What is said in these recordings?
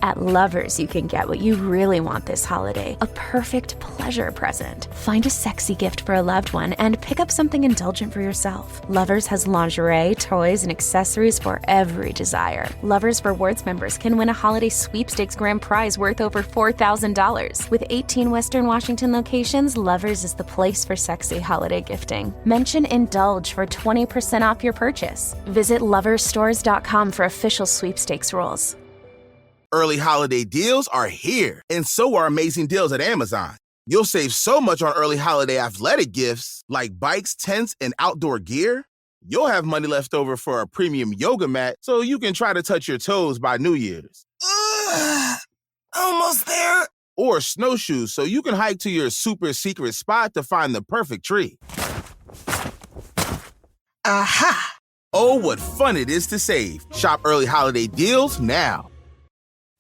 At Lovers, you can get what you really want this holiday, a perfect pleasure present. Find a sexy gift for a loved one and pick up something indulgent for yourself. Lovers has lingerie, toys, and accessories for every desire. Lovers Rewards members can win a holiday sweepstakes grand prize worth over $4,000. With 18 Western Washington locations, Lovers is the place for sexy holiday gifting. Mention Indulge for 20% off your purchase. Visit loversstores.com for official sweepstakes rules. Early holiday deals are here, and so are amazing deals at Amazon. You'll save so much on early holiday athletic gifts like bikes, tents, and outdoor gear. You'll have money left over for a premium yoga mat so you can try to touch your toes by New Year's. Almost there. Or snowshoes so you can hike to your super secret spot to find the perfect tree. Aha! Oh, what fun it is to save. Shop early holiday deals now.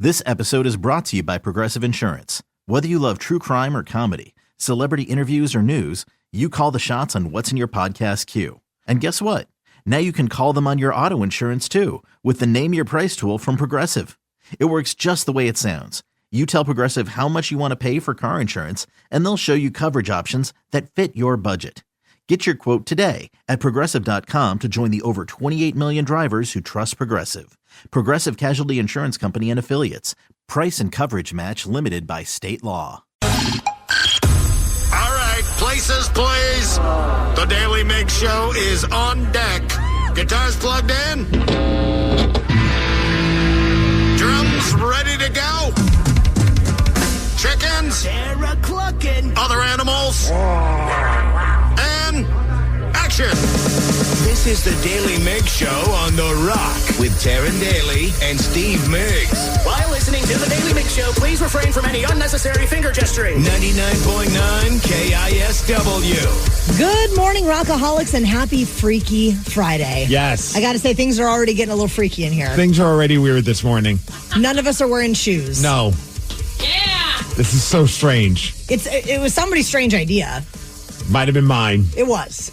This episode is brought to you by Progressive Insurance. Whether you love true crime or comedy, celebrity interviews or news, you call the shots on what's in your podcast queue. And guess what? Now you can call them on your auto insurance too with the Name Your Price tool from Progressive. It works just the way it sounds. You tell Progressive how much you want to pay for car insurance, and they'll show you coverage options that fit your budget. Get your quote today at Progressive.com to join the over 28 million drivers who trust Progressive. Progressive Casualty Insurance Company and Affiliates. Price and coverage match limited by state law. All right, places, please. The Daily Migs Show is on deck. Guitars plugged in. Drums ready to go. Chickens. They're clucking. Other animals. And action. This is the Daily Migs Show on The Rock with Taryn Daly and Steve Migs. While listening to the Daily Migs Show, please refrain from any unnecessary finger gesturing. 99.9 KISW. Good morning, Rockaholics, and happy Freaky Friday. Yes. I got to say, things are already getting a little freaky in here. Things are already weird this morning. None of us are wearing shoes. No. Yeah. This is so strange. It was somebody's strange idea. Might have been mine. It was.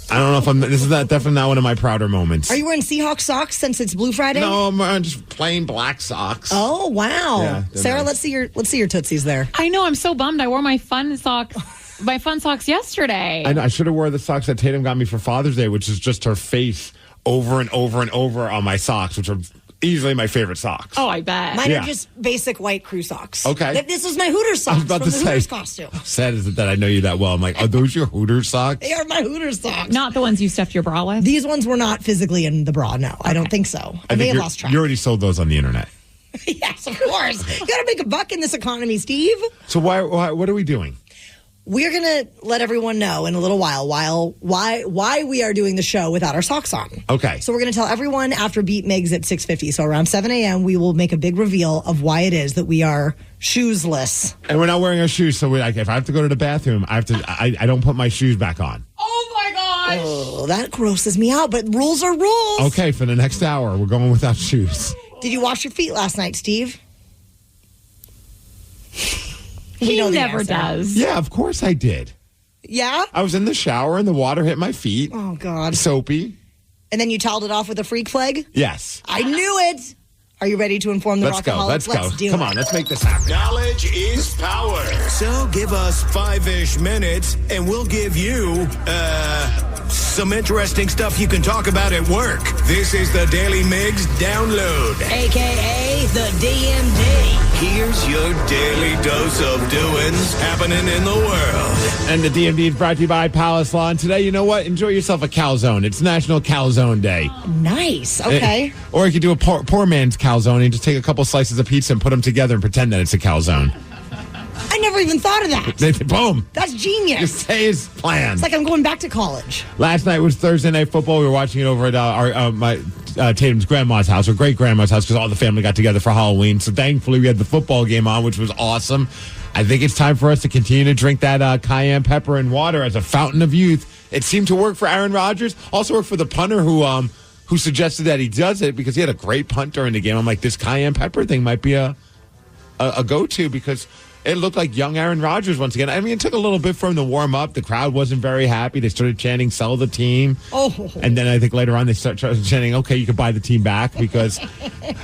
I don't know if this is definitely not one of my prouder moments. Are you wearing Seahawks socks since it's Blue Friday? No, I'm wearing just plain black socks. Oh, wow. Yeah, Sarah, nice. let's see your tootsies there. I know, I'm so bummed. I wore my fun socks yesterday. I should have wore the socks that Tatum got me for Father's Day, which is just her face over and over and over on my socks, which are easily my favorite socks. Oh, I bet. Mine are just basic white crew socks. Okay. This was my Hooters socks from the Hooters costume. How sad is it that I know you that well? I'm like, are those your Hooters socks? They are my Hooters socks. Not the ones you stuffed your bra with? These ones were not physically in the bra, no. Okay. I don't think so. I may have lost track. You already sold those on the internet. Yes, of course. You got to make a buck in this economy, Steve. So what are we doing? We're going to let everyone know in a little while why we are doing the show without our socks on. Okay. So we're going to tell everyone after Beat Migs at 6:50. So around 7 a.m., we will make a big reveal of why it is that we are shoesless. And we're not wearing our shoes. So if I have to go to the bathroom, I don't put my shoes back on. Oh, my gosh. Oh, that grosses me out. But rules are rules. Okay, for the next hour, we're going without shoes. Did you wash your feet last night, Steve? He never does. Yeah, of course I did. Yeah? I was in the shower and the water hit my feet. Oh, God. Soapy. And then you toweled it off with a freak flag? Yes. I knew it. Are you ready to inform the Rockaholics? Let's go. Do Come it. on, let's make this happen. Knowledge is power. So give us 5-ish minutes and we'll give you, some interesting stuff you can talk about at work. This is the Daily Migs Download. AKA the DMD. Here's your daily dose of doings happening in the world. And the DMD is brought to you by Palace Law. And today, you know what? Enjoy yourself a calzone. It's National Calzone Day. Nice. Okay. Or you could do a poor man's calzone and just take a couple slices of pizza and put them together and pretend that it's a calzone. I never even thought of that. Boom. That's genius. Just say his plan. It's like I'm going back to college. Last night was Thursday Night Football. We were watching it over at my Tatum's grandma's house, or great-grandma's house, because all the family got together for Halloween. So thankfully, we had the football game on, which was awesome. I think it's time for us to continue to drink that cayenne pepper and water as a fountain of youth. It seemed to work for Aaron Rodgers. Also worked for the punter who suggested that he does it because he had a great punt during the game. I'm like, this cayenne pepper thing might be a go-to because it looked like young Aaron Rodgers once again. I mean, it took a little bit for him to warm up. The crowd wasn't very happy. They started chanting, "Sell the team." Oh. And then I think later on they started chanting, "Okay, you can buy the team back," because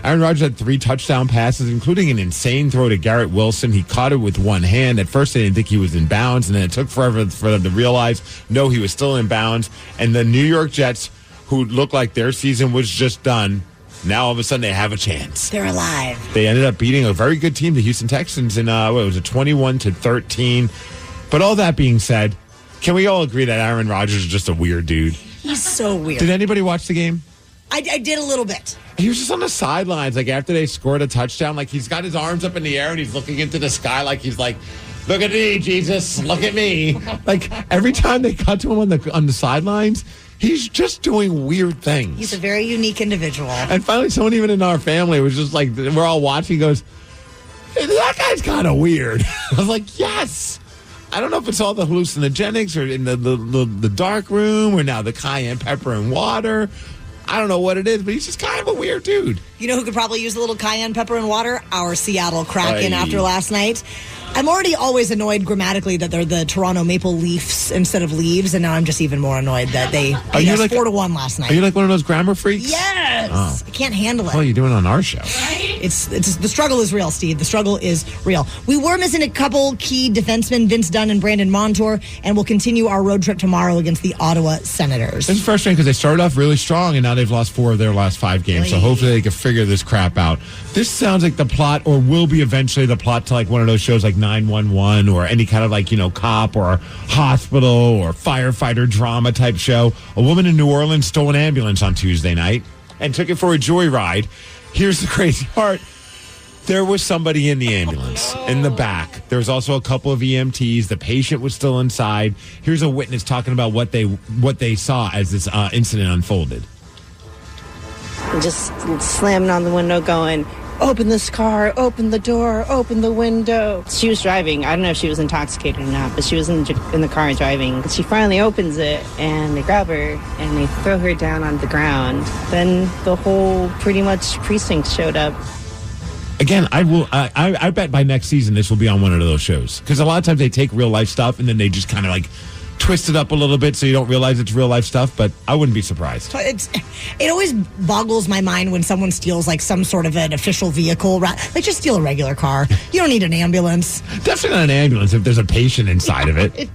Aaron Rodgers had 3 touchdown passes, including an insane throw to Garrett Wilson. He caught it with one hand. At first, they didn't think he was in bounds, and then it took forever for them to realize, no, he was still in bounds. And the New York Jets, who looked like their season was just done, now all of a sudden they have a chance. They're alive. They ended up beating a very good team, the Houston Texans, in what was it, 21-13. But all that being said, can we all agree that Aaron Rodgers is just a weird dude? He's so weird. Did anybody watch the game? I did a little bit. He was just on the sidelines, like after they scored a touchdown, like he's got his arms up in the air and he's looking into the sky like he's like, "Look at me, Jesus, look at me." Like every time they cut to him on the sidelines, he's just doing weird things. He's a very unique individual. And finally, someone even in our family was just like, we're all watching, goes, "Hey, that guy's kind of weird." I was like, yes. I don't know if it's all the hallucinogenics or in the dark room or now the cayenne pepper and water. I don't know what it is, but he's just kind of a weird dude. You know who could probably use a little cayenne pepper and water? Our Seattle Kraken after last night. I'm already always annoyed grammatically that they're the Toronto Maple Leafs instead of Leaves, and now I'm just even more annoyed that they beat us 4-1 last night. Are you like one of those grammar freaks? Yes! I can't handle it. What are you doing on our show? It's the struggle is real, Steve. The struggle is real. We were missing a couple key defensemen, Vince Dunn and Brandon Montour, and we'll continue our road trip tomorrow against the Ottawa Senators. It's frustrating because they started off really strong, and now they've lost 4 of their last 5 games, so hopefully they can figure this crap out. This sounds like the plot, or will be eventually the plot to like one of those shows like 911 or any kind of like, cop or hospital or firefighter drama type show. A woman in New Orleans stole an ambulance on Tuesday night and took it for a joyride. Here's the crazy part. There was somebody in the ambulance in the back. There was also a couple of EMTs. The patient was still inside. Here's a witness talking about what they saw as this incident unfolded. Just slamming on the window going, "Open this car, open the door, open the window." She was driving. I don't know if she was intoxicated or not, but she was in the car driving. She finally opens it, and they grab her, and they throw her down on the ground. Then the whole, pretty much, precinct showed up. Again, I bet by next season this will be on one of those shows. Because a lot of times they take real life stuff, and then they just kind of like twist it up a little bit so you don't realize it's real life stuff, but I wouldn't be surprised. It always boggles my mind when someone steals like some sort of an official vehicle. Like just steal a regular car. You don't need an ambulance. Definitely not an ambulance if there's a patient inside of it.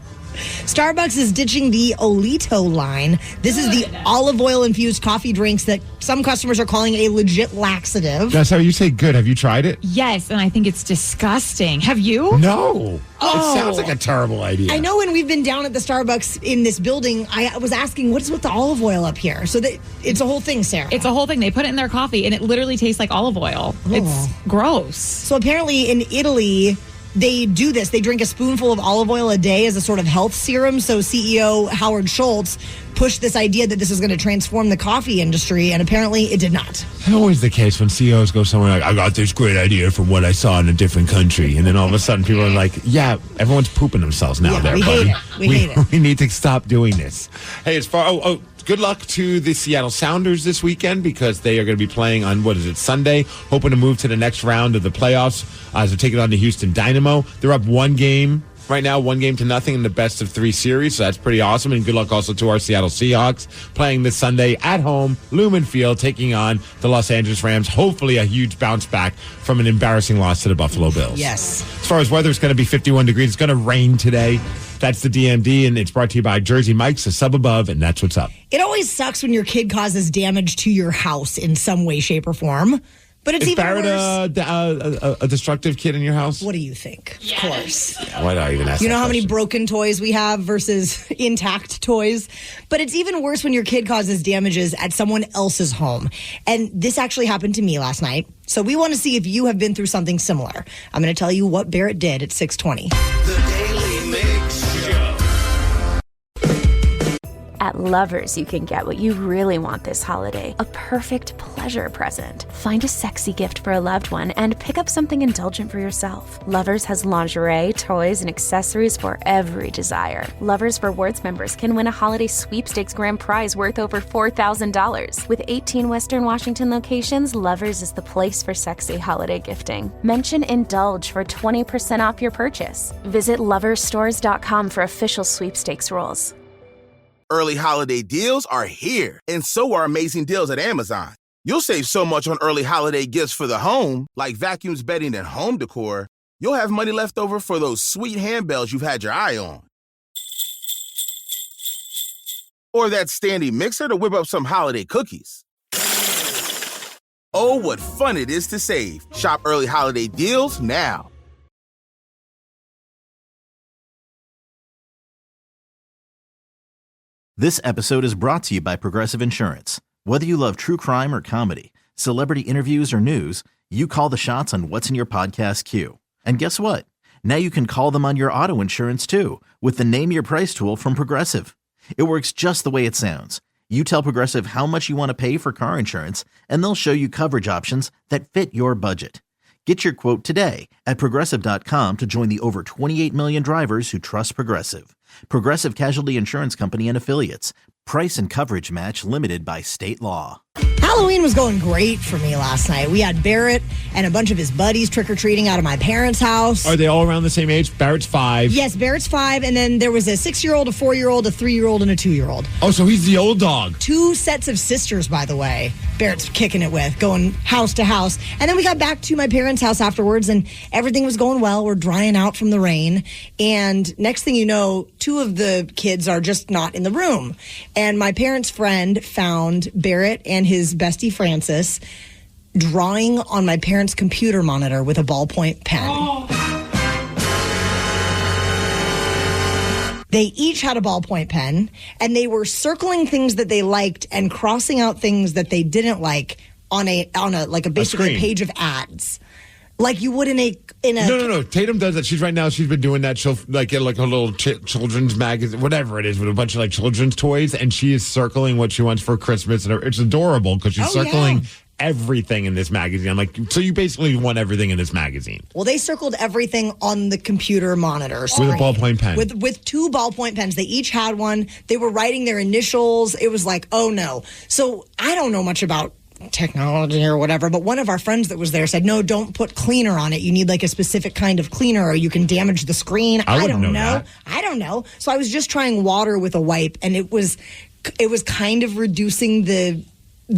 Starbucks is ditching the Olito line. This is the olive oil infused coffee drinks that some customers are calling a legit laxative. That's how you say good. Have you tried it? Yes, and I think it's disgusting. Have you? No. Oh. It sounds like a terrible idea. I know when we've been down at the Starbucks in this building, I was asking, what is with the olive oil up here? So it's a whole thing, Sarah. It's a whole thing. They put it in their coffee, and it literally tastes like olive oil. Oh. It's gross. So apparently in Italy, they do this. They drink a spoonful of olive oil a day as a sort of health serum. So CEO Howard Schultz pushed this idea that this is going to transform the coffee industry, and apparently it did not. It's always the case when CEOs go somewhere like, "I got this great idea from what I saw in a different country," and then all of a sudden people are like, "Yeah, everyone's pooping themselves now." We hate it. We hate it. We need to stop doing this. Hey, as far good luck to the Seattle Sounders this weekend because they are going to be playing on, Sunday, hoping to move to the next round of the playoffs as they're taking on the Houston Dynamo. They're up 1 game right now, 1-0 in the best of 3 series, so that's pretty awesome. And good luck also to our Seattle Seahawks playing this Sunday at home, Lumen Field, taking on the Los Angeles Rams. Hopefully a huge bounce back from an embarrassing loss to the Buffalo Bills. Yes. As far as weather, it's going to be 51 degrees. It's going to rain today. That's the DMD, and it's brought to you by Jersey Mike's, a sub above, and that's what's up. It always sucks when your kid causes damage to your house in some way, shape, or form. But it's even Barrett worse. a destructive kid in your house? What do you think? Yes. Of course. Yeah, why did I even ask You know that how question? many broken toys we have versus intact toys? But it's even worse when your kid causes damages at someone else's home. And this actually happened to me last night. So we want to see if you have been through something similar. I'm going to tell you what Barrett did at 6:20. The Daily Migs Show. At Lovers, you can get what you really want this holiday, a perfect pleasure present. Find a sexy gift for a loved one and pick up something indulgent for yourself. Lovers has lingerie, toys, and accessories for every desire. Lovers Rewards members can win a holiday sweepstakes grand prize worth over $4,000. With 18 Western Washington locations, Lovers is the place for sexy holiday gifting. Mention Indulge for 20% off your purchase. Visit loversstores.com for official sweepstakes rules. Early holiday deals are here, and so are amazing deals at Amazon. You'll save so much on early holiday gifts for the home, like vacuums, bedding, and home decor. You'll have money left over for those sweet handbells you've had your eye on. Or that standing mixer to whip up some holiday cookies. Oh, what fun it is to save. Shop early holiday deals now. This episode is brought to you by Progressive Insurance. Whether you love true crime or comedy, celebrity interviews or news, you call the shots on what's in your podcast queue. And guess what? Now you can call them on your auto insurance too with the Name Your Price tool from Progressive. It works just the way it sounds. You tell Progressive how much you want to pay for car insurance, and they'll show you coverage options that fit your budget. Get your quote today at Progressive.com to join the over 28 million drivers who trust Progressive. Progressive Casualty Insurance Company and Affiliates. Price and coverage match limited by state law. Halloween was going great for me last night. We had Barrett and a bunch of his buddies trick-or-treating out of my parents' house. Are they all around the same age? Barrett's 5. Yes, Barrett's 5, and then there was a 6-year-old, a 4-year-old, a 3-year-old, and a 2-year-old. Oh, so he's the old dog. 2 sets of sisters, by the way, Barrett's kicking it with, going house to house. And then we got back to my parents' house afterwards, and everything was going well. We're drying out from the rain. And next thing you know, 2 of the kids are just not in the room. And my parents' friend found Barrett and his bestie Francis drawing on my parents' computer monitor with a ballpoint pen. They each had a ballpoint pen, and they were circling things that they liked and crossing out things that they didn't like on a basically a page of ads. Like you would in a No. Tatum does that. She's been doing that. She'll get a little children's magazine, whatever it is, with a bunch of children's toys, and she is circling what she wants for Christmas, and it's adorable because she's circling everything in this magazine. I'm like, so you basically want everything in this magazine. Well, they circled everything on the computer monitor screen. With a ballpoint pen. With 2 ballpoint pens. They each had one. They were writing their initials. It was like, oh no. So I don't know much about technology or whatever, but one of our friends that was there said, no, don't put cleaner on it. You need a specific kind of cleaner or you can damage the screen. I don't know. I don't know. So I was just trying water with a wipe, and it was kind of reducing the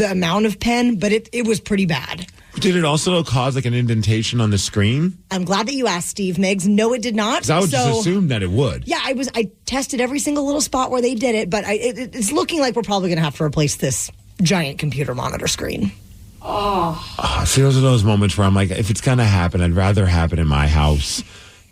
amount of pen, but it was pretty bad. Did it also cause an indentation on the screen? I'm glad that you asked, Steve Migs. No, it did not. 'Cause I would just assume that it would. Yeah, I tested every single little spot where they did it, but it's looking like we're probably going to have to replace this giant computer monitor screen. See, those are those moments where I'm like, if it's going to happen, I'd rather happen in my house.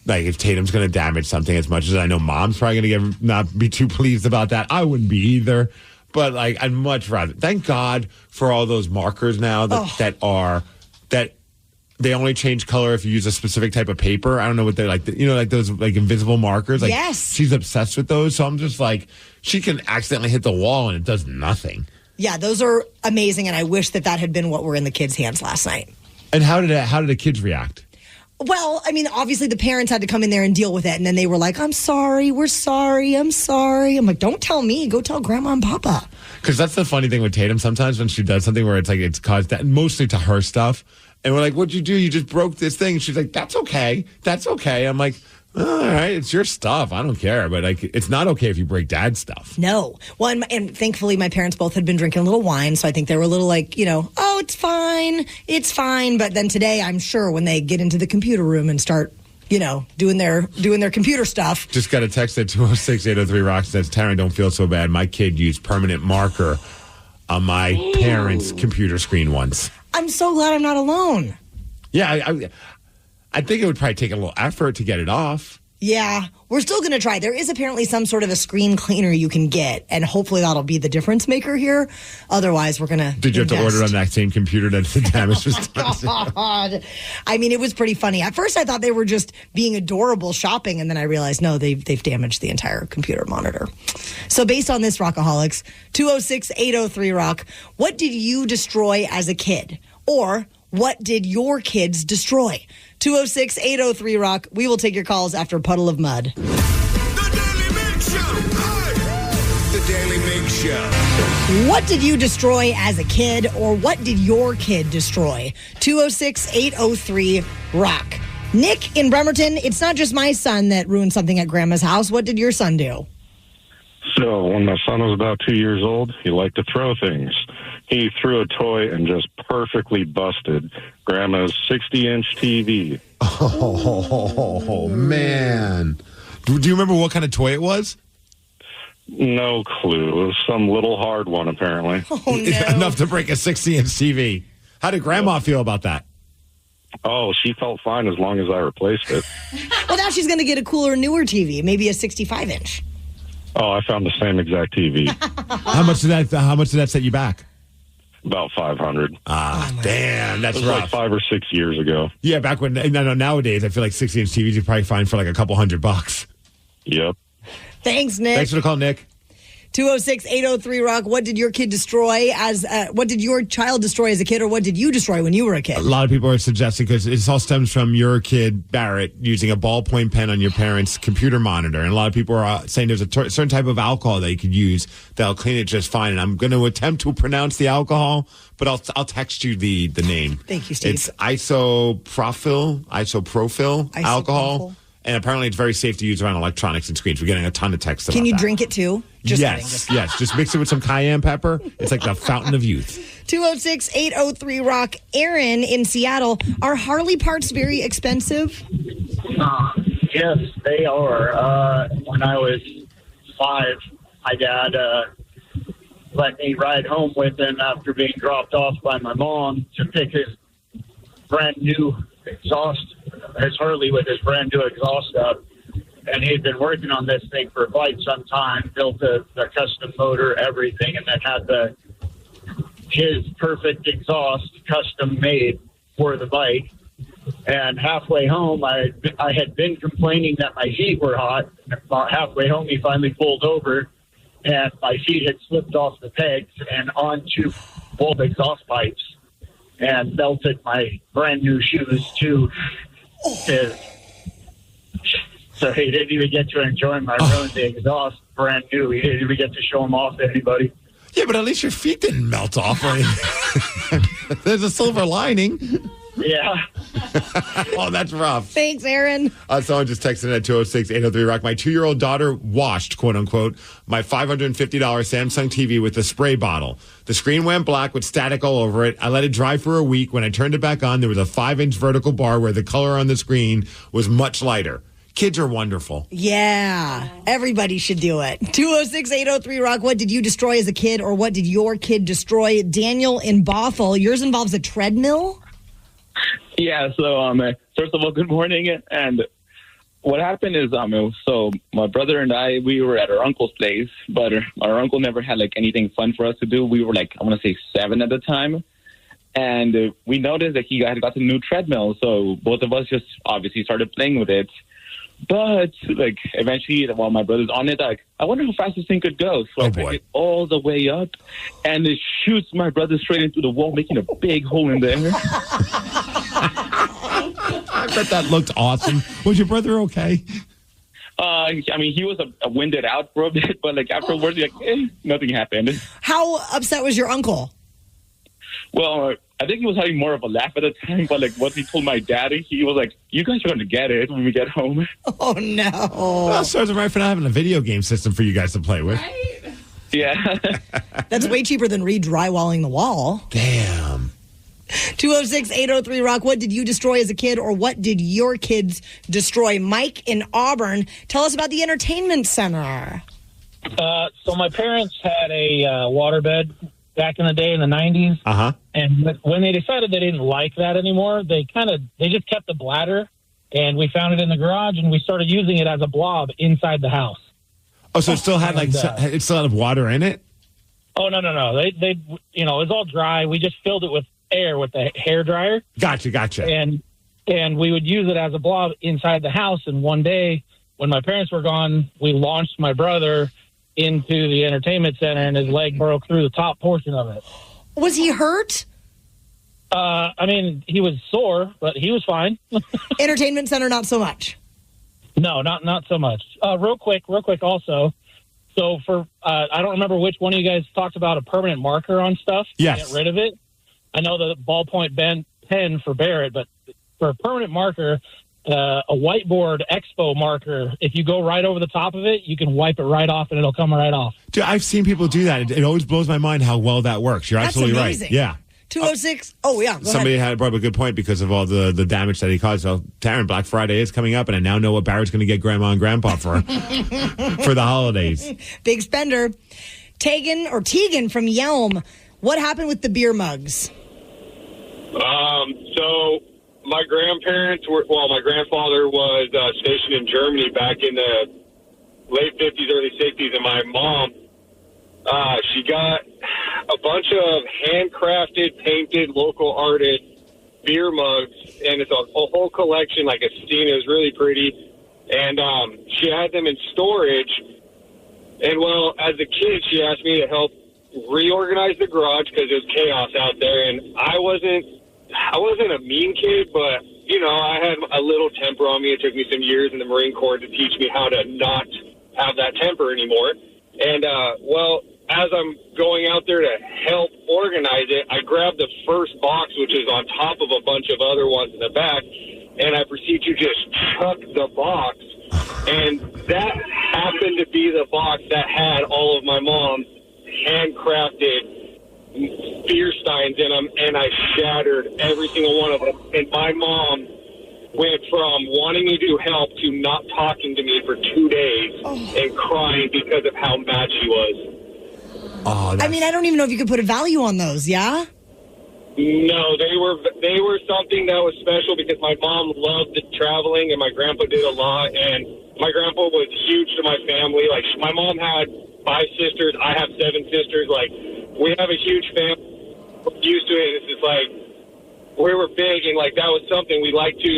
Like, if Tatum's going to damage something, as much as I know Mom's probably going to not be too pleased about that, I wouldn't be either. But, I'd much rather. Thank God for all those markers now that they only change color if you use a specific type of paper. I don't know what they're those invisible markers. Yes. She's obsessed with those. So I'm just she can accidentally hit the wall and it does nothing. Yeah, those are amazing, and I wish that had been what were in the kids' hands last night. And how did the kids react? Well, I mean, obviously the parents had to come in there and deal with it, and then they were like, I'm sorry, we're sorry, I'm sorry. I'm like, don't tell me, go tell Grandma and Papa. Because that's the funny thing with Tatum sometimes when she does something where it's caused that, mostly to her stuff. And we're like, what'd you do? You just broke this thing. She's like, that's okay. That's okay. I'm like, all right, it's your stuff. I don't care. But it's not okay if you break Dad's stuff. No. Well, and thankfully my parents both had been drinking a little wine. So I think they were a little oh, it's fine. It's fine. But then today, I'm sure when they get into the computer room and start, doing their computer stuff. Just got a text at 206-803-ROCK says, Taryn, don't feel so bad. My kid used permanent marker on my parents' computer screen once. I'm so glad I'm not alone. Yeah, I think it would probably take a little effort to get it off. Yeah, we're still going to try. There is apparently some sort of a screen cleaner you can get, and hopefully that'll be the difference maker here. Otherwise, we're going to Did you have to order on that same computer that the damage was done? God. I mean, it was pretty funny. At first, I thought they were just being adorable shopping, and then I realized, no, they've damaged the entire computer monitor. So based on this, Rockaholics, 206-803-ROCK, what did you destroy as a kid? Or what did your kids destroy? 206-803-ROCK. We will take your calls after Puddle of Mud. The Daly Migs Show. The Daly Migs Show. What did you destroy as a kid, or what did your kid destroy? 206-803-ROCK. Nick in Bremerton, it's not just my son that ruined something at Grandma's house. What did your son do? So when my son was about 2 years old, he liked to throw things. He threw a toy and just perfectly busted Grandma's 60-inch TV. Oh, man. Do you remember what kind of toy it was? No clue. It was some little hard one, apparently. Oh, no. Enough to break a 60-inch TV. How did Grandma feel about that? Oh, she felt fine as long as I replaced it. Well, now she's going to get a cooler, newer TV, maybe a 65-inch. Oh, I found the same exact TV. How much did that set you back? About 500. Damn, that's It was rough. like 5 or 6 years ago. Yeah, back when, nowadays, I feel like 60-inch TVs you probably find for like a couple $100. Yep. Thanks, Nick. Thanks for the call, Nick. 206-803-ROCK. What did your kid destroy what did your child destroy as a kid, or what did you destroy when you were a kid? A lot of people are suggesting, because it all stems from your kid, Barrett, using a ballpoint pen on your parents' computer monitor. And a lot of people are saying there's a certain type of alcohol that you could use that'll clean it just fine. And I'm going to attempt to pronounce the alcohol, but I'll text you the name. Thank you, Steve. It's isopropyl alcohol. And apparently it's very safe to use around electronics and screens. We're getting a ton of texts about that. Can you drink it too? Yes. Just mix it with some cayenne pepper. It's like the fountain of youth. 206-803-ROCK. Aaron in Seattle. Are Harley parts very expensive? Yes, they are. When I was 5, my dad let me ride home with him after being dropped off by my mom to pick his brand new exhaust, his Harley with his brand new exhaust up. And he'd been working on this thing for quite some time, built a custom motor, everything, and then had his perfect exhaust custom made for the bike. And halfway home, I had been complaining that my feet were hot. About halfway home, he finally pulled over, and my feet had slipped off the pegs and onto both exhaust pipes, and belted my brand new shoes to his. So he didn't even get to enjoy my ruined the exhaust brand new. He didn't even get to show them off to anybody. Yeah, but at least your feet didn't melt off or anything. There's a silver lining. Yeah. Oh, that's rough. Thanks, Aaron. Someone just texted in at 206-803-ROCK. My 2-year-old daughter washed, quote unquote, my $550 Samsung TV with a spray bottle. The screen went black with static all over it. I let it dry for a week. When I turned it back on, there was a 5-inch vertical bar where the color on the screen was much lighter. Kids are wonderful. Yeah, everybody should do it. 206-803-ROCK. What did you destroy as a kid, or what did your kid destroy? Daniel in Bothell. Yours involves a treadmill? Yeah, so first of all, good morning. And what happened is, so my brother and I, we were at our uncle's place, but our uncle never had like anything fun for us to do. We were like, I want to say 7 at the time. And we noticed that he had got a new treadmill. So both of us just obviously started playing with it. But like eventually, while my brother's on it, like, I wonder how fast this thing could go. So I pick it all the way up, and it shoots my brother straight into the wall, making a big hole in there. I bet that looked awesome. Was your brother okay? I mean, he was winded out for a bit, but like afterwards, nothing happened. How upset was your uncle? Well, I think he was having more of a laugh at the time, but like once he told my daddy, he was like, "You guys are going to get it when we get home." Oh no! Well, serves him right for not having a video game system for you guys to play with. Right? Yeah, that's way cheaper than re-drywalling the wall. Damn. 206-803-ROCK. What did you destroy as a kid, or what did your kids destroy? Mike in Auburn, tell us about the entertainment center. So my parents had a waterbed back in the day in the 90s. Uh-huh. And when they decided they didn't like that anymore, they just kept the bladder and we found it in the garage, and we started using it as a blob inside the house. Oh, so it still had it still had water in it? Oh, no. They it was all dry. We just filled it with air with the hair dryer. Gotcha. And we would use it as a blob inside the house. And one day when my parents were gone, we launched my brother into the entertainment center, and his leg broke through the top portion of it. Was he hurt? I mean, he was sore, but he was fine. Entertainment center, not so much. No, not so much. Real quick also. So I don't remember which one of you guys talked about a permanent marker on stuff. Yes. Get rid of it. I know the ballpoint pen for Barrett, but for a permanent marker, a whiteboard expo marker, if you go right over the top of it, you can wipe it right off and it'll come right off. Dude, I've seen people do that. It always blows my mind how well that works. You're absolutely amazing. Right. Yeah. 206. Oh, yeah. Somebody had brought up a good point because of all the damage that he caused. So, Taryn, Black Friday is coming up, and I now know what Barrett's going to get Grandma and Grandpa for the holidays. Big spender. Tegan from Yelm. What happened with the beer mugs? So my my grandfather was stationed in Germany back in the late 50s, early 60s, and my mom, she got a bunch of handcrafted, painted, local artist beer mugs, and it's a whole collection, like a steam. It was really pretty, and she had them in storage. And, well, as a kid, she asked me to help reorganize the garage because there was chaos out there, and I wasn't a mean kid, but, I had a little temper on me. It took me some years in the Marine Corps to teach me how to not have that temper anymore. And, as I'm going out there to help organize it, I grabbed the first box, which is on top of a bunch of other ones in the back, and I proceed to just chuck the box. And that happened to be the box that had all of my mom's handcrafted beer steins in them, and I shattered every single one of them. And my mom went from wanting me to help to not talking to me for 2 days and crying because of how mad she was. Oh, I mean, I don't even know if you could put a value on those, yeah? No, they were something that was special because my mom loved traveling and my grandpa did a lot, and my grandpa was huge to my family. Like, my mom had 5 sisters, I have 7 sisters. Like, we have a huge family. We're used to it. It's just like we were big, and like that was something we like to,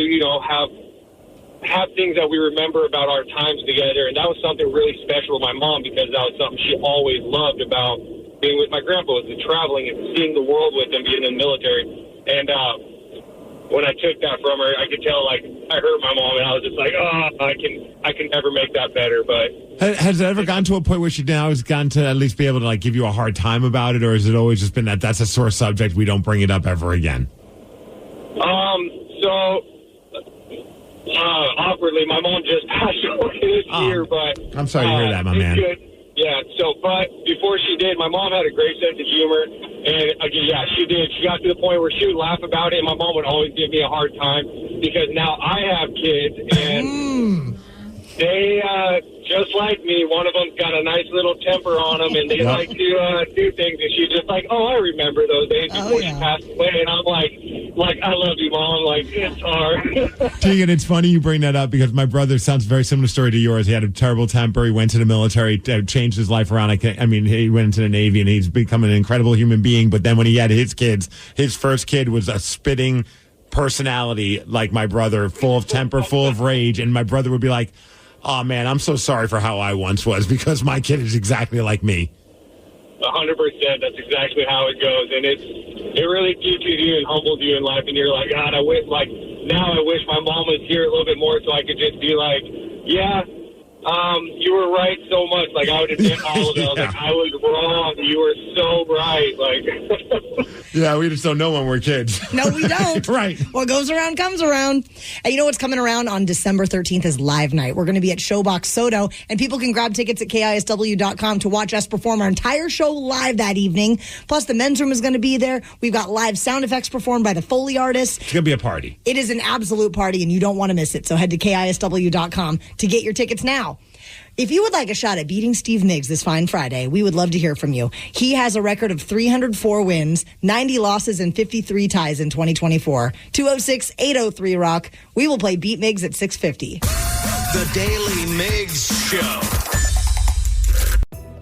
have things that we remember about our times together, and that was something really special with my mom because that was something she always loved about being with my grandpa, was the traveling and seeing the world with him, being in the military. And when I took that from her, I could tell, like, I hurt my mom, and I was just like, I can never make that better. But has it ever gotten to a point where she now has gotten to at least be able to, like, give you a hard time about it, or has it always just been that's a sore subject, we don't bring it up ever again? Awkwardly, my mom just passed away this year, but I'm sorry to hear that, my man. Good. Yeah, but before she did, my mom had a great sense of humor, and again, yeah, she did. She got to the point where she would laugh about it, and my mom would always give me a hard time because now I have kids, and they, just like me, one of them's got a nice little temper on them, and they like to do things, and she's just like, I remember those days before she passed away, and I'm like, I love you, Mom. Like, it's hard. Tegan, it's funny you bring that up because my brother sounds very similar story to yours. He had a terrible temper. He went to the military, changed his life around. He went into the Navy, and he's become an incredible human being. But then when he had his kids, his first kid was a spitting personality like my brother, full of temper, full of rage. And my brother would be like, oh, man, I'm so sorry for how I once was because my kid is exactly like me. 100%. That's exactly how it goes. And it really teaches you and humbles you in life. And you're like, God, I wish my mom was here a little bit more so I could just be like, yeah, you were right so much. Like, I would admit all of it. I was like, I was wrong. You were so right. Like, yeah, we just don't know when we're kids. No, we don't. Right. What goes around comes around. And you know what's coming around on December 13th is Live Night. We're going to be at Showbox Soto, and people can grab tickets at KISW.com to watch us perform our entire show live that evening. Plus, the men's room is going to be there. We've got live sound effects performed by the Foley artists. It's going to be a party. It is an absolute party, and you don't want to miss it. So head to KISW.com to get your tickets now. Now, if you would like a shot at beating Steve Migs this fine Friday, we would love to hear from you. He has a record of 304 wins, 90 losses, and 53 ties in 2024. 206-803-ROCK. We will play Beat Migs at 6:50. The Daly Migs Show.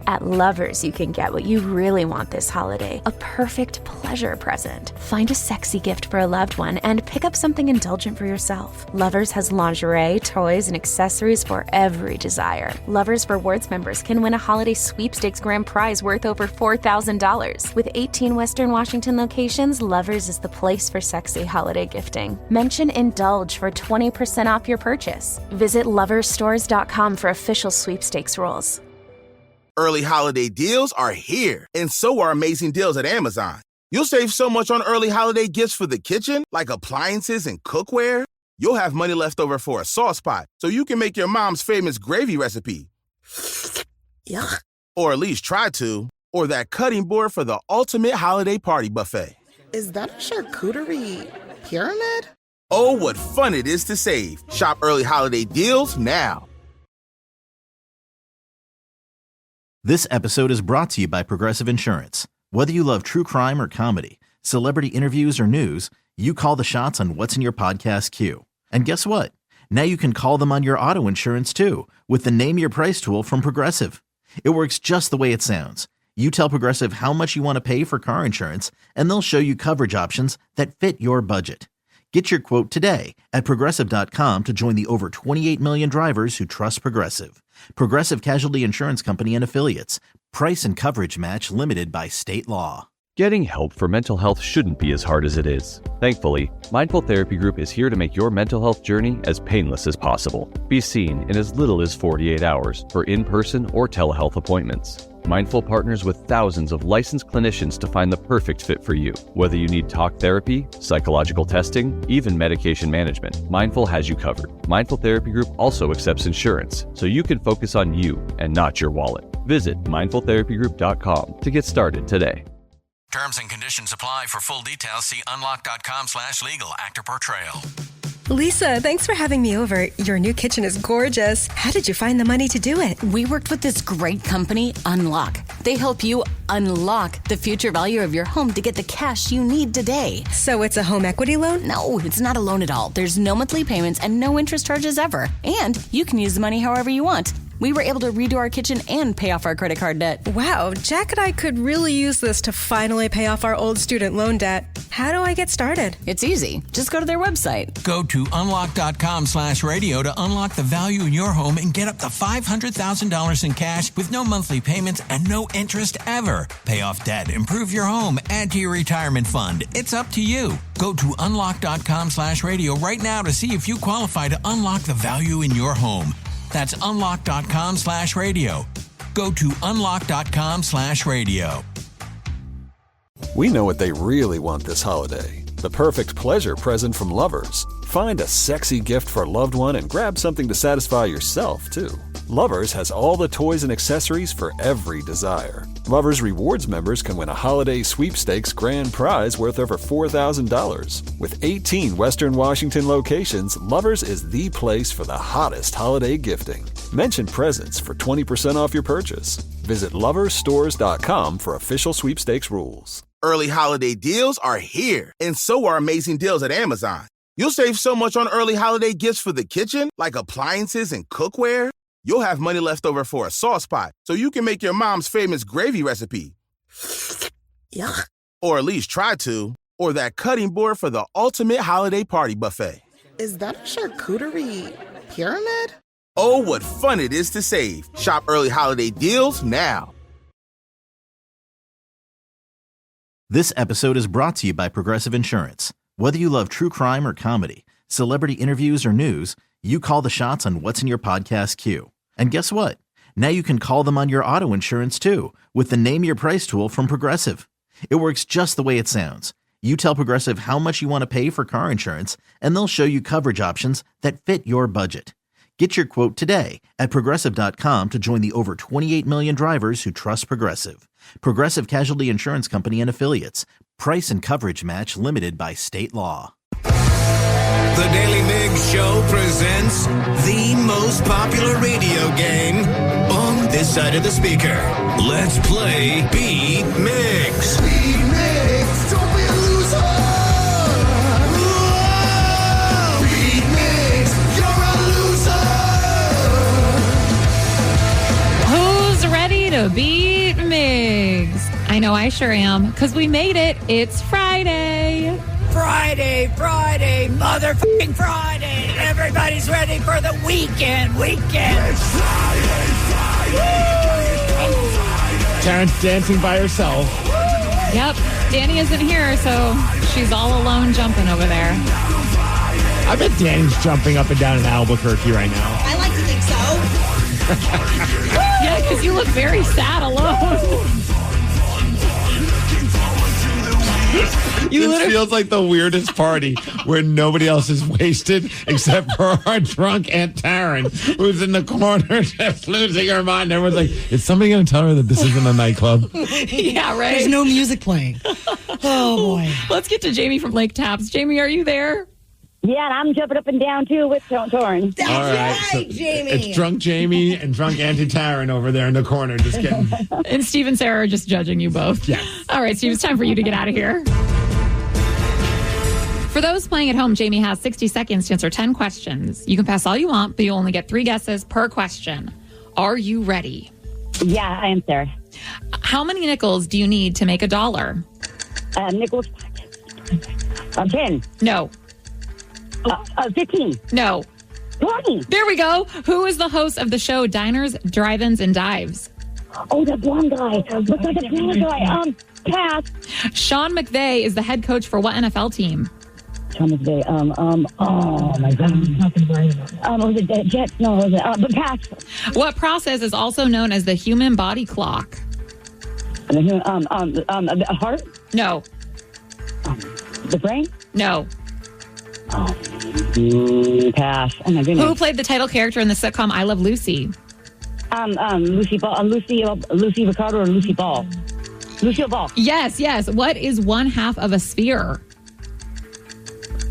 At Lovers, you can get what you really want this holiday, a perfect pleasure present. Find a sexy gift for a loved one and pick up something indulgent for yourself. Lovers has lingerie, toys, and accessories for every desire. Lovers Rewards members can win a holiday sweepstakes grand prize worth over $4,000. With 18 Western Washington locations, Lovers is the place for sexy holiday gifting. Mention Indulge for 20% off your purchase. Visit loversstores.com for official sweepstakes rules. Early holiday deals are here, and so are amazing deals at Amazon. You'll save so much on early holiday gifts for the kitchen, like appliances and cookware. You'll have money left over for a sauce pot, so you can make your mom's famous gravy recipe. Yuck. Or at least try to. Or that cutting board for the ultimate holiday party buffet. Is that a charcuterie pyramid? Oh, what fun it is to save. Shop early holiday deals now. This episode is brought to you by Progressive Insurance. Whether you love true crime or comedy, celebrity interviews or news, you call the shots on what's in your podcast queue. And guess what? Now you can call them on your auto insurance too with the Name Your Price tool from Progressive. It works just the way it sounds. You tell Progressive how much you want to pay for car insurance, and they'll show you coverage options that fit your budget. Get your quote today at Progressive.com to join the over 28 million drivers who trust Progressive. Progressive Casualty Insurance Company and Affiliates. Price and coverage match limited by state law. Getting help for mental health shouldn't be as hard as it is. Thankfully, Mindful Therapy Group is here to make your mental health journey as painless as possible. Be seen in as little as 48 hours for in-person or telehealth appointments. Mindful partners with thousands of licensed clinicians to find the perfect fit for you. Whether you need talk therapy, psychological testing, even medication management, Mindful has you covered. Mindful Therapy Group also accepts insurance, so you can focus on you and not your wallet. Visit mindfultherapygroup.com to get started today. Terms and conditions apply. For full details, see unlock.com/legal. Actor portrayal. Lisa, thanks for having me over. Your new kitchen is gorgeous. How did you find the money to do it? We worked with this great company, Unlock. They help you unlock the future value of your home to get the cash you need today. So it's a home equity loan? No, it's not a loan at all. There's no monthly payments and no interest charges ever. And you can use the money however you want. We were able to redo our kitchen and pay off our credit card debt. Wow, Jack and I could really use this to finally pay off our old student loan debt. How do I get started? It's easy. Just go to their website. Go to unlock.com/radio to unlock the value in your home and get up to $500,000 in cash with no monthly payments and no interest ever. Pay off debt, improve your home, add to your retirement fund. It's up to you. Go to unlock.com/radio right now to see if you qualify to unlock the value in your home. That's unlock.com/radio. Go to unlock.com/radio. We know what they really want this holiday. The perfect pleasure present from Lovers. Find a sexy gift for a loved one and grab something to satisfy yourself, too. Lovers has all the toys and accessories for every desire. Lovers Rewards members can win a holiday sweepstakes grand prize worth over $4,000. With 18 Western Washington locations, Lovers is the place for the hottest holiday gifting. Mention presents for 20% off your purchase. Visit loversstores.com for official sweepstakes rules. Early holiday deals are here, and so are amazing deals at Amazon. You'll save so much on early holiday gifts for the kitchen, like appliances and cookware. You'll have money left over for a sauce pot, so you can make your mom's famous gravy recipe. Yuck. Or at least try to. Or that cutting board for the ultimate holiday party buffet. Is that a charcuterie pyramid? Oh, what fun it is to save. Shop early holiday deals now. This episode is brought to you by Progressive Insurance. Whether you love true crime or comedy, celebrity interviews or news, you call the shots on what's in your podcast queue. And guess what? Now you can call them on your auto insurance too with the Name Your Price tool from Progressive. It works just the way it sounds. You tell Progressive how much you want to pay for car insurance, and they'll show you coverage options that fit your budget. Get your quote today at Progressive.com to join the over 28 million drivers who trust Progressive. Progressive Casualty Insurance Company and Affiliates. Price and coverage match limited by state law. The Daily Migs Show presents the most popular radio video game on this side of the speaker. Let's play Beat Migs. Beat Migs, don't be a loser. Whoa! Beat Migs, you're a loser. Who's ready to beat Migs? I know I sure am, because we made it. It's Friday. Friday, motherfucking Friday. Everybody's ready for the weekend. It's Friday. Taryn's dancing by herself. Yep, Danny isn't here, so she's all alone jumping over there. I bet Danny's jumping up and down in Albuquerque right now. I like to think so. Yeah, because you look very sad alone. It feels like the weirdest party where nobody else is wasted except for our drunk Aunt Taryn, who's in the corner just losing her mind. Everyone's like, is somebody going to tell her that this isn't a nightclub? Yeah, right. There's no music playing. Oh, boy. Let's get to Jamie from Lake Taps. Jamie, are you there? Yeah, and I'm jumping up and down, too, with Torn. That's All right, so Jamie. it's drunk Jamie and drunk Auntie Taryn over there in the corner. Just kidding. And Steve and Sarah are just judging you both. Yeah. All right, Steve, it's time for you to get out of here. For those playing at home, Jamie has 60 seconds to answer 10 questions. You can pass all you want, but you only get 3 guesses per question. Are you ready? Yeah, I am, Sarah. How many nickels do you need to make $1? Nickels. 10. No. 15. No. 20. There we go. Who is the host of the show Diners, Drive-Ins, and Dives? Oh, that blonde guy. Looks like a blonde guy. Pass. Sean McVay is the head coach for what NFL team? Sean McVay. Oh, my God. Was it Jets? No, was it? But pass. What process is also known as the human body clock? The heart? No. The brain? No. Pass. Oh, my goodness. Who played the title character in the sitcom I Love Lucy? Lucy Ricardo or Lucy Ball? Lucille Ball. Yes. What is 1/2 of a sphere?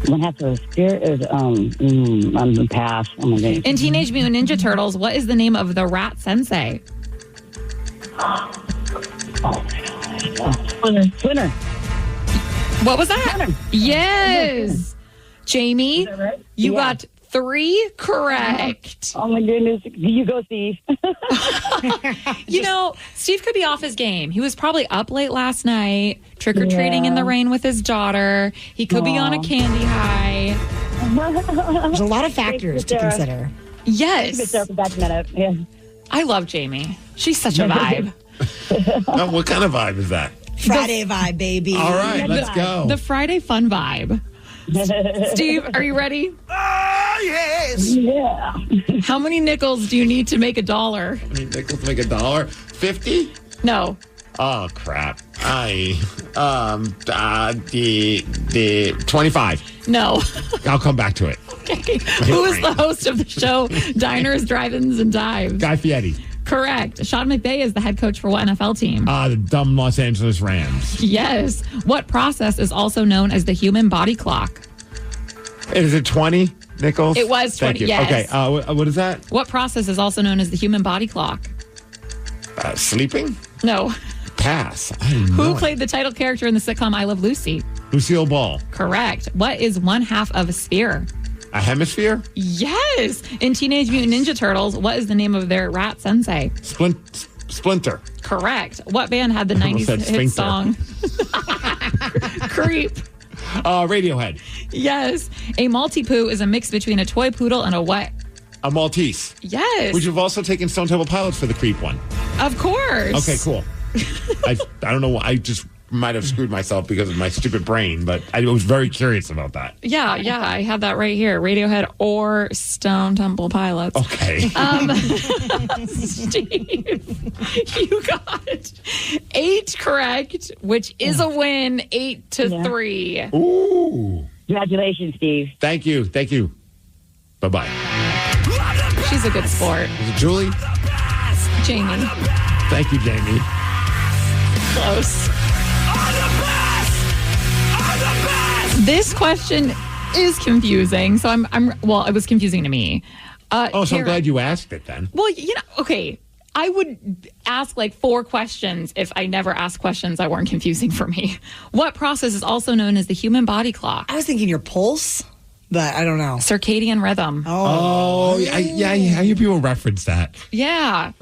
1/2 of a sphere is pass. Oh my God. In Teenage Mutant Ninja Turtles, what is the name of the rat sensei? Splinter. What was that? Splinter. Yes. Jamie, right? you got 3 correct. Oh my goodness. You go, Steve. You know, Steve could be off his game. He was probably up late last night, trick-or-treating in the rain with his daughter. He could be on a candy high. There's a lot of factors to consider. Yes. Yeah. I love Jamie. She's such a vibe. What kind of vibe is that? Friday vibe, baby. All right, let's go. The Friday fun vibe. Steve, are you ready? Oh, yes. Yeah. How many nickels do you need to make $1? How many nickels to make $1? 50? No. Oh, crap. The 25. No. I'll come back to it. Okay. Who is the host of the show Diners, Drive-Ins, and Dives? Guy Fieri. Correct. Sean McVay is the head coach for what NFL team? The dumb Los Angeles Rams. Yes. What process is also known as the human body clock? Is it 20 nickels? It was 20, Thank you. yes. Okay, what is that? What process is also known as the human body clock? Sleeping? No. Pass. I didn't Who know it. played the title character in the sitcom I Love Lucy? Lucille Ball. Correct. What is 1/2 of a sphere? A hemisphere? Yes. In Teenage Mutant Ninja Turtles, what is the name of their rat sensei? Splinter. Correct. What band had the I almost 90s said hit sphincter. song? Creep. Radiohead. Yes. A Maltipoo is a mix between a toy poodle and a what? A Maltese. Yes. Which you've also taken Stone Temple Pilots for the Creep one. Of course. Okay, cool. I don't know. I just might have screwed myself because of my stupid brain, but I was very curious about that. Yeah, I have that right here. Radiohead or Stone Temple Pilots. Okay. Steve, you got 8 correct, which is a win, 8-3. Ooh. Congratulations, Steve. Thank you. Bye-bye. She's a good sport. Is it Julie? Jamie. Thank you, Jamie. Close. This question is confusing. So well, it was confusing to me. So I'm Karen. glad you asked it then. Well, okay. I would ask like 4 questions if I never asked questions that weren't confusing for me. What process is also known as the human body clock? I was thinking your pulse, but I don't know. Circadian rhythm. Yeah, I hear people reference that. Yeah.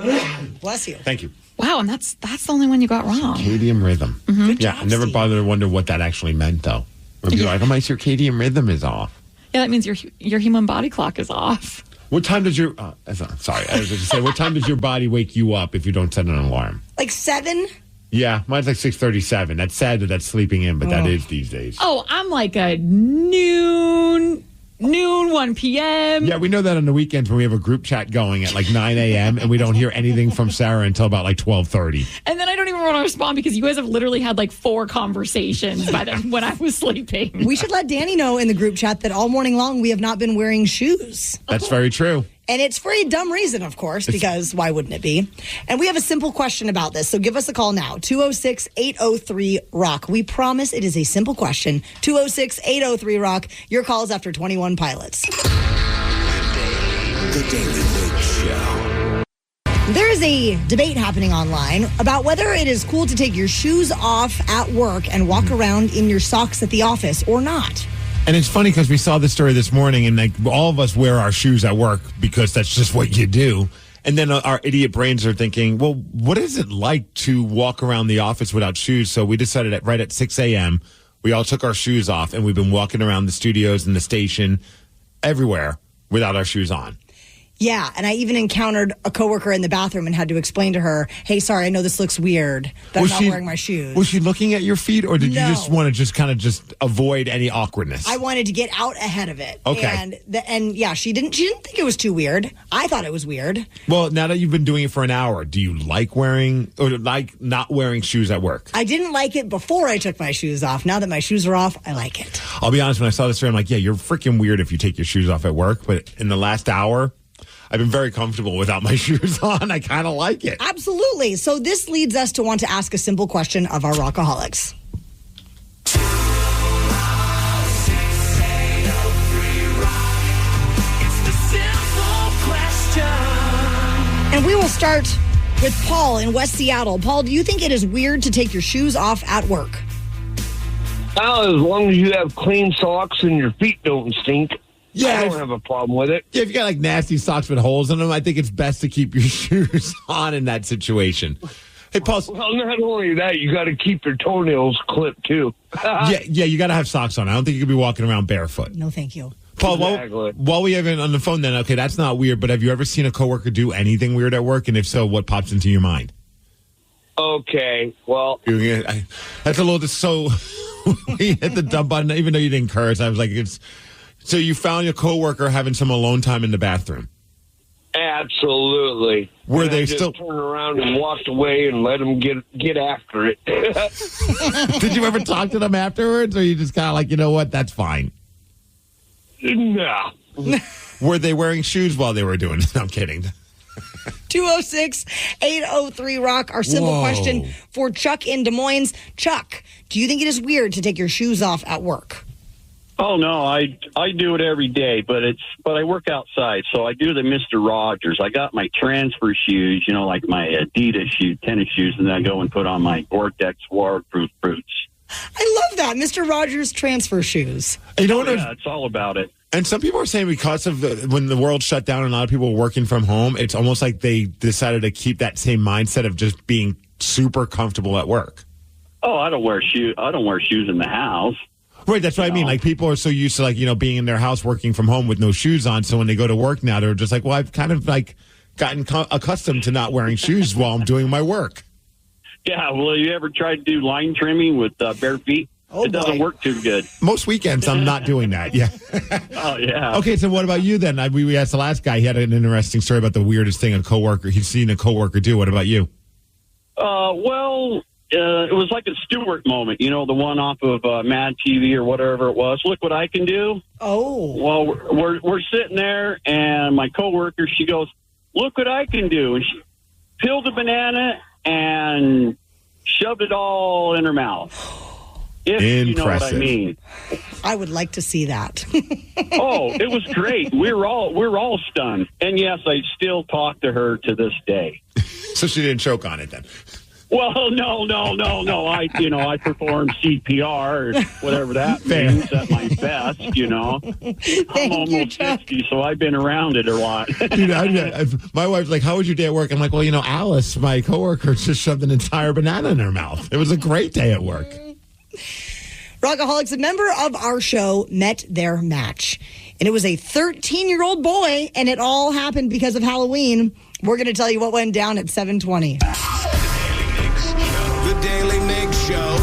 Bless you. Thank you. Wow, and that's the only one you got wrong. Circadian rhythm. Good Yeah, I never bothered to wonder what that actually meant, though. Or be like, oh, my circadian rhythm is off. Yeah, that means your human body clock is off. What time does your... sorry, I was going to say, what time does your body wake you up if you don't set an alarm? Like 7? Yeah, mine's like 6:37. That's sad that that's sleeping in, but that is these days. Oh, I'm like a noon, 1 p.m. Yeah, we know that on the weekends when we have a group chat going at like 9 a.m. and we don't hear anything from Sarah until about like 12:30. And then I don't even want to respond because you guys have literally had like 4 conversations by then when I was sleeping. We should let Danny know in the group chat that all morning long we have not been wearing shoes. That's very true. And it's for a dumb reason, of course, because why wouldn't it be? And we have a simple question about this. So give us a call now, 206-803-ROCK. We promise it is a simple question. 206-803-ROCK. Your call is after 21 Pilots. The Daily Migs Show. There is a debate happening online about whether it is cool to take your shoes off at work and walk around in your socks at the office or not. And it's funny because we saw this story this morning, and like all of us wear our shoes at work because that's just what you do. And then our idiot brains are thinking, well, what is it like to walk around the office without shoes? So we decided that right at 6 a.m., we all took our shoes off, and we've been walking around the studios and the station everywhere without our shoes on. Yeah, and I even encountered a coworker in the bathroom and had to explain to her, hey, sorry, I know this looks weird, but I'm not wearing my shoes. Was she looking at your feet, or did No. you just want to kind of avoid any awkwardness? I wanted to get out ahead of it. Okay. And yeah, she didn't think it was too weird. I thought it was weird. Well, now that you've been doing it for an hour, do you like wearing or like not wearing shoes at work? I didn't like it before I took my shoes off. Now that my shoes are off, I like it. I'll be honest, when I saw this story, I'm like, yeah, you're freaking weird if you take your shoes off at work. But in the last hour, I've been very comfortable without my shoes on. I kind of like it. Absolutely. So this leads us to want to ask a simple question of our Rockaholics. And we will start with Paul in West Seattle. Paul, do you think it is weird to take your shoes off at work? Well, as long as you have clean socks and your feet don't stink. Yeah, I don't have a problem with it. Yeah, if you got like nasty socks with holes in them, I think it's best to keep your shoes on in that situation. Hey, Paul. Well, not only that, you got to keep your toenails clipped too. yeah, you got to have socks on. I don't think you could be walking around barefoot. No, thank you. Paul, while we have it on the phone, then, okay, that's not weird, but have you ever seen a coworker do anything weird at work? And if so, what pops into your mind? Okay, well, that's a little. So we hit the dump button, even though you didn't curse. I was like, it's. So you found your coworker having some alone time in the bathroom? absolutely. Were they just still turned around and walked away and let them get after it? Did you ever talk to them afterwards, or you just kind of like, you know what, that's fine? No. Were they wearing shoes while they were doing it? I'm kidding. 206-803-ROCK. Our simple Whoa. question for Chuck in Des Moines. Chuck, do you think it is weird to take your shoes off at work? Oh no, I do it every day, but I work outside, so I do the Mr. Rogers. I got my transfer shoes, you know, like my Adidas tennis shoes, and then I go and put on my Gore-Tex waterproof boots. I love that, Mr. Rogers transfer shoes. You know what? Yeah, it's all about it. And some people are saying because of when the world shut down and a lot of people were working from home, it's almost like they decided to keep that same mindset of just being super comfortable at work. Oh, I don't wear shoes in the house. Right, that's what I mean. Like, people are so used to, like, you know, being in their house working from home with no shoes on. So when they go to work now, they're just like, well, I've kind of, like, gotten accustomed to not wearing shoes while I'm doing my work. Yeah, well, you ever tried to do line trimming with bare feet? It doesn't work too good. Most weekends, I'm not doing that, yeah. Oh, yeah. Okay, so what about you then? We asked the last guy. He had an interesting story about the weirdest thing he's seen a coworker do. What about you? It was like a Stewart moment, you know, the one off of Mad TV or whatever it was. Look what I can do. Oh. Well, we're sitting there, and my coworker, she goes, look what I can do. And she peeled a banana and shoved it all in her mouth. If you know what I mean. I would like to see that. Oh, it was great. We're all stunned. And yes, I still talk to her to this day. So she didn't choke on it then? Well, no. I perform CPR or whatever that means at my best, I'm almost 60, so I've been around it a lot. Dude, my wife's like, how was your day at work? I'm like, well, Alice, my coworker, just shoved an entire banana in her mouth. It was a great day at work. Rockaholics, a member of our show, met their match. And it was a 13-year-old boy, and it all happened because of Halloween. We're going to tell you what went down at 7:20. The Daily Migs Show.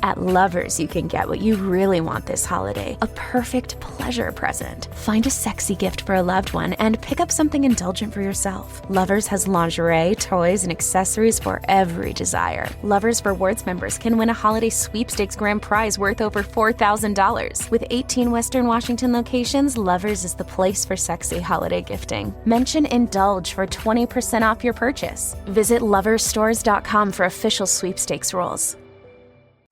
At Lovers, you can get what you really want this holiday, a perfect pleasure present. Find a sexy gift for a loved one and pick up something indulgent for yourself. Lovers has lingerie, toys, and accessories for every desire. Lovers Rewards members can win a holiday sweepstakes grand prize worth over $4,000. With 18 Western Washington locations, Lovers is the place for sexy holiday gifting. Mention Indulge for 20% off your purchase. Visit loversstores.com for official sweepstakes rules.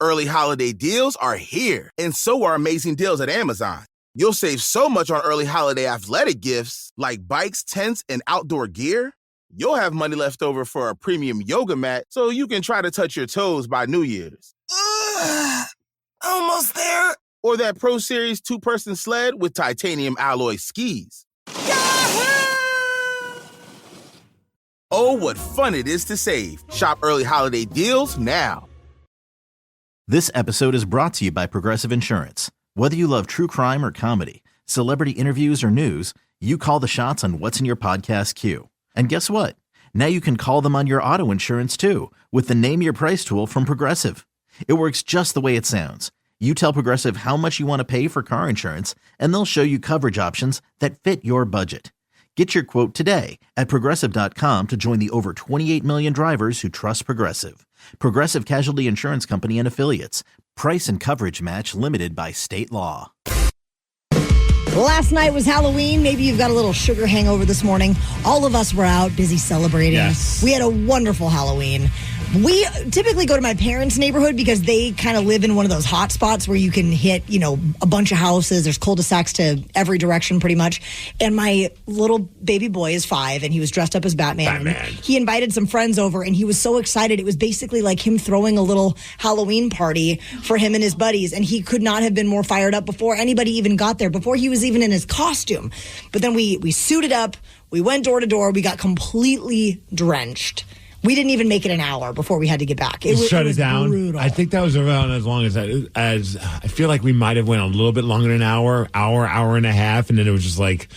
Early holiday deals are here, and so are amazing deals at Amazon. You'll save so much on early holiday athletic gifts like bikes, tents, and outdoor gear. You'll have money left over for a premium yoga mat so you can try to touch your toes by New Year's. Almost there. Or that Pro Series 2-person sled with titanium alloy skis. Oh, what fun it is to save. Shop early holiday deals now. This episode is brought to you by Progressive Insurance. Whether you love true crime or comedy, celebrity interviews or news, you call the shots on what's in your podcast queue. And guess what? Now you can call them on your auto insurance too with the Name Your Price tool from Progressive. It works just the way it sounds. You tell Progressive how much you want to pay for car insurance, and they'll show you coverage options that fit your budget. Get your quote today at Progressive.com to join the over 28 million drivers who trust Progressive. Progressive Casualty Insurance Company and Affiliates. Price and coverage match limited by state law. Last night was Halloween. Maybe you've got a little sugar hangover this morning. All of us were out busy celebrating. Yes. We had a wonderful Halloween. We typically go to my parents' neighborhood because they kind of live in one of those hot spots where you can hit, a bunch of houses. There's cul-de-sacs to every direction pretty much. And my little baby boy is 5 and he was dressed up as Batman. He invited some friends over and he was so excited. It was basically like him throwing a little Halloween party for him and his buddies. And he could not have been more fired up before anybody even got there, before he was even in his costume. But then we suited up. We went door to door. We got completely drenched. We didn't even make it an hour before we had to get back. It was down. Brutal. I think that was around as long as I feel like we might have went a little bit longer than an hour and a half, and then it was just like,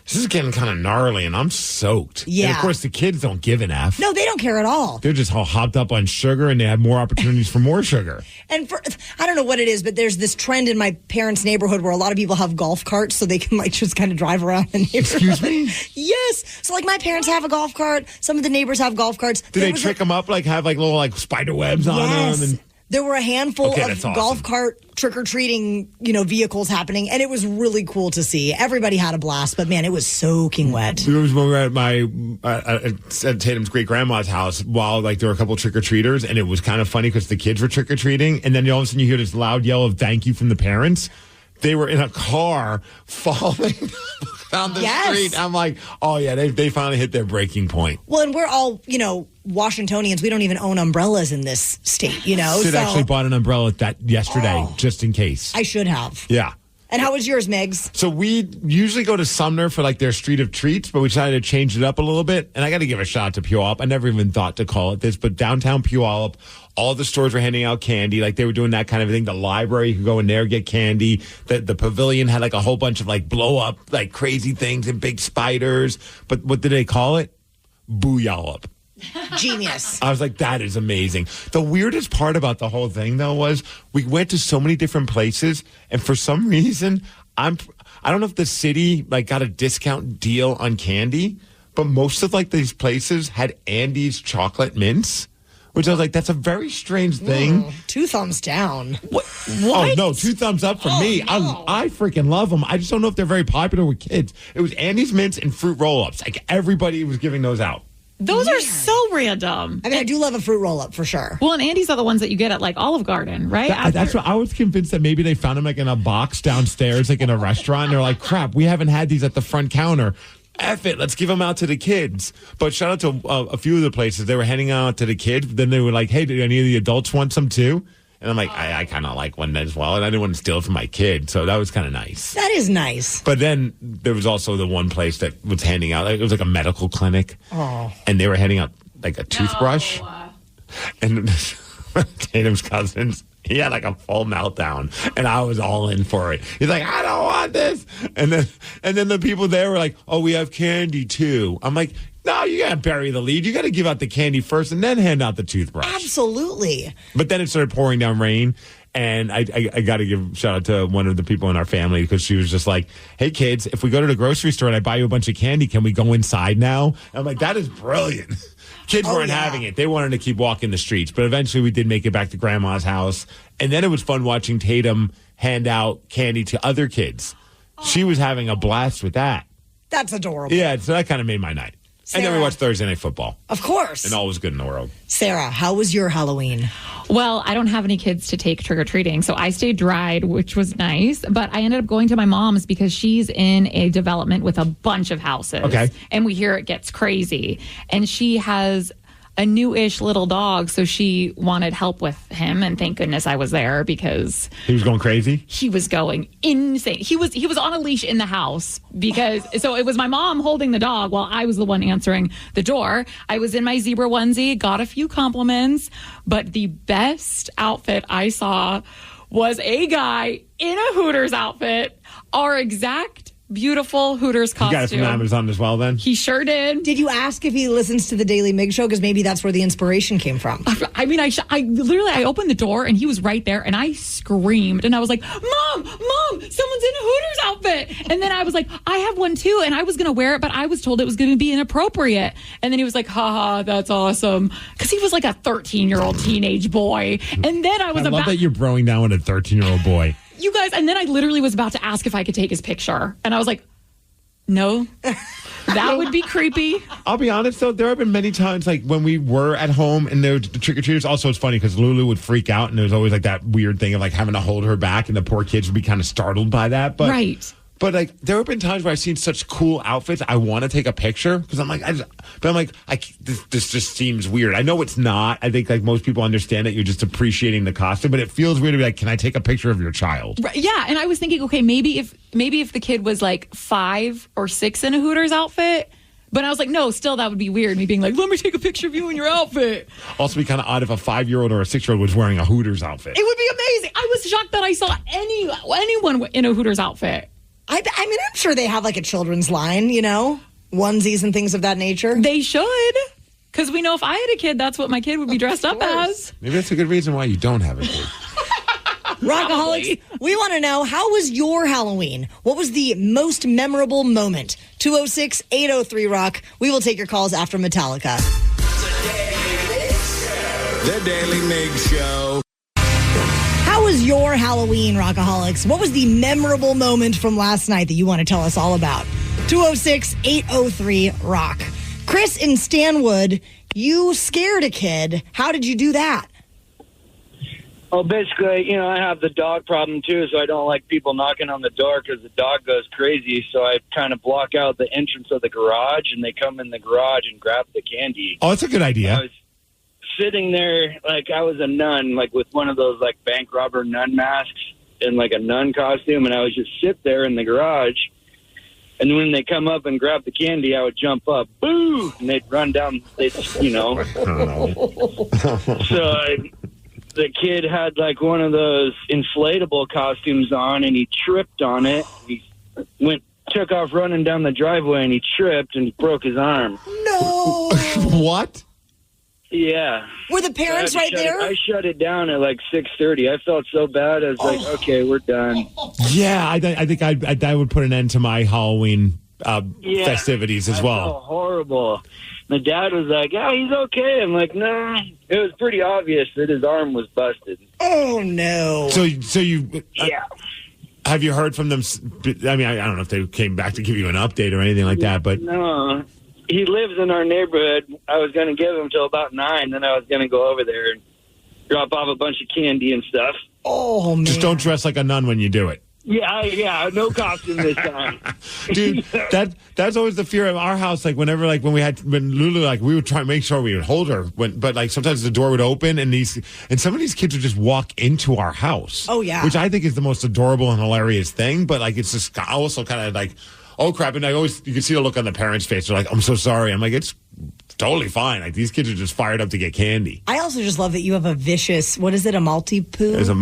this is getting kind of gnarly, and I'm soaked. Yeah. And of course, the kids don't give an F. No, they don't care at all. They're just all hopped up on sugar, and they have more opportunities for more sugar. And I don't know what it is, but there's this trend in my parents' neighborhood where a lot of people have golf carts so they can just kind of drive around the neighborhood. Excuse me? Yes. So my parents have a golf cart. Some of the neighbors have golf carts. Do they trick them up, have little spider webs on them? And there were a handful of awesome golf cart trick-or-treating, vehicles happening, and it was really cool to see. Everybody had a blast, but man, it was soaking wet. There was when we were at Tatum's great-grandma's house while there were a couple trick-or-treaters, and it was kind of funny because the kids were trick-or-treating, and then all of a sudden you hear this loud yell of thank you from the parents. They were in a car falling down the street. I'm like, oh, yeah, they finally hit their breaking point. Well, and we're all, Washingtonians. We don't even own umbrellas in this state, Sid actually bought an umbrella yesterday, just in case. I should have. Yeah. And how was yours, Migs? So we usually go to Sumner for their Street of Treats, but we decided to change it up a little bit. And I got to give a shout out to Puyallup. I never even thought to call it this, but downtown Puyallup, all the stores were handing out candy. They were doing that kind of thing. The library, you could go in there, get candy. The pavilion had a whole bunch of blow up, crazy things and big spiders. But what did they call it? Booyallup. Genius. I was like, that is amazing. The weirdest part about the whole thing, though, was we went to so many different places, and for some reason, I don't know if the city got a discount deal on candy, but most of these places had Andy's chocolate mints, which I was like, that's a very strange thing. 2 thumbs down. What? Oh, no, 2 thumbs up for me. No. I freaking love them. I just don't know if they're very popular with kids. It was Andy's mints and fruit roll-ups. Everybody was giving those out. Those are so random. I mean, I do love a fruit roll-up for sure. Well, and Andy's are the ones that you get at like Olive Garden, right? That's what I was convinced that maybe they found them like in a box downstairs, like in a restaurant. And they're like, crap, we haven't had these at the front counter. F it, let's give them out to the kids. But shout out to a few of the places. They were handing out to the kids. Then they were like, hey, do any of the adults want some too? And I'm like, I kind of like one as well. And I didn't want to steal it from my kid. So that was kind of nice. That is nice. But then there was also the one place that was handing out, it was like a medical clinic. Oh. And they were handing out like a toothbrush. And Tatum's cousins, he had like a full meltdown. And I was all in for it. He's like, I don't want this. And then the people there were like, oh, we have candy too. I'm like, no, you got to bury the lead. You got to give out the candy first and then hand out the toothbrush. Absolutely. But then it started pouring down rain. And I got to give shout out to one of the people in our family because she was just like, hey, kids, if we go to the grocery store and I buy you a bunch of candy, can we go inside now? And I'm like, that is brilliant. Kids weren't having it. They wanted to keep walking the streets. But eventually we did make it back to Grandma's house. And then it was fun watching Tatum hand out candy to other kids. She was having a blast with that. That's adorable. Yeah, so that kind of made my night. Sarah. And then we watched Thursday Night Football. Of course. And all was good in the world. Sarah, how was your Halloween? Well, I don't have any kids to take trick-or-treating, so I stayed dried, which was nice. But I ended up going to my mom's because she's in a development with a bunch of houses. Okay. And we hear it gets crazy. And she has a new-ish little dog, so she wanted help with him, and thank goodness I was there because he was going crazy. He was going insane. He was on a leash in the house because so it was my mom holding the dog while I was the one answering the door. I was in my zebra onesie, got a few compliments, but the best outfit I saw was a guy in a Hooters outfit, our exact beautiful Hooters costume. You got it from Amazon as well then? He sure did. Did you ask if he listens to the Daily Migs show? Because maybe that's where the inspiration came from. I mean, I opened the door and he was right there and I screamed and I was like, Mom, someone's in a Hooters outfit. And then I was like, I have one too. And I was going to wear it, but I was told it was going to be inappropriate. And then he was like, haha, that's awesome. Because he was like a 13-year-old teenage boy. And then I love that you're throwing down with a 13-year-old boy. You guys, and then I literally was about to ask if I could take his picture. And I was like, no, that would be creepy. I'll be honest, though, there have been many times, like, when we were at home and there were the trick-or-treaters. Also, it's funny because Lulu would freak out and there was always, like, that weird thing of, like, having to hold her back and the poor kids would be kind of startled by that. But, right. But, like, there have been times where I've seen such cool outfits, I want to take a picture because I'm like, this just seems weird. I know it's not. I think, like, most people understand that you're just appreciating the costume, but it feels weird to be like, can I take a picture of your child? Right, yeah, and I was thinking, okay, maybe if the kid was like 5 or 6 in a Hooters outfit, but I was like, no, still that would be weird. Me being like, let me take a picture of you in your outfit. Also, be kind of odd if a 5-year-old or a 6-year-old was wearing a Hooters outfit. It would be amazing. I was shocked that I saw anyone in a Hooters outfit. I mean, I'm sure they have like a children's line, you know, onesies and things of that nature. They should. Because we know if I had a kid, that's what my kid would be dressed up as. Maybe that's a good reason why you don't have a kid. Rockaholics, we want to know, how was your Halloween? What was the most memorable moment? 206-803-ROCK. We will take your calls after Metallica. The Daily Migs Show. How was your Halloween, Rockaholics? What was the memorable moment from last night that you want to tell us all about? 206-803-ROCK. Chris in Stanwood, you scared a kid. How did you do that? Well, basically, I have the dog problem, too, so I don't like people knocking on the door because the dog goes crazy. So I kind of block out the entrance of the garage, and they come in the garage and grab the candy. Oh, that's a good idea. I was sitting there like I was a nun, like with one of those like bank robber nun masks and like a nun costume, and I would just sit there in the garage. And when they come up and grab the candy, I would jump up, boo, and they'd run down. The kid had like one of those inflatable costumes on, and he tripped on it. He took off running down the driveway, and he tripped and broke his arm. No. What? Yeah. Were the parents right there? I shut it down at like 6:30. I felt so bad. I was like, okay, we're done. Yeah, I think I would put an end to my Halloween festivities as well. I felt horrible. The dad was like, yeah, he's okay. I'm like, nah. It was pretty obvious that his arm was busted. Oh, no. So you... yeah. Have you heard from them? I mean, I don't know if they came back to give you an update or anything like that, but... No. he lives in our neighborhood. I was going to give him till about 9, then I was going to go over there and drop off a bunch of candy and stuff. Oh, man. Just don't dress like a nun when you do it. Yeah, no costume this time. Dude, that's always the fear of our house. Like, when Lulu, like, we would try and make sure we would hold her, but like sometimes the door would open and some of these kids would just walk into our house. Oh, yeah. Which I think is the most adorable and hilarious thing, but like, it's just also kind of like, oh crap. And you can see the look on the parents' face. They're like, I'm so sorry. I'm like, it's totally fine. Like, these kids are just fired up to get candy. I also just love that you have a vicious, what is it, a multi-poo? There's a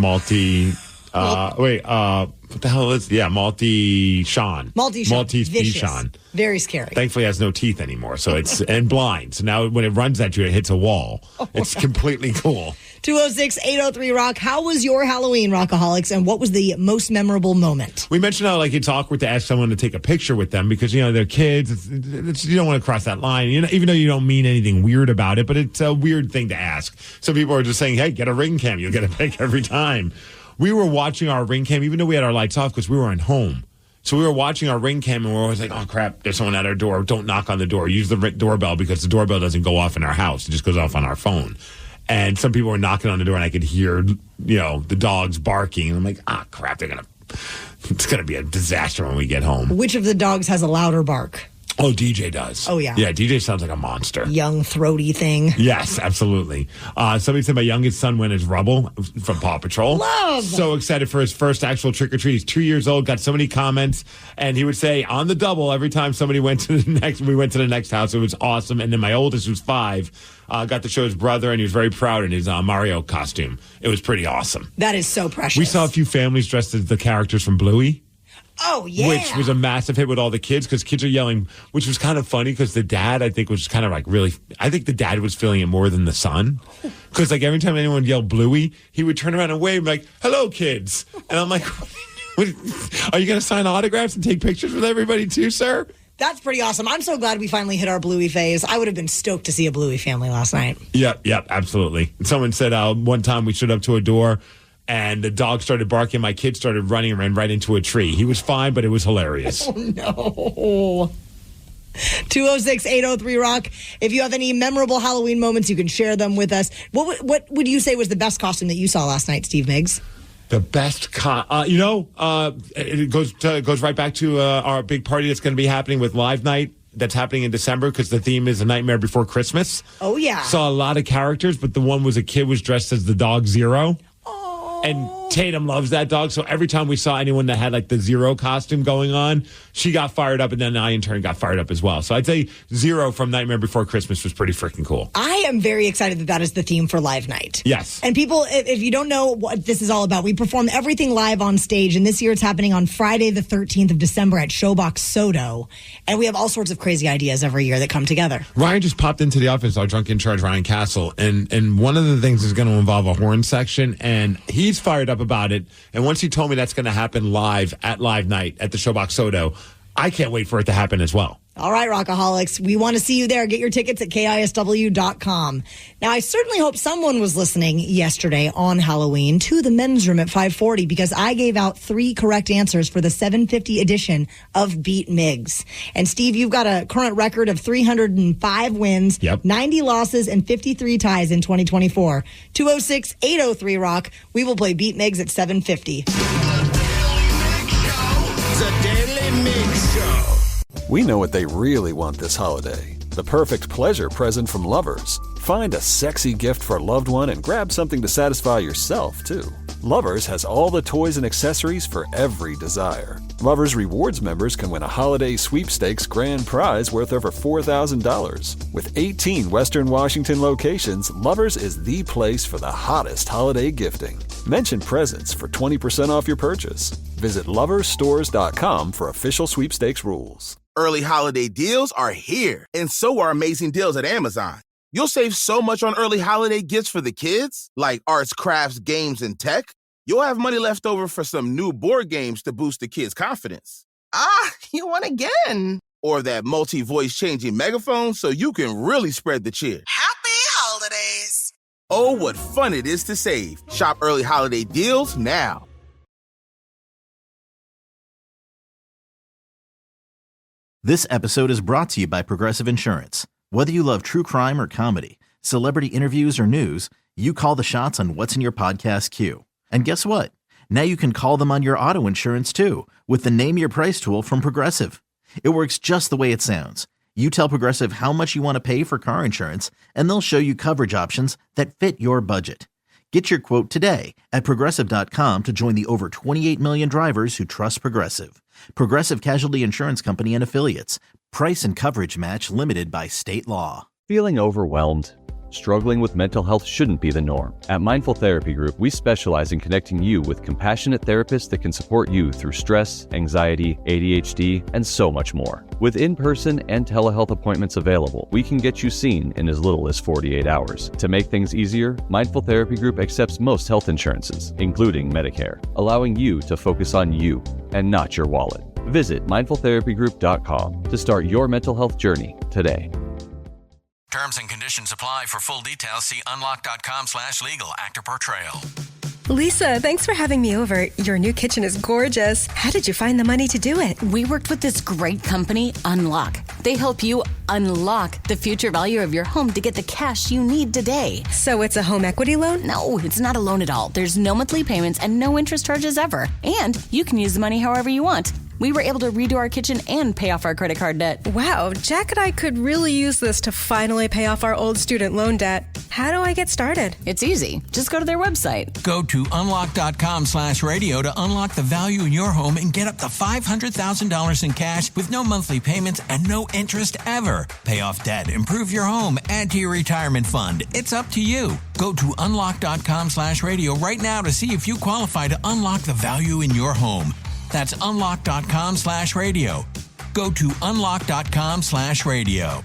what the hell is, Maltese-Sean. Maltese-Sean. Very scary. Thankfully, it has no teeth anymore, so it's, and blind. So now when it runs at you, it hits a wall. It's completely cool. 206-803-ROCK. How was your Halloween, Rockaholics, and what was the most memorable moment? We mentioned how, like, it's awkward to ask someone to take a picture with them because, they're kids. You don't want to cross that line, even though you don't mean anything weird about it, but it's a weird thing to ask. Some people are just saying, hey, get a ring cam. You'll get a pic every time. We were watching our ring cam, even though we had our lights off because we were at home. So we were watching our ring cam and we're always like, oh, crap, there's someone at our door. Don't knock on the door. Use the doorbell because the doorbell doesn't go off in our house. It just goes off on our phone. And some people were knocking on the door and I could hear, the dogs barking. And I'm like, crap, it's going to be a disaster when we get home. Which of the dogs has a louder bark? Oh, DJ does. Oh, yeah. Yeah, DJ sounds like a monster. Young, throaty thing. Yes, absolutely. Somebody said my youngest son went as Rubble from Paw Patrol. Love! So excited for his first actual trick-or-treat. He's 2 years old, got so many comments, and he would say on the double every time we went to the next house. It was awesome. And then my oldest, who's 5, got to show his brother, and he was very proud in his Mario costume. It was pretty awesome. That is so precious. We saw a few families dressed as the characters from Bluey. Oh, yeah. Which was a massive hit with all the kids because kids are yelling, which was kind of funny because the dad, I think, was kind of like I think the dad was feeling it more than the son. Because like every time anyone yelled Bluey, he would turn around and wave like, hello, kids. And I'm like, are you going to sign autographs and take pictures with everybody too, sir? That's pretty awesome. I'm so glad we finally hit our Bluey phase. I would have been stoked to see a Bluey family last night. Yep, absolutely. Someone said one time we stood up to a door and the dog started barking. My kid started running and ran right into a tree. He was fine, but it was hilarious. Oh, no. 206-803-ROCK. If you have any memorable Halloween moments, you can share them with us. What would you say was the best costume that you saw last night, Steve Migs? The best it goes right back to our big party that's going to be happening with Live Night. That's happening in December because the theme is A Nightmare Before Christmas. Oh, yeah. Saw a lot of characters, but the one was a kid was dressed as the dog Zero. And Tatum loves that dog, so every time we saw anyone that had like the Zero costume going on, she got fired up, and then I in turn got fired up as well. So I'd say Zero from Nightmare Before Christmas was pretty freaking cool. I am very excited that is the theme for Live Night. Yes. And people, if you don't know what this is all about, we perform everything live on stage, and this year it's happening on Friday the 13th of December at Showbox Soto, and we have all sorts of crazy ideas every year that come together. Ryan just popped into the office, our drunk in charge, Ryan Castle, and one of the things is going to involve a horn section, and he's fired up about it. And once he told me that's going to happen live at Live Night at the Showbox Soto, I can't wait for it to happen as well. All right, Rockaholics, we want to see you there. Get your tickets at KISW.com. Now, I certainly hope someone was listening yesterday on Halloween to the men's room at 540 because I gave out 3 correct answers for the 750 edition of Beat Migs. And Steve, you've got a current record of 305 wins, 90 losses, and 53 ties in 2024. 206-803-ROCK. We will play Beat Migs at 750. The Daly Migs Show. We know what they really want this holiday. The perfect pleasure present from Lovers. Find a sexy gift for a loved one and grab something to satisfy yourself, too. Lovers has all the toys and accessories for every desire. Lovers Rewards members can win a holiday sweepstakes grand prize worth over $4,000. With 18 Western Washington locations, Lovers is the place for the hottest holiday gifting. Mention presents for 20% off your purchase. Visit loversstores.com for official sweepstakes rules. Early holiday deals are here, and so are amazing deals at Amazon. You'll save so much on early holiday gifts for the kids, like arts, crafts, games, and tech. You'll have money left over for some new board games to boost the kids' confidence. You won again. Or that multi-voice changing megaphone so you can really spread the cheer. Happy holidays. Oh, what fun it is to save. Shop early holiday deals now. This episode is brought to you by Progressive Insurance. Whether you love true crime or comedy, celebrity interviews or news, you call the shots on what's in your podcast queue. And guess what? Now you can call them on your auto insurance too with the Name Your Price tool from Progressive. It works just the way it sounds. You tell Progressive how much you want to pay for car insurance, and they'll show you coverage options that fit your budget. Get your quote today at Progressive.com to join the over 28 million drivers who trust Progressive. Progressive Casualty Insurance Company and Affiliates. Price and coverage match limited by state law. Feeling overwhelmed? Struggling with mental health shouldn't be the norm. At Mindful Therapy Group, we specialize in connecting you with compassionate therapists that can support you through stress, anxiety, ADHD, and so much more. With in-person and telehealth appointments available, we can get you seen in as little as 48 hours. To make things easier, Mindful Therapy Group accepts most health insurances, including Medicare, allowing you to focus on you and not your wallet. Visit mindfultherapygroup.com to start your mental health journey today. Terms and conditions apply. For full details, see unlock.com/legal. Actor portrayal. Lisa, thanks for having me over. Your new kitchen is gorgeous. How did you find the money to do it? We worked with this great company, Unlock. They help you unlock the future value of your home to get the cash you need today. So it's a home equity loan? No, it's not a loan at all. There's no monthly payments and no interest charges ever. And you can use the money however you want. We were able to redo our kitchen and pay off our credit card debt. Wow, Jack and I could really use this to finally pay off our old student loan debt. How do I get started? It's easy. Just go to their website. Go to unlock.com/radio to unlock the value in your home and get up to $500,000 in cash with no monthly payments and no interest ever. Pay off debt, improve your home, add to your retirement fund. It's up to you. Go to unlock.com/radio right now to see if you qualify to unlock the value in your home. That's unlock.com/radio. Go to unlock.com/radio.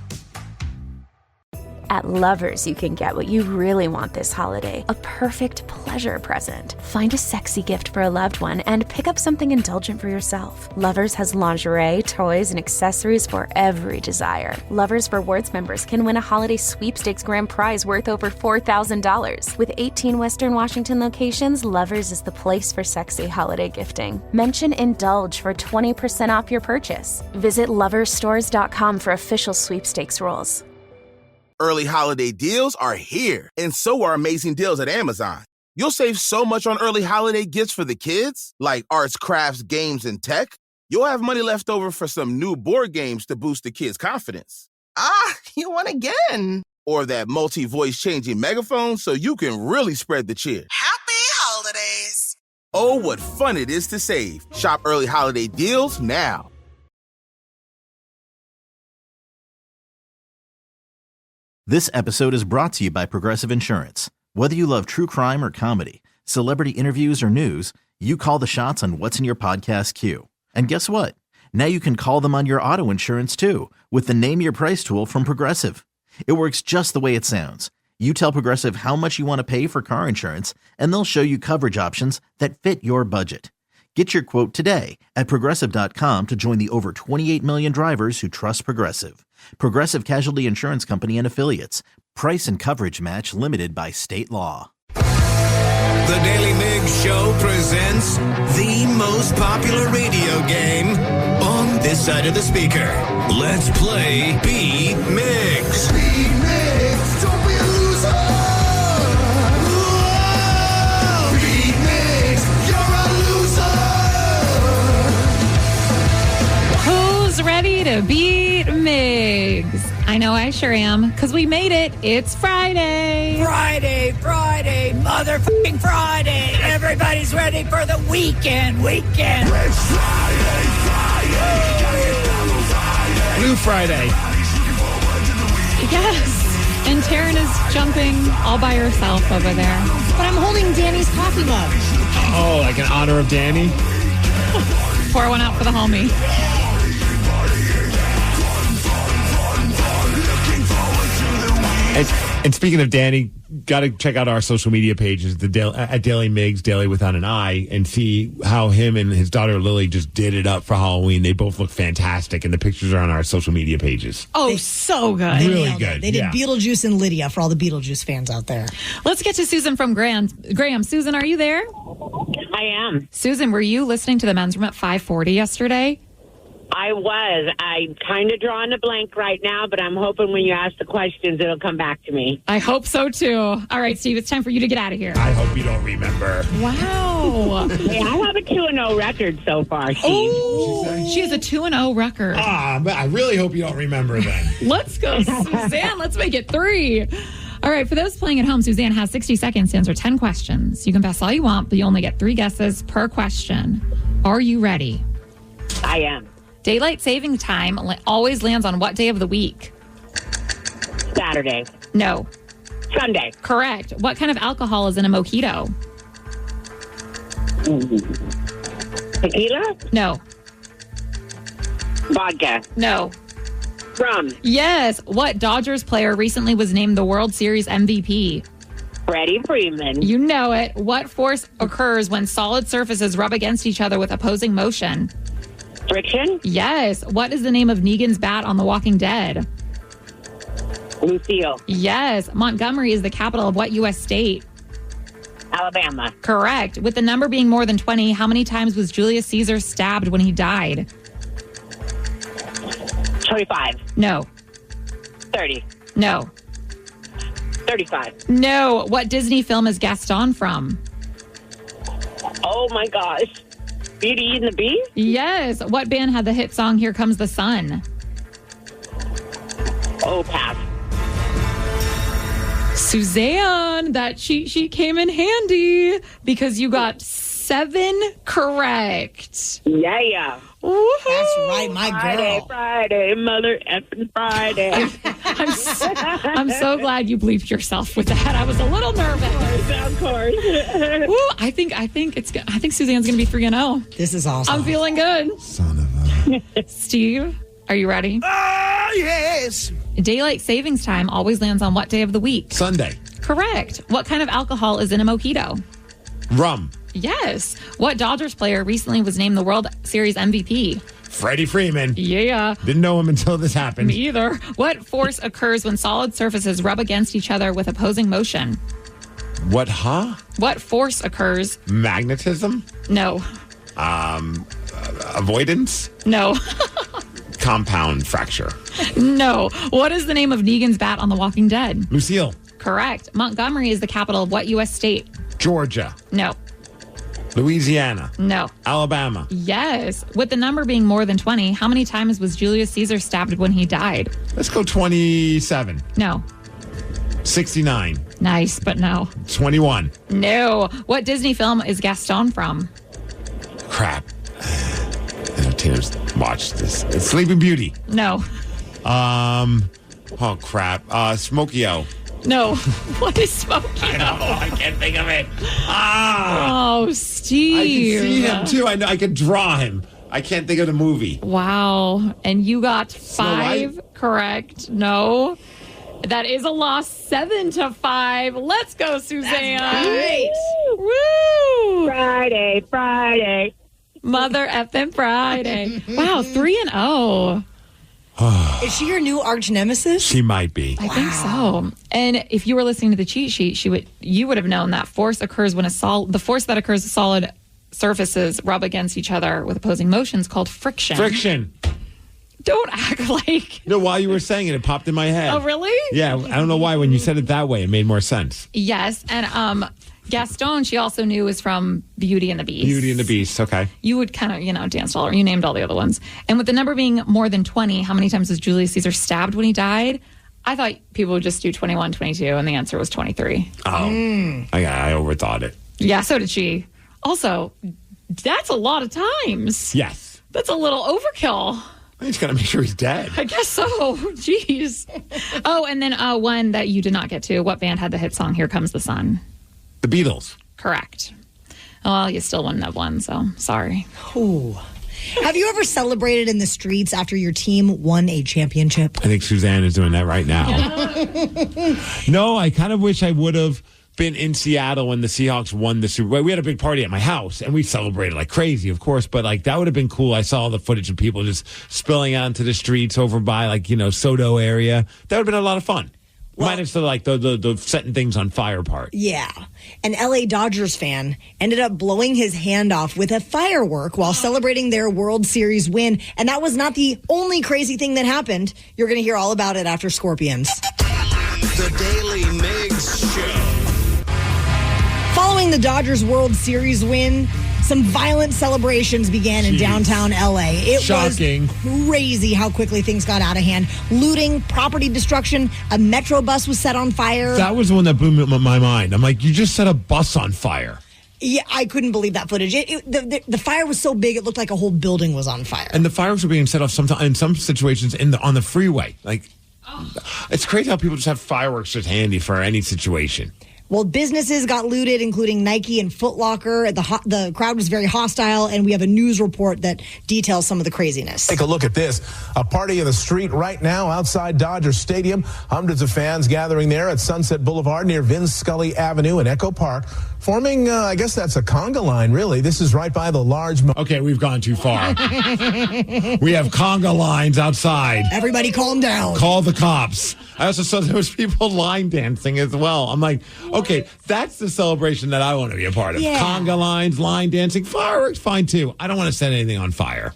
At Lovers, you can get what you really want this holiday, a perfect pleasure present. Find a sexy gift for a loved one and pick up something indulgent for yourself. Lovers has lingerie, toys, and accessories for every desire. Lovers Rewards members can win a holiday sweepstakes grand prize worth over $4,000. With 18 Western Washington locations, Lovers is the place for sexy holiday gifting. Mention Indulge for 20% off your purchase. Visit loversstores.com for official sweepstakes rules. Early holiday deals are here, and so are amazing deals at Amazon. You'll save so much on early holiday gifts for the kids, like arts, crafts, games, and tech. You'll have money left over for some new board games to boost the kids' confidence. You won again. Or that multi-voice changing megaphone so you can really spread the cheer. Happy holidays. Oh, what fun it is to save. Shop early holiday deals now. This episode is brought to you by Progressive Insurance. Whether you love true crime or comedy, celebrity interviews or news, you call the shots on what's in your podcast queue. And guess what? Now you can call them on your auto insurance too with the Name Your Price tool from Progressive. It works just the way it sounds. You tell Progressive how much you want to pay for car insurance, and they'll show you coverage options that fit your budget. Get your quote today at Progressive.com to join the over 28 million drivers who trust Progressive. Progressive Casualty Insurance Company and Affiliates. Price and coverage match limited by state law. The Daly Migs Show presents the most popular radio game on this side of the speaker. Let's play Be Migs. Be Migs, don't be a loser. Whoa! Be Migs, you're a loser. Who's ready to beat Migs? I know I sure am, because we made it. It's Friday. Friday, motherfucking Friday. Everybody's ready for the weekend. It's Friday. Blue Friday. Yes. And Taryn is jumping all by herself over there. But I'm holding Danny's coffee mug. Oh, like in honor of Danny? Pour one out for the homie. And speaking of Danny, got to check out our social media pages, at Daly Migs, Daly without an I, and see how him and his daughter Lily just did it up for Halloween. They both look fantastic, and the pictures are on our social media pages. Oh, so good. Really good. They did Beetlejuice and Lydia for all the Beetlejuice fans out there. Let's get to Susan from Graham. Susan, are you there? I am. Susan, were you listening to the men's room at 5:40 yesterday? I was. I'm kind of drawing a blank right now, but I'm hoping when you ask the questions, it'll come back to me. I hope so, too. All right, Steve, it's time for you to get out of here. I hope you don't remember. Wow. Hey, I have a 2-0 record so far, Steve. Oh, she has a 2-0 record. I really hope you don't remember then. Let's go, Suzanne. Let's make it 3. All right, for those playing at home, Suzanne has 60 seconds to answer 10 questions. You can pass all you want, but you only get 3 guesses per question. Are you ready? I am. Daylight saving time always lands on what day of the week? Saturday. No. Sunday. Correct. What kind of alcohol is in a mojito? Tequila? No. Vodka. No. Rum. Yes. What Dodgers player recently was named the World Series MVP? Freddie Freeman. You know it. What force occurs when solid surfaces rub against each other with opposing motion? Friction? Yes. What is the name of Negan's bat on The Walking Dead? Lucille. Yes. Montgomery is the capital of what U.S. state? Alabama. Correct. With the number being more than 20, how many times was Julius Caesar stabbed when he died? 25. No. 30. No. 35. No. What Disney film is Gaston from? Oh, my gosh. Beauty and the Beast? Yes. What band had the hit song Here Comes the Sun? Oh, pass. Suzanne, that cheat sheet came in handy because you got 7 correct. Yeah. Woo-hoo. That's right, my girl. Friday, mother effing Friday. I'm so glad you bleeped yourself with that. I was a little nervous. Of course. Woo, I think Suzanne's gonna be 3-0. This is awesome. I'm feeling good. Son of a... Steve, are you ready? Yes. Daylight savings time always lands on what day of the week? Sunday. Correct. What kind of alcohol is in a mojito? Rum. Yes. What Dodgers player recently was named the World Series MVP? Freddie Freeman. Yeah. Didn't know him until this happened. Me either. What force occurs when solid surfaces rub against each other with opposing motion? What, huh? What force occurs? Magnetism? No. Avoidance? No. Compound fracture. No. What is the name of Negan's bat on The Walking Dead? Lucille. Correct. Montgomery is the capital of what U.S. state? Georgia. No. Louisiana. No. Alabama. Yes. With the number being more than 20, how many times was Julius Caesar stabbed when he died? Let's go 27. No. 69. Nice, but no. 21. No. What Disney film is Gaston from? Crap. Taylor's watched this. It's Sleeping Beauty. No. Oh, crap. Smokey-O. No. What is Smokey? I know. I can't think of it. Oh, Steve. I can see him, too. I know. I could draw him. I can't think of the movie. Wow. And you got 5 correct. No. That is a loss, 7-5. Let's go, Suzanne. That's right. Woo! Friday. Mother effing Friday. Wow, 3-0. Is she your new arch nemesis? She might be. I think so. And if you were listening to the cheat sheet, you would have known that force occurs when the force that occurs when solid surfaces rub against each other with opposing motions called friction. Friction. Don't act like. No, while you were saying it, it popped in my head. Oh, really? Yeah, I don't know why. When you said it that way, it made more sense. Yes, and Gaston, she also knew was from Beauty and the Beast. Beauty and the Beast, okay. You would kind of, dance all, or you named all the other ones. And with the number being more than 20, how many times was Julius Caesar stabbed when he died? I thought people would just do 21, 22, and the answer was 23. Oh, I overthought it. Yeah, so did she. Also, that's a lot of times. Yes. That's a little overkill. I just got to make sure he's dead. I guess so. Jeez. Oh, and then one that you did not get to. What band had the hit song Here Comes the Sun? The Beatles. Correct. Well, you still wouldn't have won, so sorry. Ooh. Have you ever celebrated in the streets after your team won a championship? I think Suzanne is doing that right now. No, I kind of wish I would have been in Seattle when the Seahawks won the Super Bowl. We had a big party at my house, and we celebrated like crazy, of course, but like that would have been cool. I saw all the footage of people just spilling onto the streets over by Soto area. That would have been a lot of fun. Minus the setting things on fire part. Yeah. An LA Dodgers fan ended up blowing his hand off with a firework while celebrating their World Series win. And that was not the only crazy thing that happened. You're going to hear all about it after Scorpions. The Daily Migs Show. Following the Dodgers World Series win, some violent celebrations began in downtown LA. It Shocking. was crazy how quickly things got out of hand. Looting, property destruction, a metro bus was set on fire. That was the one that blew my mind. I'm like, you just set a bus on fire. Yeah, I couldn't believe that footage. The fire was so big, it looked like a whole building was on fire. And the fireworks were being set off in some situations on the freeway. Like, it's crazy how people just have fireworks just handy for any situation. Well, businesses got looted, including Nike and Foot Locker. The crowd was very hostile, and we have a news report that details some of the craziness. Take a look at this. A party in the street right now outside Dodger Stadium. Hundreds of fans gathering there at Sunset Boulevard near Vin Scully Avenue in Echo Park, forming, I guess that's a conga line, really. This is right by the large... Okay, we've gone too far. We have conga lines outside. Everybody calm down. Call the cops. I also saw there was people line dancing as well. I'm like, okay, that's the celebration that I want to be a part of. Yeah. Conga lines, line dancing, fireworks, fine too. I don't want to set anything on fire.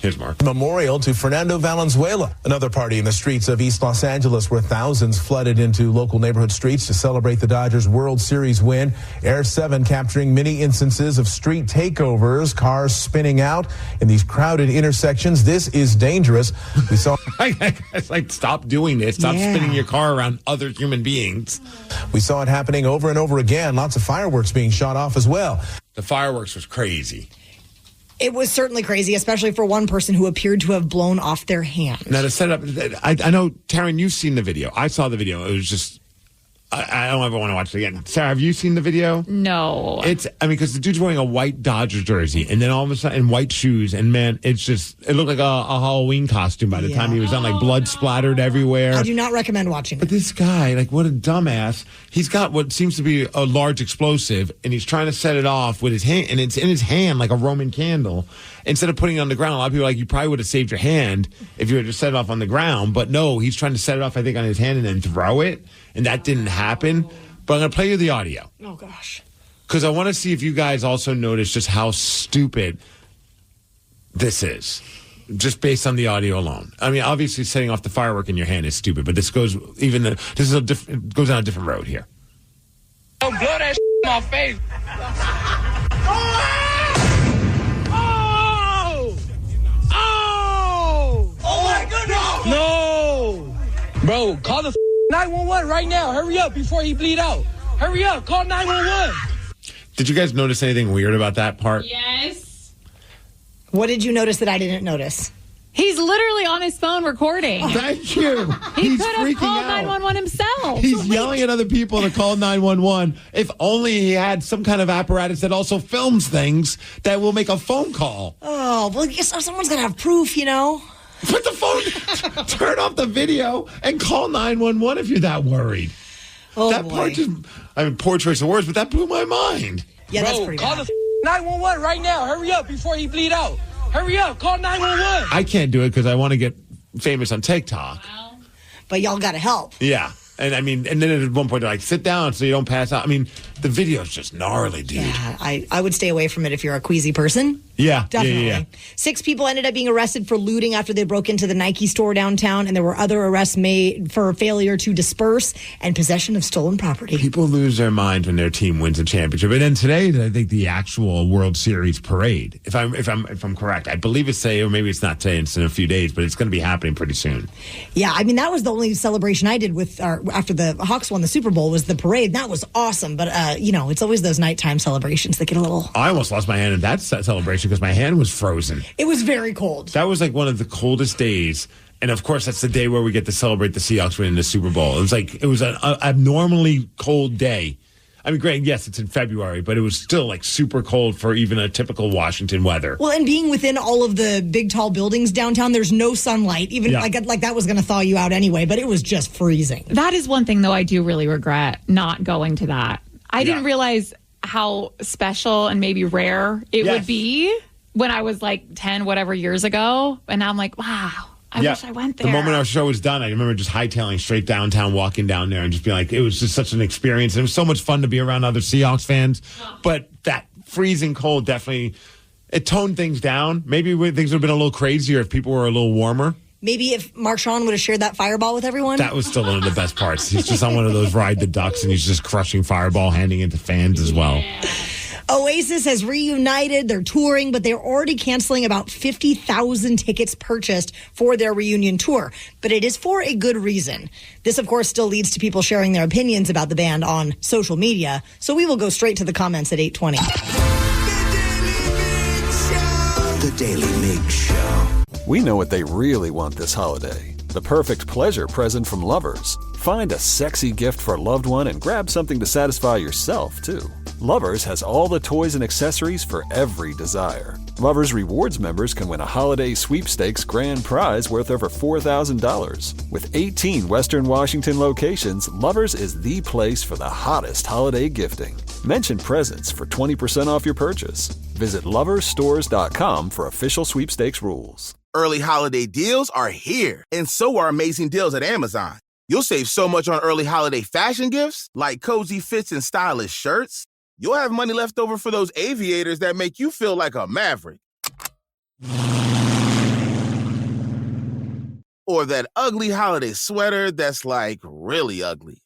Here's Mark. Memorial to Fernando Valenzuela. Another party in the streets of East Los Angeles where thousands flooded into local neighborhood streets to celebrate the Dodgers World Series win. Air 7 capturing many instances of street takeovers, cars spinning out in these crowded intersections. This is dangerous. We saw... It's like, stop doing this. Stop spinning your car around other human beings. We saw it happening over and over again. Lots of fireworks being shot off as well. The fireworks was crazy. It was certainly crazy, especially for one person who appeared to have blown off their hand. Now, to set up, I know, Taryn, you've seen the video. I saw the video. It was just, I don't ever want to watch it again. Sarah, have you seen the video? No. Because the dude's wearing a white Dodgers jersey, and then all of a sudden, white shoes, and man, it looked like a Halloween costume by the time he was done, like blood splattered everywhere. I do not recommend watching But this guy, like, what a dumbass. He's got what seems to be a large explosive, and he's trying to set it off with his hand, and it's in his hand like a Roman candle. Instead of putting it on the ground, a lot of people are like, you probably would have saved your hand if you had just set it off on the ground. But no, he's trying to set it off, I think, on his hand and then throw it. And that didn't happen. But I'm going to play you the audio. Oh, gosh. Because I want to see if you guys also notice just how stupid this is. Just based on the audio alone. I mean, obviously, setting off the firework in your hand is stupid. But this goes it goes down a different road here. Don't blow that in my face. Oh my goodness! No! Bro, call the 911 right now. Hurry up before he bleed out. Hurry up, call 911. Did you guys notice anything weird about that part? Yes. What did you notice that I didn't notice? He's literally on his phone recording. Thank you. He could have called 911 himself. He's yelling at other people to call 911. If only he had some kind of apparatus that also films things that will make a phone call. Oh, well, someone's got to have proof, you know? Put the phone, turn off the video, and call 911 if you're that worried. Oh, that boy. part just, I mean, poor choice of words, but that blew my mind. Yeah, that's Bro, pretty call bad. the 911 right now. Hurry up before he bleed out. Hurry up, call 911. I can't do it because I want to get famous on TikTok. But y'all got to help. Yeah. And I mean, and then at one point they're like, sit down so you don't pass out. I mean, the video's just gnarly, dude. Yeah, I would stay away from it if you're a queasy person. Yeah, Definitely. Yeah. 6 people ended up being arrested for looting after they broke into the Nike store downtown, and there were other arrests made for failure to disperse and possession of stolen property. People lose their minds when their team wins a championship. And then today, I think the actual World Series parade. If I'm correct, I believe it's today, or maybe it's not today. It's in a few days, but it's going to be happening pretty soon. Yeah, I mean that was the only celebration I did with after the Hawks won the Super Bowl was the parade. That was awesome, but it's always those nighttime celebrations that get a little. I almost lost my hand in that celebration because my hand was frozen. It was very cold. That was like one of the coldest days. And of course, that's the day where we get to celebrate the Seahawks winning the Super Bowl. It was an abnormally cold day. I mean, great, yes, it's in February, but it was still like super cold for even a typical Washington weather. Well, and being within all of the big, tall buildings downtown, there's no sunlight. Even like that was going to thaw you out anyway, but it was just freezing. That is one thing, though, I do really regret not going to that. I didn't realize how special and maybe rare it would be when I was like 10, whatever years ago. And now I'm like, wow. I wish I went there. The moment our show was done, I remember just hightailing straight downtown, walking down there, and just being like, it was just such an experience. It was so much fun to be around other Seahawks fans. But that freezing cold definitely, it toned things down. Maybe things would have been a little crazier if people were a little warmer. Maybe if Marshawn would have shared that fireball with everyone. That was still one of the best parts. He's just on one of those ride the ducks, and he's just crushing fireball, handing it to fans as well. Oasis has reunited. They're touring, but they're already canceling about 50,000 tickets purchased for their reunion tour. But it is for a good reason. This, of course, still leads to people sharing their opinions about the band on social media. So we will go straight to the comments at 8:20. The Daily Migs Show. We know what they really want this holiday. The perfect pleasure present from Lovers. Find a sexy gift for a loved one and grab something to satisfy yourself, too. Lovers has all the toys and accessories for every desire. Lovers Rewards members can win a holiday sweepstakes grand prize worth over $4,000. With 18 Western Washington locations, Lovers is the place for the hottest holiday gifting. Mention presents for 20% off your purchase. Visit loversstores.com for official sweepstakes rules. Early holiday deals are here, and so are amazing deals at Amazon. You'll save so much on early holiday fashion gifts, like cozy fits and stylish shirts. You'll have money left over for those aviators that make you feel like a maverick. Or that ugly holiday sweater that's like really ugly.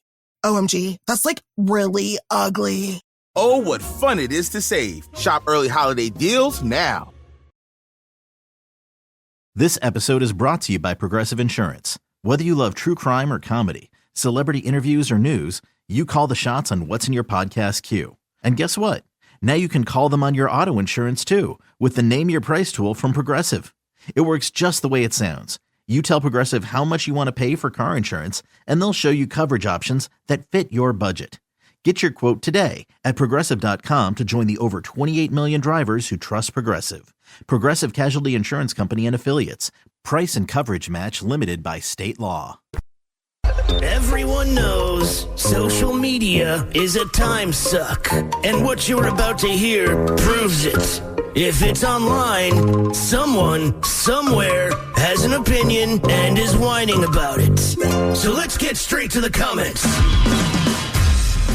OMG, that's like really ugly. Oh, what fun it is to save. Shop early holiday deals now. This episode is brought to you by Progressive Insurance. Whether you love true crime or comedy, celebrity interviews or news, you call the shots on what's in your podcast queue. And guess what? Now you can call them on your auto insurance too with the Name Your Price tool from Progressive. It works just the way it sounds. You tell Progressive how much you want to pay for car insurance, and they'll show you coverage options that fit your budget. Get your quote today at Progressive.com to join the over 28 million drivers who trust Progressive. Progressive Casualty Insurance Company and Affiliates. Price and coverage match limited by state law. Everyone knows social media is a time suck, and what you're about to hear proves it. If it's online, someone, somewhere, has an opinion and is whining about it. So let's get straight to the comments.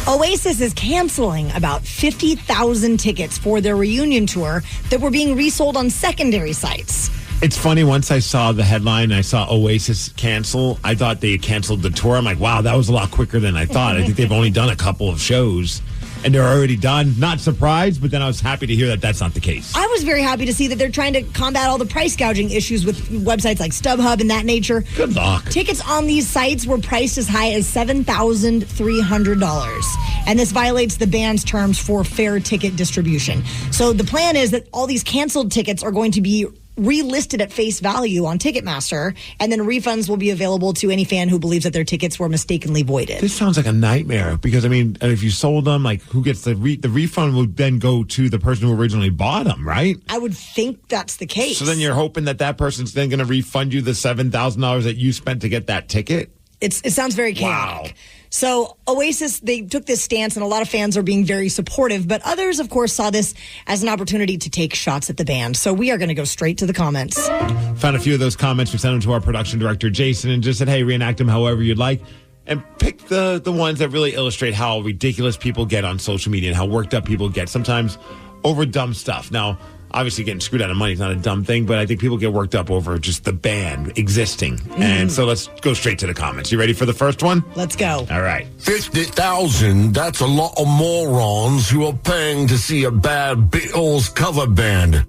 Oasis is canceling about 50,000 tickets for their reunion tour that were being resold on secondary sites. It's funny, once I saw the headline, I saw Oasis cancel. I thought they had canceled the tour. I'm like, wow, that was a lot quicker than I thought. I think they've only done a couple of shows, and they're already done. Not surprised, but then I was happy to hear that that's not the case. I was very happy to see that they're trying to combat all the price gouging issues with websites like StubHub and that nature. Good luck. Tickets on these sites were priced as high as $7,300. And this violates the band's terms for fair ticket distribution. So the plan is that all these canceled tickets are going to be relisted at face value on Ticketmaster, and then refunds will be available to any fan who believes that their tickets were mistakenly voided. This sounds like a nightmare because, I mean, if you sold them, like, who gets the refund would then go to the person who originally bought them, right? I would think that's the case. So then you're hoping that person's then going to refund you the $7,000 that you spent to get that ticket? It sounds very chaotic. Wow. So Oasis, they took this stance, and a lot of fans are being very supportive, but others, of course, saw this as an opportunity to take shots at the band. So we are going to go straight to the comments. Found a few of those comments. We sent them to our production director, Jason, and just said, hey, reenact them however you'd like. And pick the ones that really illustrate how ridiculous people get on social media and how worked up people get, sometimes over dumb stuff. Now, obviously, getting screwed out of money is not a dumb thing, but I think people get worked up over just the band existing. And so let's go straight to the comments. You ready for the first one? Let's go. All right. 50,000, that's a lot of morons who are paying to see a bad Beatles cover band.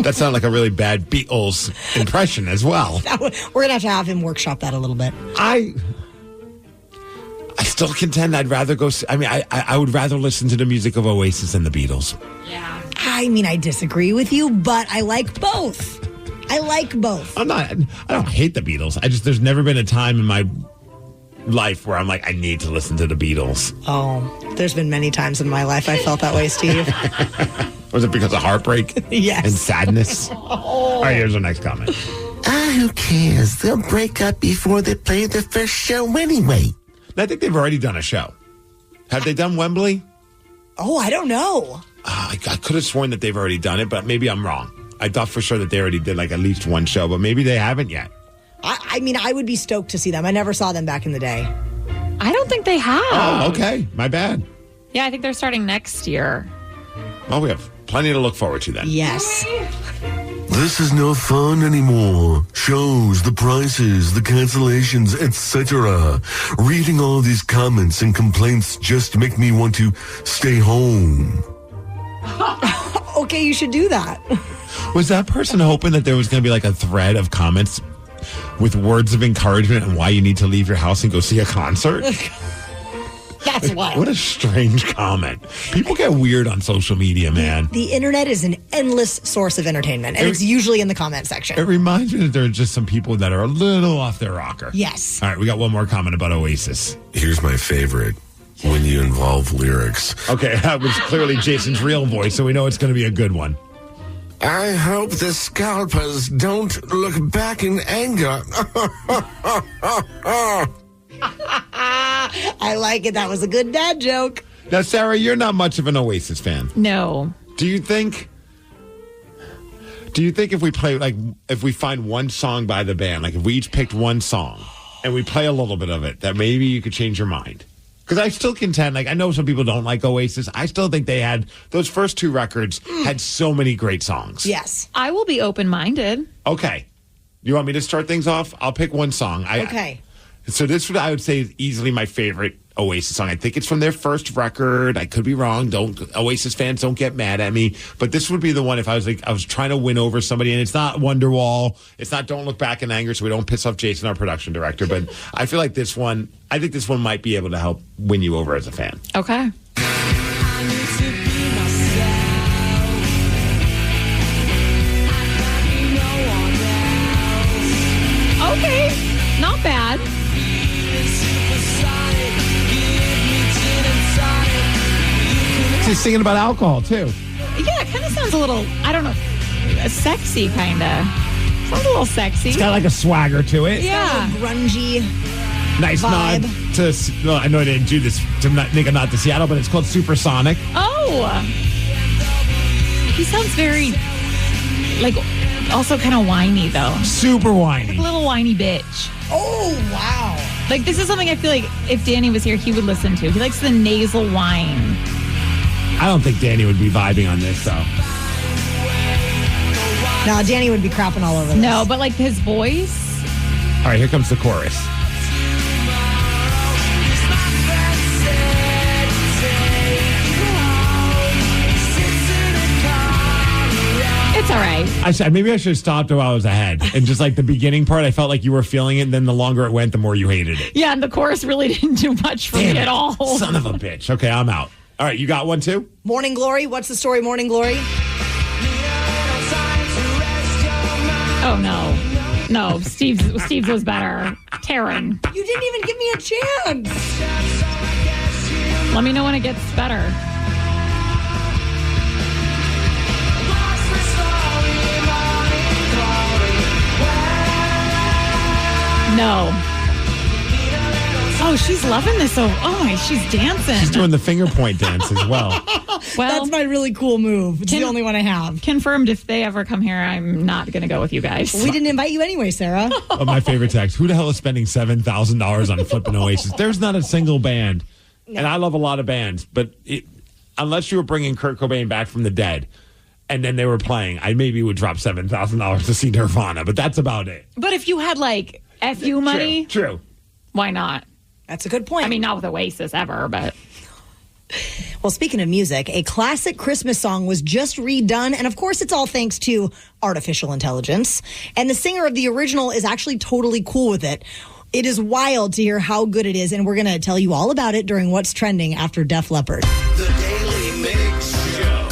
That sounded like a really bad Beatles impression as well. We're going to have him workshop that a little bit. I still contend I'd rather go. I mean, I would rather listen to the music of Oasis than the Beatles. Yeah. I mean, I disagree with you, but I like both. I don't hate the Beatles. There's never been a time in my life where I'm like, I need to listen to the Beatles. Oh, there's been many times in my life I felt that way, Steve. Was it because of heartbreak? Yes. And sadness? All right, here's our next comment. Who cares? They'll break up before they play their first show anyway. I think they've already done a show. Have they done Wembley? Oh, I don't know. I could have sworn that they've already done it, but maybe I'm wrong. I thought for sure that they already did like at least one show, but maybe they haven't yet. I mean, I would be stoked to see them. I never saw them back in the day. I don't think they have. Oh, okay. My bad. Yeah, I think they're starting next year. Well, we have plenty to look forward to then. Yes. This is no fun anymore. Shows, the prices, the cancellations, etc. Reading all these comments and complaints just make me want to stay home. Okay, you should do that. Was that person hoping that there was going to be like a thread of comments with words of encouragement and why you need to leave your house and go see a concert? That's wild. What a strange comment. People get weird on social media, man. The internet is an endless source of entertainment, and it's usually in the comment section. It reminds me that there are just some people that are a little off their rocker. Yes. All right, we got one more comment about Oasis. Here's my favorite. When you involve lyrics. Okay, that was clearly Jason's real voice, so we know it's going to be a good one. I hope the scalpers don't look back in anger. I like it. That was a good dad joke. Now, Sarah, you're not much of an Oasis fan. No. Do you think if we play, like, if we find one song by the band, like if we each picked one song and we play a little bit of it, that maybe you could change your mind? Because I still contend, like, I know some people don't like Oasis. I still think they had, those first two records had so many great songs. Yes. I will be open-minded. Okay. You want me to start things off? I'll pick one song. Okay. So this would, I would say, is easily my favorite Oasis song. I think it's from their first record. I could be wrong. Oasis fans don't get mad at me. But this would be the one if I was trying to win over somebody, and it's not Wonderwall. It's not Don't Look Back in Anger, so we don't piss off Jason, our production director. But I feel like this one might be able to help win you over as a fan. Okay. Okay. Not bad. She's singing about alcohol, too. Yeah, it kind of sounds a little, I don't know, sexy, kind of. Sounds a little sexy. It's got like a swagger to it. Yeah. Grungy. Nice vibe. nod to, well, I know I didn't do this to make a nod to Seattle, but it's called Supersonic. Oh. He sounds very, like, also kind of whiny, though. Super whiny. Like a little whiny bitch. Oh, wow. Like, this is something I feel like if Danny was here, he would listen to. He likes the nasal whine. I don't think Danny would be vibing on this, though. No, Danny would be crapping all over this. No, but like his voice. All right, here comes the chorus. It's all right. Maybe I should have stopped while I was ahead. And just like the beginning part, I felt like you were feeling it. And then the longer it went, the more you hated it. Yeah, and the chorus really didn't do much for me at all. Son of a bitch. Okay, I'm out. All right, you got one too? Morning Glory. What's the story, Morning Glory? Oh, no. No, Steve's was better. Taryn. You didn't even give me a chance. Let me know when it gets better. No. Oh, she's loving this. She's dancing. She's doing the finger point dance as well. Well, that's my really cool move. It's the only one I have. Confirmed if they ever come here, I'm not going to go with you guys. We didn't invite you anyway, Sarah. Oh, my favorite text. Who the hell is spending $7,000 on flipping Oasis? There's not a single band. No. And I love a lot of bands, but unless you were bringing Kurt Cobain back from the dead and then they were playing, I maybe would drop $7,000 to see Nirvana, but that's about it. But if you had like FU money, true. Why not? That's a good point. I mean, not with Oasis ever, but. Well, speaking of music, a classic Christmas song was just redone. And of course, it's all thanks to artificial intelligence. And the singer of the original is actually totally cool with it. It is wild to hear how good it is. And we're going to tell you all about it during What's Trending after Def Leppard. The Daly Migs Show.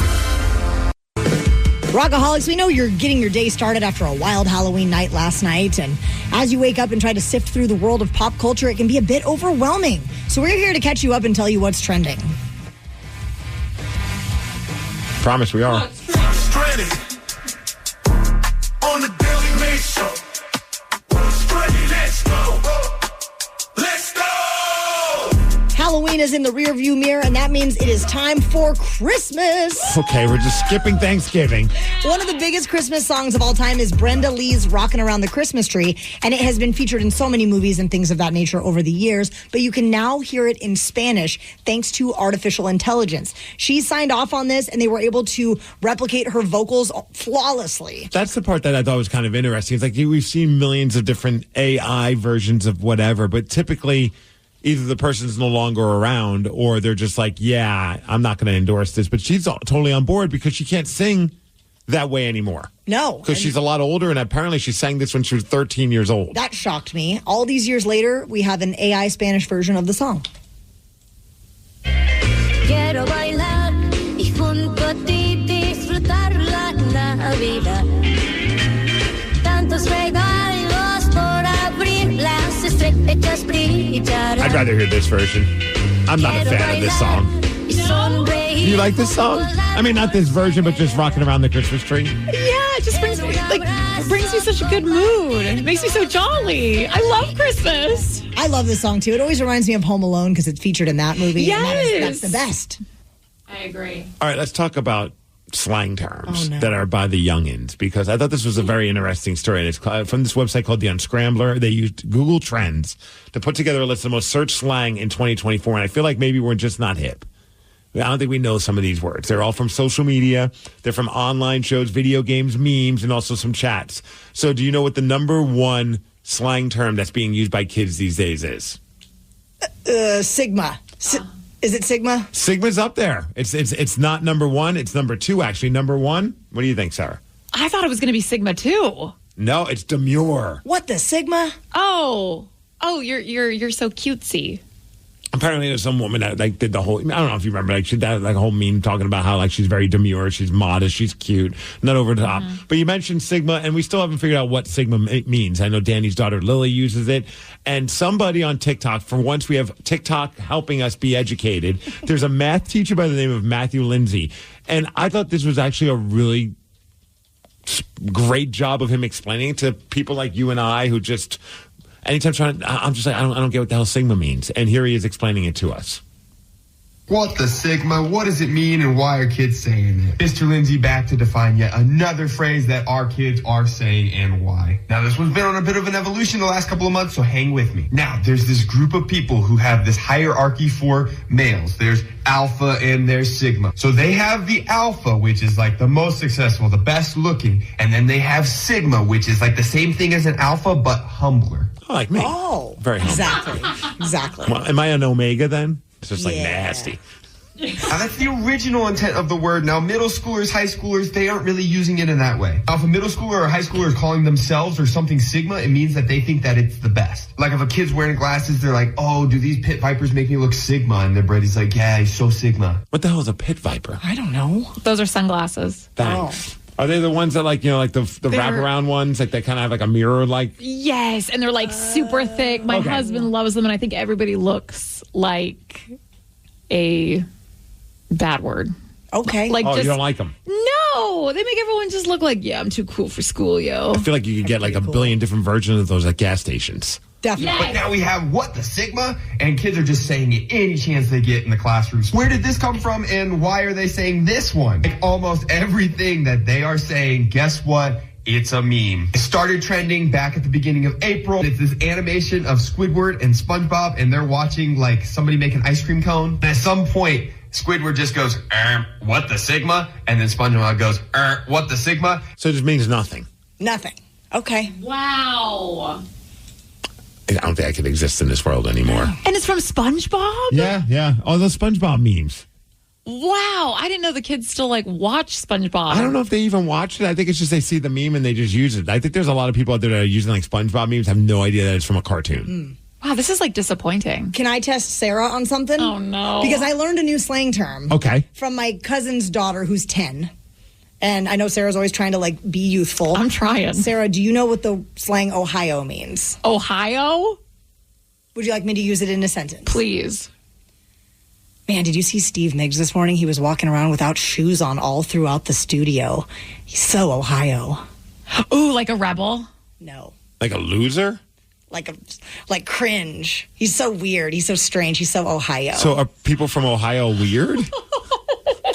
Rockaholics, we know you're getting your day started after a wild Halloween night last night. And as you wake up and try to sift through the world of pop culture, it can be a bit overwhelming. So we're here to catch you up and tell you what's trending. Promise we are. What's trending on the Daly Migs Show? What's trending? Let's go. Let's go. Halloween Halloween is in the rearview mirror, and that means it is time for Christmas. Okay, we're just skipping Thanksgiving. One of the biggest Christmas songs of all time is Brenda Lee's Rockin' Around the Christmas Tree, and it has been featured in so many movies and things of that nature over the years, but you can now hear it in Spanish thanks to artificial intelligence. She signed off on this, and they were able to replicate her vocals flawlessly. That's the part that I thought was kind of interesting. It's like we've seen millions of different AI versions of whatever, but typically either the person's no longer around or they're just like, yeah, I'm not going to endorse this. But she's totally on board because she can't sing that way anymore. No. Because she's a lot older, and apparently she sang this when she was 13 years old. That shocked me. All these years later, we have an AI Spanish version of the song. Quiero bailar y junto a ti disfrutar la Navidad. Tantos regalos por abrir, las estrellas brillarán. I'd rather hear this version. I'm not a fan of this song. Do you like this song? I mean, not this version, but just Rocking Around the Christmas Tree. Yeah, it just brings me such a good mood. It makes me so jolly. I love Christmas. I love this song, too. It always reminds me of Home Alone because it's featured in that movie. Yes. That's the best. I agree. All right, let's talk about slang terms that are by the youngins, because I thought this was a very interesting story. And it's from this website called The Unscrambler. They used Google Trends to put together a list of the most searched slang in 2024. And I feel like maybe we're just not hip. I don't think we know some of these words. They're all from social media. They're from online shows, video games, memes, and also some chats. So do you know what the number one slang term that's being used by kids these days is? Sigma. Is it Sigma? Sigma's up there. It's not number one. It's number two, actually. Number one? What do you think, Sarah? I thought it was going to be Sigma too. No, it's demure. What, the Sigma? Oh, you're so cutesy. Apparently, there's some woman that did the whole. I don't know if you remember. She did a whole meme talking about how she's very demure, she's modest, she's cute, not over the top. But you mentioned Sigma, and we still haven't figured out what Sigma means. I know Danny's daughter Lily uses it, and somebody on TikTok. For once, we have TikTok helping us be educated. There's a math teacher by the name of Matthew Lindsay, and I thought this was actually a really great job of him explaining it to people like you and I who just. Anytime I'm just like, I don't get what the hell Sigma means. And here he is explaining it to us. What the Sigma? What does it mean and why are kids saying it? Mr. Lindsay back to define yet another phrase that our kids are saying and why. Now, this one's been on a bit of an evolution the last couple of months, so hang with me. Now, there's this group of people who have this hierarchy for males. There's Alpha and there's Sigma. So they have the Alpha, which is like the most successful, the best looking. And then they have Sigma, which is like the same thing as an Alpha, but humbler. Oh, like me. Oh, very humble. Exactly. Well, am I an Omega then? It's just like nasty. Now, that's the original intent of the word. Now, middle schoolers, high schoolers, they aren't really using it in that way. Now, if a middle schooler or high schooler is calling themselves or something Sigma, it means that they think that it's the best. Like if a kid's wearing glasses, they're like, oh, do these pit vipers make me look Sigma? And their Brady's like, yeah, he's so Sigma. What the hell is a pit viper? I don't know. Those are sunglasses. Thanks. Are they the ones that the wraparound ones? Like they kind of have like a mirror like? Yes, and they're like super thick. My husband loves them, and I think everybody looks like a bad word. Okay. Like you don't like them? No, they make everyone just look like, yeah, I'm too cool for school, yo. I feel like you could get like a billion different versions of those at gas stations. Definitely. But now we have what, the Sigma? And kids are just saying it any chance they get in the classrooms. Where did this come from and why are they saying this one? Like almost everything that they are saying, guess what? It's a meme. It started trending back at the beginning of April. It's this animation of Squidward and SpongeBob, and they're watching like somebody make an ice cream cone. And at some point, Squidward just goes, what the Sigma? And then SpongeBob goes, what the Sigma? So it just means nothing. Nothing. Okay. Wow. I don't think I could exist in this world anymore. And it's from SpongeBob? Yeah. All those SpongeBob memes. Wow. I didn't know the kids still watch SpongeBob. I don't know if they even watch it. I think it's just they see the meme and they just use it. I think there's a lot of people out there that are using SpongeBob memes, have no idea that it's from a cartoon. Wow, this is disappointing. Can I test Sarah on something? Oh, no. Because I learned a new slang term. Okay. From my cousin's daughter who's 10. And I know Sarah's always trying to be youthful. I'm trying. Sarah, do you know what the slang Ohio means? Ohio? Would you like me to use it in a sentence? Please. Man, did you see Steve Migs this morning? He was walking around without shoes on all throughout the studio. He's so Ohio. Ooh, like a rebel? No. Like a loser? like cringe. He's so weird. He's so strange. He's so Ohio. So are people from Ohio weird?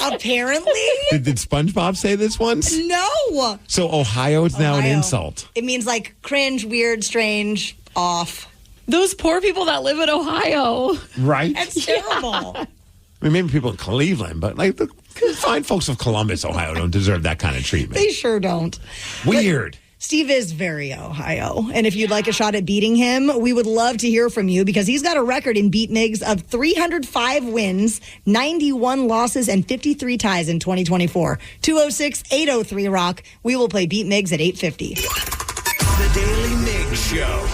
Apparently. Did SpongeBob say this once? No. So Ohio is now an insult. It means like cringe, weird, strange, off. Those poor people that live in Ohio. Right? That's terrible. I mean, maybe people in Cleveland, but like the fine folks of Columbus, Ohio don't deserve that kind of treatment. They sure don't. Weird. Steve is very Ohio. And if you'd like a shot at beating him, we would love to hear from you because he's got a record in Beat Migs of 305 wins, 91 losses, and 53 ties in 2024. 206-803-ROCK. We will play Beat Migs at 8:50. The Daily Migs Show.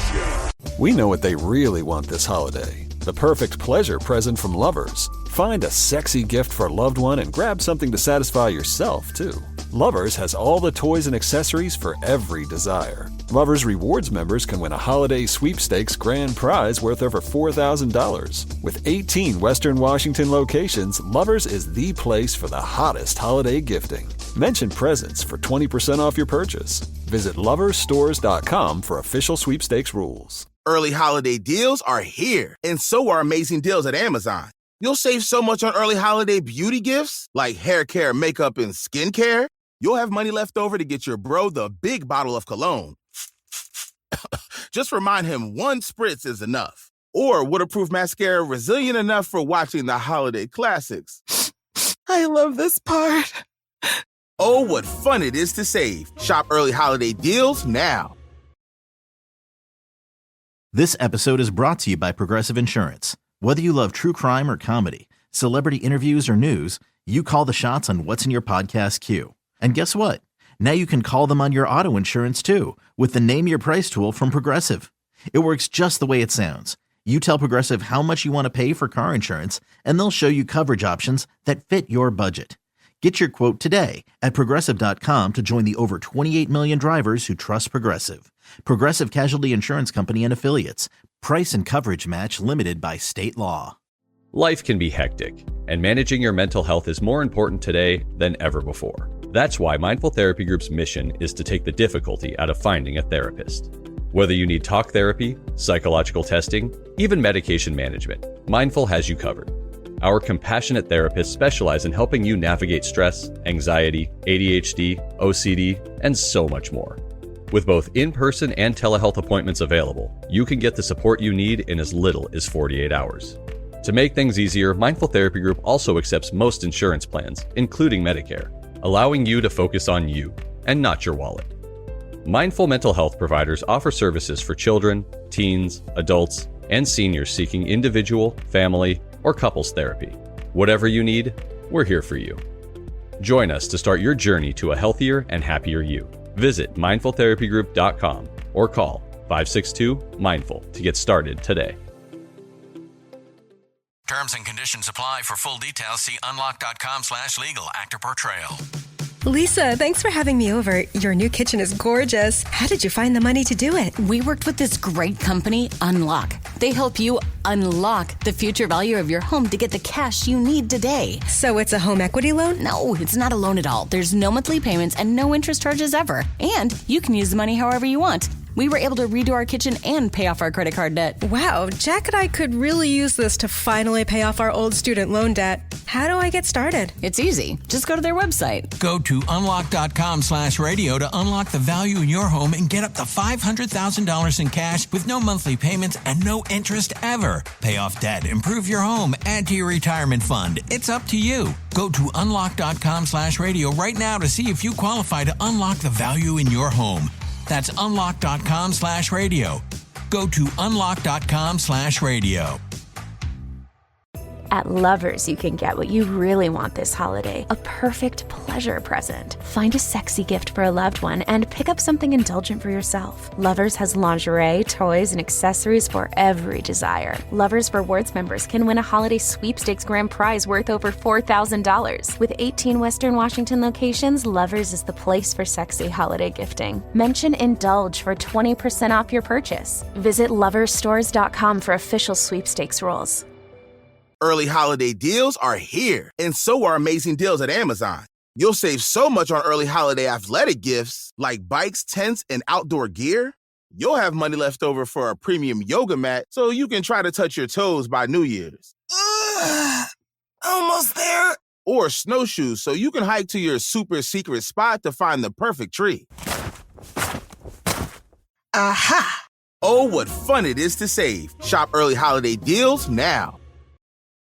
We know what they really want this holiday. The perfect pleasure present from Lovers. Find a sexy gift for a loved one and grab something to satisfy yourself, too. Lovers has all the toys and accessories for every desire. Lovers Rewards members can win a holiday sweepstakes grand prize worth over $4,000. With 18 Western Washington locations, Lovers is the place for the hottest holiday gifting. Mention presents for 20% off your purchase. Visit loversstores.com for official sweepstakes rules. Early holiday deals are here, and so are amazing deals at Amazon. You'll save so much on early holiday beauty gifts, like hair care, makeup, and skincare. You'll have money left over to get your bro the big bottle of cologne. Just remind him one spritz is enough. Or waterproof mascara resilient enough for watching the holiday classics. I love this part. Oh, what fun it is to save. Shop early holiday deals now. This episode is brought to you by Progressive Insurance. Whether you love true crime or comedy, celebrity interviews or news, you call the shots on what's in your podcast queue. And guess what? Now you can call them on your auto insurance too with the Name Your Price tool from Progressive. It works just the way it sounds. You tell Progressive how much you want to pay for car insurance, and they'll show you coverage options that fit your budget. Get your quote today at Progressive.com to join the over 28 million drivers who trust Progressive. Progressive Casualty Insurance Company and Affiliates. Price and coverage match limited by state law. Life can be hectic, and managing your mental health is more important today than ever before. That's why Mindful Therapy Group's mission is to take the difficulty out of finding a therapist. Whether you need talk therapy, psychological testing, even medication management, Mindful has you covered. Our compassionate therapists specialize in helping you navigate stress, anxiety, ADHD, OCD, and so much more. With both in-person and telehealth appointments available, you can get the support you need in as little as 48 hours. To make things easier, Mindful Therapy Group also accepts most insurance plans, including Medicare, allowing you to focus on you and not your wallet. Mindful mental health providers offer services for children, teens, adults, and seniors seeking individual, family, or couples therapy. Whatever you need, we're here for you. Join us to start your journey to a healthier and happier you. Visit mindfultherapygroup.com or call 562-MINDFUL to get started today. Terms and conditions apply. For full details, see unlock.com/legal. Actor portrayal. Lisa, thanks for having me over. Your new kitchen is gorgeous. How did you find the money to do it? We worked with this great company, Unlock. They help you unlock the future value of your home to get the cash you need today. So it's a home equity loan? No, it's not a loan at all. There's no monthly payments and no interest charges ever. And you can use the money however you want. We were able to redo our kitchen and pay off our credit card debt. Wow, Jack and I could really use this to finally pay off our old student loan debt. How do I get started? It's easy. Just go to their website. Go to unlock.com/radio to unlock the value in your home and get up to $500,000 in cash with no monthly payments and no interest ever. Pay off debt, improve your home, add to your retirement fund. It's up to you. Go to unlock.com/radio right now to see if you qualify to unlock the value in your home. That's unlock.com/radio. Go to unlock.com/radio. At Lovers, you can get what you really want this holiday, a perfect pleasure present. Find a sexy gift for a loved one and pick up something indulgent for yourself. Lovers has lingerie, toys, and accessories for every desire. Lovers Rewards members can win a holiday sweepstakes grand prize worth over $4,000. With 18 Western Washington locations, Lovers is the place for sexy holiday gifting. Mention Indulge for 20% off your purchase. Visit loversstores.com for official sweepstakes rules. Early holiday deals are here, and so are amazing deals at Amazon. You'll save so much on early holiday athletic gifts, like bikes, tents, and outdoor gear. you'll have money left over for a premium yoga mat so you can try to touch your toes by New Year's. Almost there. Or snowshoes so you can hike to your super secret spot to find the perfect tree. Aha! Oh, what fun it is to save. Shop early holiday deals now.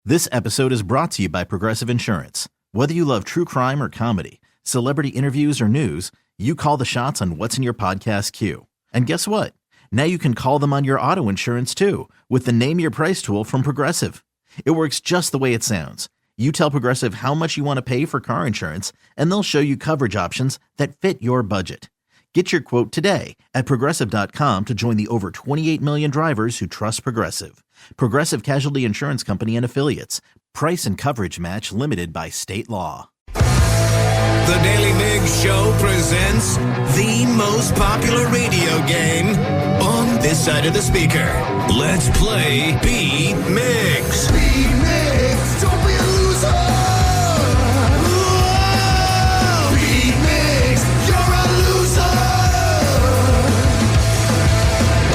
This episode is brought to you by Progressive Insurance. Whether you love true crime or comedy, celebrity interviews or news, you call the shots on what's in your podcast queue. And guess what? Now you can call them on your auto insurance too with the Name Your Price tool from Progressive. It works just the way it sounds. You tell Progressive how much you want to pay for car insurance, and they'll show you coverage options that fit your budget. Get your quote today at Progressive.com to join the over 28 million drivers who trust Progressive. Progressive Casualty Insurance Company and Affiliates. Price and coverage match limited by state law. The Daily Migs Show presents the most popular radio game on this side of the speaker. Let's play Beat Migs. Beat Migs, don't be a loser. Whoa. Beat Migs, you're a loser.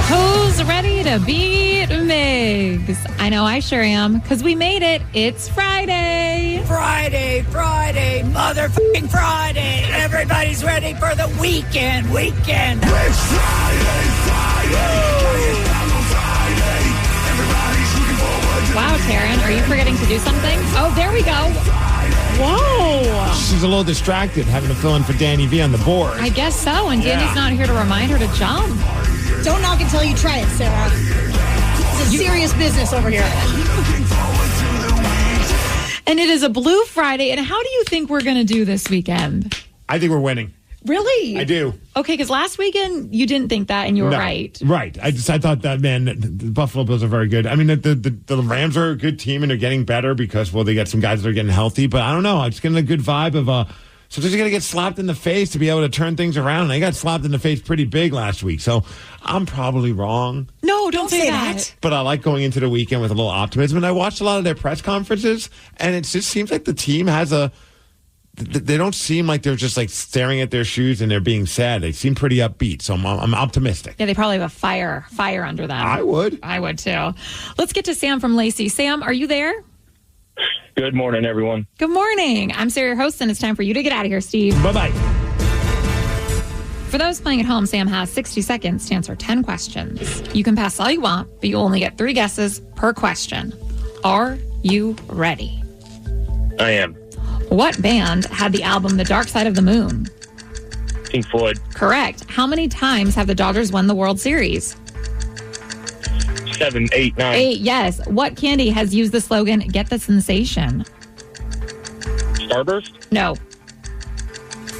Who's ready to beat Migs? I know I sure am, because we made it. It's Friday. Friday, motherfucking Friday. Everybody's ready for the weekend. It's Friday. Everybody's looking forward. Wow, Taryn, are you forgetting to do something? Oh, there we go. Whoa. She's a little distracted having to fill in for Danny V on the board. I guess so, and Danny's not here to remind her to jump. Don't knock until you try it, Sarah. It's a serious business over here. And it is a Blue Friday. And how do you think we're going to do this weekend? I think we're winning. Really? I do. Okay, because last weekend you didn't think that, and you were right. Right. I thought that, man, the Buffalo Bills are very good. I mean, the Rams are a good team, and they're getting better because, well, they got some guys that are getting healthy. But I don't know. I'm just getting a good vibe of sometimes you got to get slapped in the face to be able to turn things around. And they got slapped in the face pretty big last week. So I'm probably wrong. No, don't say that. But I like going into the weekend with a little optimism. And I watched a lot of their press conferences, and it just seems like the team has they don't seem like they're just like staring at their shoes and they're being sad. They seem pretty upbeat. So I'm optimistic. Yeah, they probably have a fire under them. I would too. Let's get to Sam from Lacey. Sam, are you there? Good morning, everyone. Good morning. I'm Sarah, your host, and it's time for you to get out of here, Steve. Bye-bye. For those playing at home, Sam has 60 seconds to answer 10 questions. You can pass all you want, but you only get 3 guesses per question. Are you ready? I am. What band had the album The Dark Side of the Moon? Pink Floyd. Correct. How many times have the Dodgers won the World Series? 7, 8, 9. 8, yes. What candy has used the slogan, Get the Sensation? Starburst? No.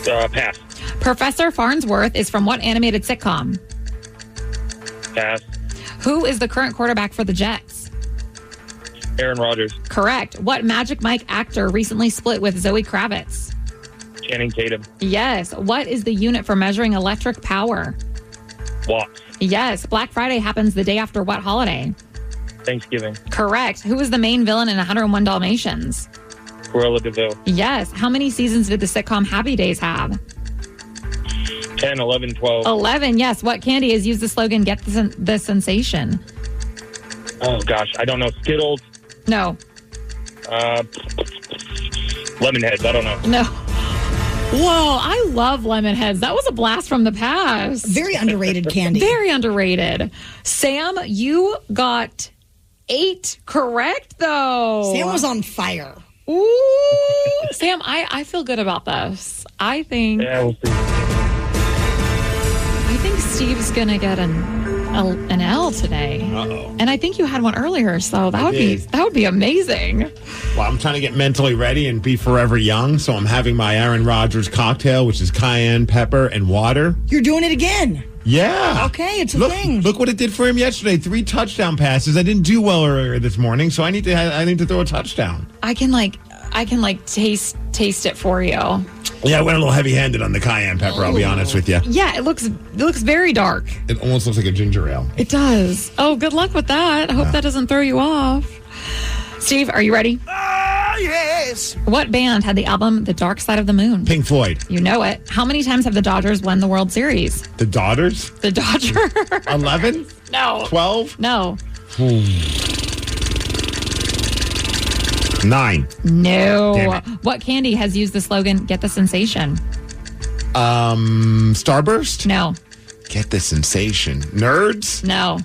Pass. Professor Farnsworth is from what animated sitcom? Pass. Who is the current quarterback for the Jets? Aaron Rodgers. Correct. What Magic Mike actor recently split with Zoe Kravitz? Channing Tatum. Yes. What is the unit for measuring electric power? Watts. Yes. Black Friday happens the day after what holiday? Thanksgiving. Correct. Who is the main villain in 101 Dalmatians? Cruella de Vil. Yes. How many seasons did the sitcom Happy Days have? 10, 11, 12. 11, yes. What candy has used the slogan, Get the Sensation? Oh, gosh. I don't know. Skittles. No. Lemon Heads. I don't know. No. Whoa, I love lemon heads. That was a blast from the past. Very underrated candy. Very underrated. Sam, you got 8 correct, though. Sam was on fire. Ooh. Sam, I feel good about this. I think Steve's going to get an L today. Uh-oh. And I think you had one earlier, so that would be amazing. Well, I'm trying to get mentally ready and be forever young, so I'm having my Aaron Rodgers cocktail, which is cayenne pepper and water. You're doing it again. Yeah. Okay, it's a thing. Look what it did for him yesterday. 3 touchdown passes. I didn't do well earlier this morning, so I need to throw a touchdown. I can taste it for you. Yeah, I went a little heavy-handed on the cayenne pepper, I'll be honest with you. Yeah, it looks very dark. It almost looks like a ginger ale. It does. Oh, good luck with that. I hope that doesn't throw you off. Steve, are you ready? yes. What band had the album The Dark Side of the Moon? Pink Floyd. You know it. How many times have the Dodgers won the World Series? The Dodgers? The Dodgers. 11? No. 12? No. 9. No. Damn it. What candy has used the slogan, Get the Sensation? Starburst? No. Get the sensation. Nerds? No.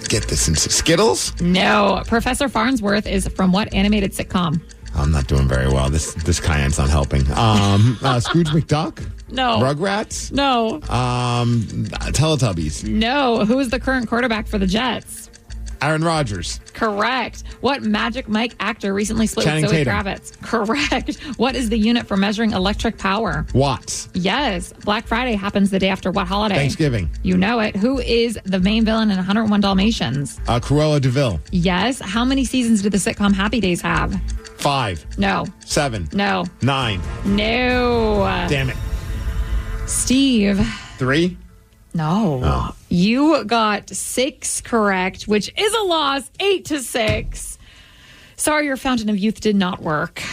Get the sensation. Skittles? No. Professor Farnsworth is from what animated sitcom? I'm not doing very well. This cayenne's not helping. Scrooge McDuck? No. Rugrats? No. Teletubbies? No. Who is the current quarterback for the Jets? Aaron Rodgers? Correct. What Magic Mike actor recently split Channing with Zoe Tatum. Kravitz? Correct. What is the unit for measuring electric power? Watts? Yes. Black Friday happens the day after what holiday? Thanksgiving? You know it. Who is the main villain in 101 Dalmatians? Cruella DeVille? Yes. How many seasons did the sitcom Happy Days have? 5. No. 7. No. 9. No. Damn it. Steve. 3? No. Oh. You got 6 correct, which is a loss, 8-6. Sorry, your fountain of youth did not work.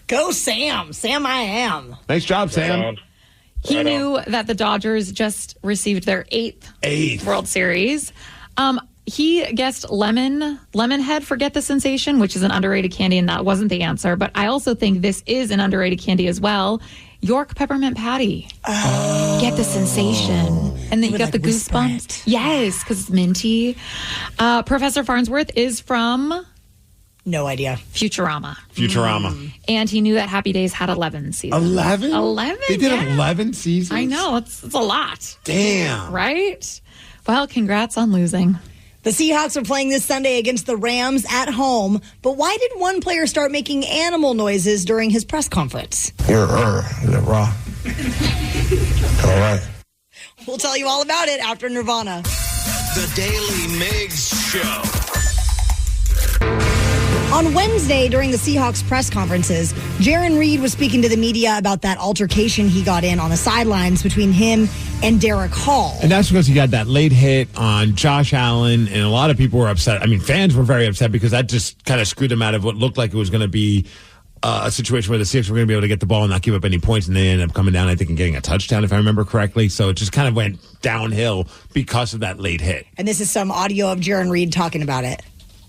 Go, Sam. Sam, I am. Nice job, Sam. He knew that the Dodgers just received their 8th World Series. He guessed Lemonhead, Forget the Sensation, which is an underrated candy, and that wasn't the answer. But I also think this is an underrated candy as well. York Peppermint Patty. Oh. Get the sensation. And then you got the goosebumps. Yes, because it's minty. Professor Farnsworth is from... No idea. Futurama. And he knew that Happy Days had 11 seasons. 11? 11? They did 11 seasons? I know. It's a lot. Damn. Right? Well, congrats on losing. The Seahawks are playing this Sunday against the Rams at home, but why did one player start making animal noises during his press conference? You're raw. All right. We'll tell you all about it after Nirvana. The Daly Migs Show. On Wednesday, during the Seahawks press conferences, Jaron Reed was speaking to the media about that altercation he got in on the sidelines between him and Derek Hall. And that's because he got that late hit on Josh Allen, and a lot of people were upset. I mean, fans were very upset because that just kind of screwed them out of what looked like it was going to be a situation where the Seahawks were going to be able to get the ball and not give up any points, and they ended up coming down, I think, and getting a touchdown, if I remember correctly. So it just kind of went downhill because of that late hit. And this is some audio of Jaron Reed talking about it.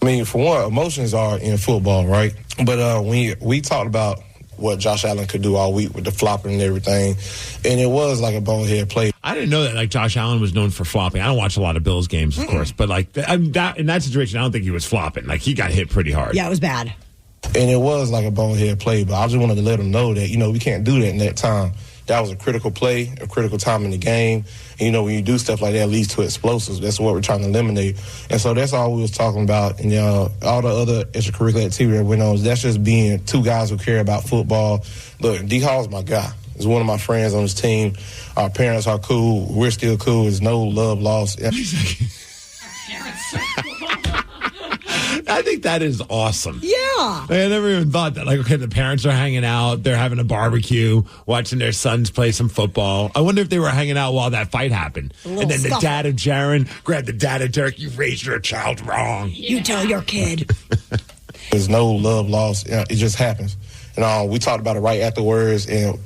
I mean, for one, emotions are in football, right? But we talked about what Josh Allen could do all week with the flopping and everything, and it was like a bonehead play. I didn't know that like Josh Allen was known for flopping. I don't watch a lot of Bills games, of course, but like in that situation, I don't think he was flopping. Like he got hit pretty hard. Yeah, it was bad. And it was like a bonehead play, but I just wanted to let him know that, we can't do that in that time. That was a critical play, a critical time in the game. And, when you do stuff like that, it leads to explosives. That's what we're trying to eliminate. And so that's all we was talking about. And, all the other extracurricular activity that went on, that's just being two guys who care about football. Look, D. Hall's my guy. He's one of my friends on his team. Our parents are cool. We're still cool. There's no love lost. I think that is awesome. Yeah. I never even thought that. Like, okay, the parents are hanging out. They're having a barbecue, watching their sons play some football. I wonder if they were hanging out while that fight happened. And then the dad of Jaron grabbed the dad of Derek. You raised your child wrong. You tell your kid. There's no love lost. It just happens. And we talked about it right afterwards. And,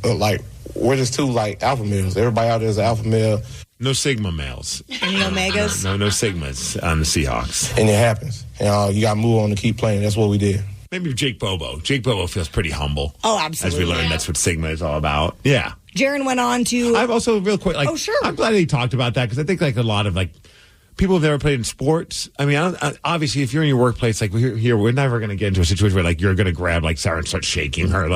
we're just two, alpha males. Everybody out there is an alpha male. No Sigma males. Any Omegas? No Sigmas on the Seahawks. And it happens. And you got to move on to keep playing. That's what we did. Maybe Jake Bobo. Jake Bobo feels pretty humble. Oh, absolutely. As we learned, that's what Sigma is all about. Yeah. Jaron went on to... I've also, real quick, oh, sure. I'm glad he talked about that because I think a lot of people who've never played in sports. I mean, obviously, if you're in your workplace, we're never going to get into a situation where you're going to grab Sarah and start shaking her.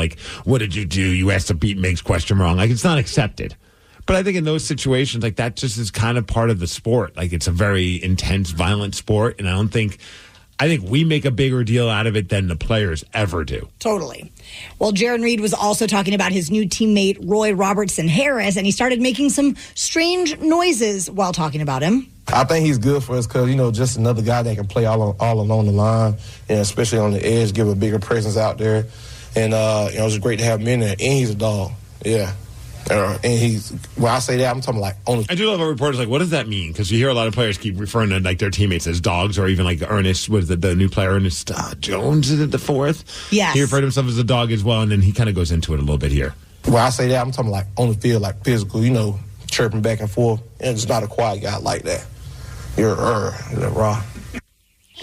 What did you do? You asked a beat Migs question wrong. It's not accepted. But I think in those situations, that just is kind of part of the sport. It's a very intense, violent sport, and I think we make a bigger deal out of it than the players ever do. Totally. Well, Jaron Reed was also talking about his new teammate, Roy Robertson Harris, and he started making some strange noises while talking about him. I think he's good for us because, just another guy that can play all along the line, and especially on the edge, give a bigger presence out there. And, it's great to have him in there. And he's a dog. Yeah. And when I say that, I'm talking like only. I do love a reporter's like, what does that mean? Because you hear a lot of players keep referring to like their teammates as dogs, or even like Ernest, was the new player, Ernest Jones, is it the fourth? Yes. He referred to himself as a dog as well, and then he kind of goes into it a little bit here. When I say that, I'm talking like on the field, like physical, chirping back and forth. And it's not a quiet guy like that. You're raw. You're raw.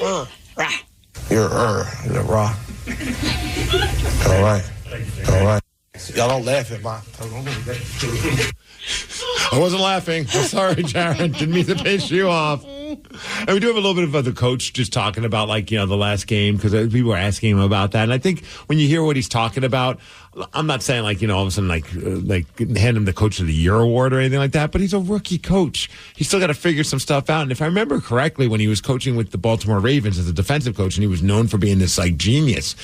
All right. Y'all don't laugh at my. I wasn't laughing. I'm sorry, Jared. Didn't mean to piss you off. And we do have a little bit of the coach just talking about, the last game, because people were asking him about that. And I think when you hear what he's talking about, I'm not saying, all of a sudden, hand him the Coach of the Year award or anything like that, but he's a rookie coach. He's still got to figure some stuff out. And if I remember correctly, when he was coaching with the Baltimore Ravens as a defensive coach, and he was known for being this, genius,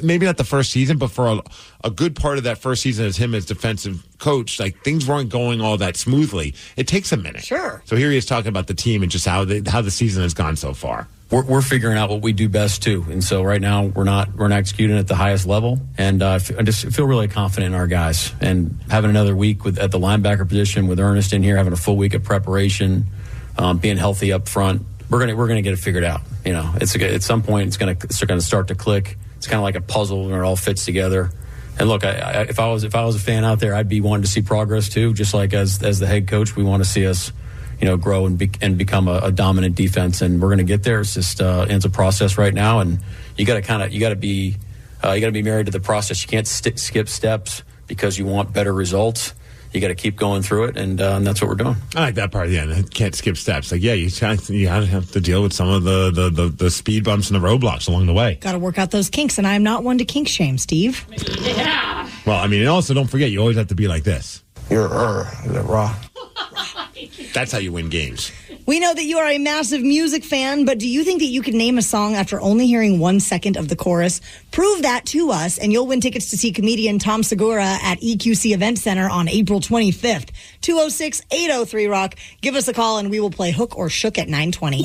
maybe not the first season, but for a good part of that first season as him as defensive coach, things weren't going all that smoothly. It takes a minute. Sure. So here he is talking about the team and just how the season has gone so far. We're figuring out what we do best too, and so right now we're not executing at the highest level, and I just feel really confident in our guys. And having another week at the linebacker position with Ernest in here, having a full week of preparation, being healthy up front, we're gonna get it figured out. At some point it's gonna start to click. It's kind of like a puzzle where it all fits together. And look, if I was a fan out there, I'd be wanting to see progress too. Just like as the head coach, we want to see us, grow and become a dominant defense. And we're going to get there. It's just it's a process right now, and you got to be married to the process. You can't skip steps because you want better results. You got to keep going through it, and that's what we're doing. I like that part. Yeah, can't skip steps. You have to deal with some of the speed bumps and the roadblocks along the way. Got to work out those kinks, and I am not one to kink shame, Steve. Yeah. Well, and also don't forget, you always have to be like this. You're raw. That's how you win games. We know that you are a massive music fan, but do you think that you could name a song after only hearing 1 second of the chorus? Prove that to us, and you'll win tickets to see comedian Tom Segura at EQC Event Center on April 25th. 206-803-ROCK. Give us a call, and we will play Hook or Shook at 9:20.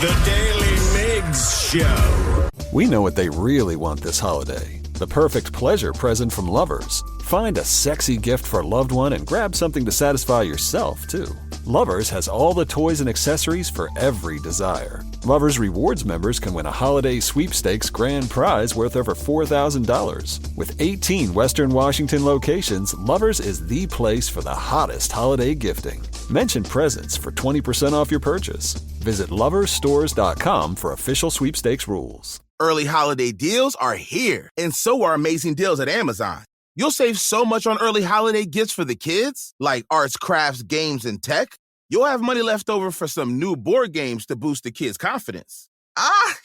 The Daily Migs Show. We know what they really want this holiday. The perfect pleasure present from Lovers. Find a sexy gift for a loved one and grab something to satisfy yourself, too. Lovers has all the toys and accessories for every desire. Lovers Rewards members can win a holiday sweepstakes grand prize worth over $4,000. With 18 Western Washington locations, Lovers is the place for the hottest holiday gifting. Mention presents for 20% off your purchase. Visit loversstores.com for official sweepstakes rules. Early holiday deals are here, and so are amazing deals at Amazon. You'll save so much on early holiday gifts for the kids, like arts, crafts, games, and tech. You'll have money left over for some new board games to boost the kids' confidence.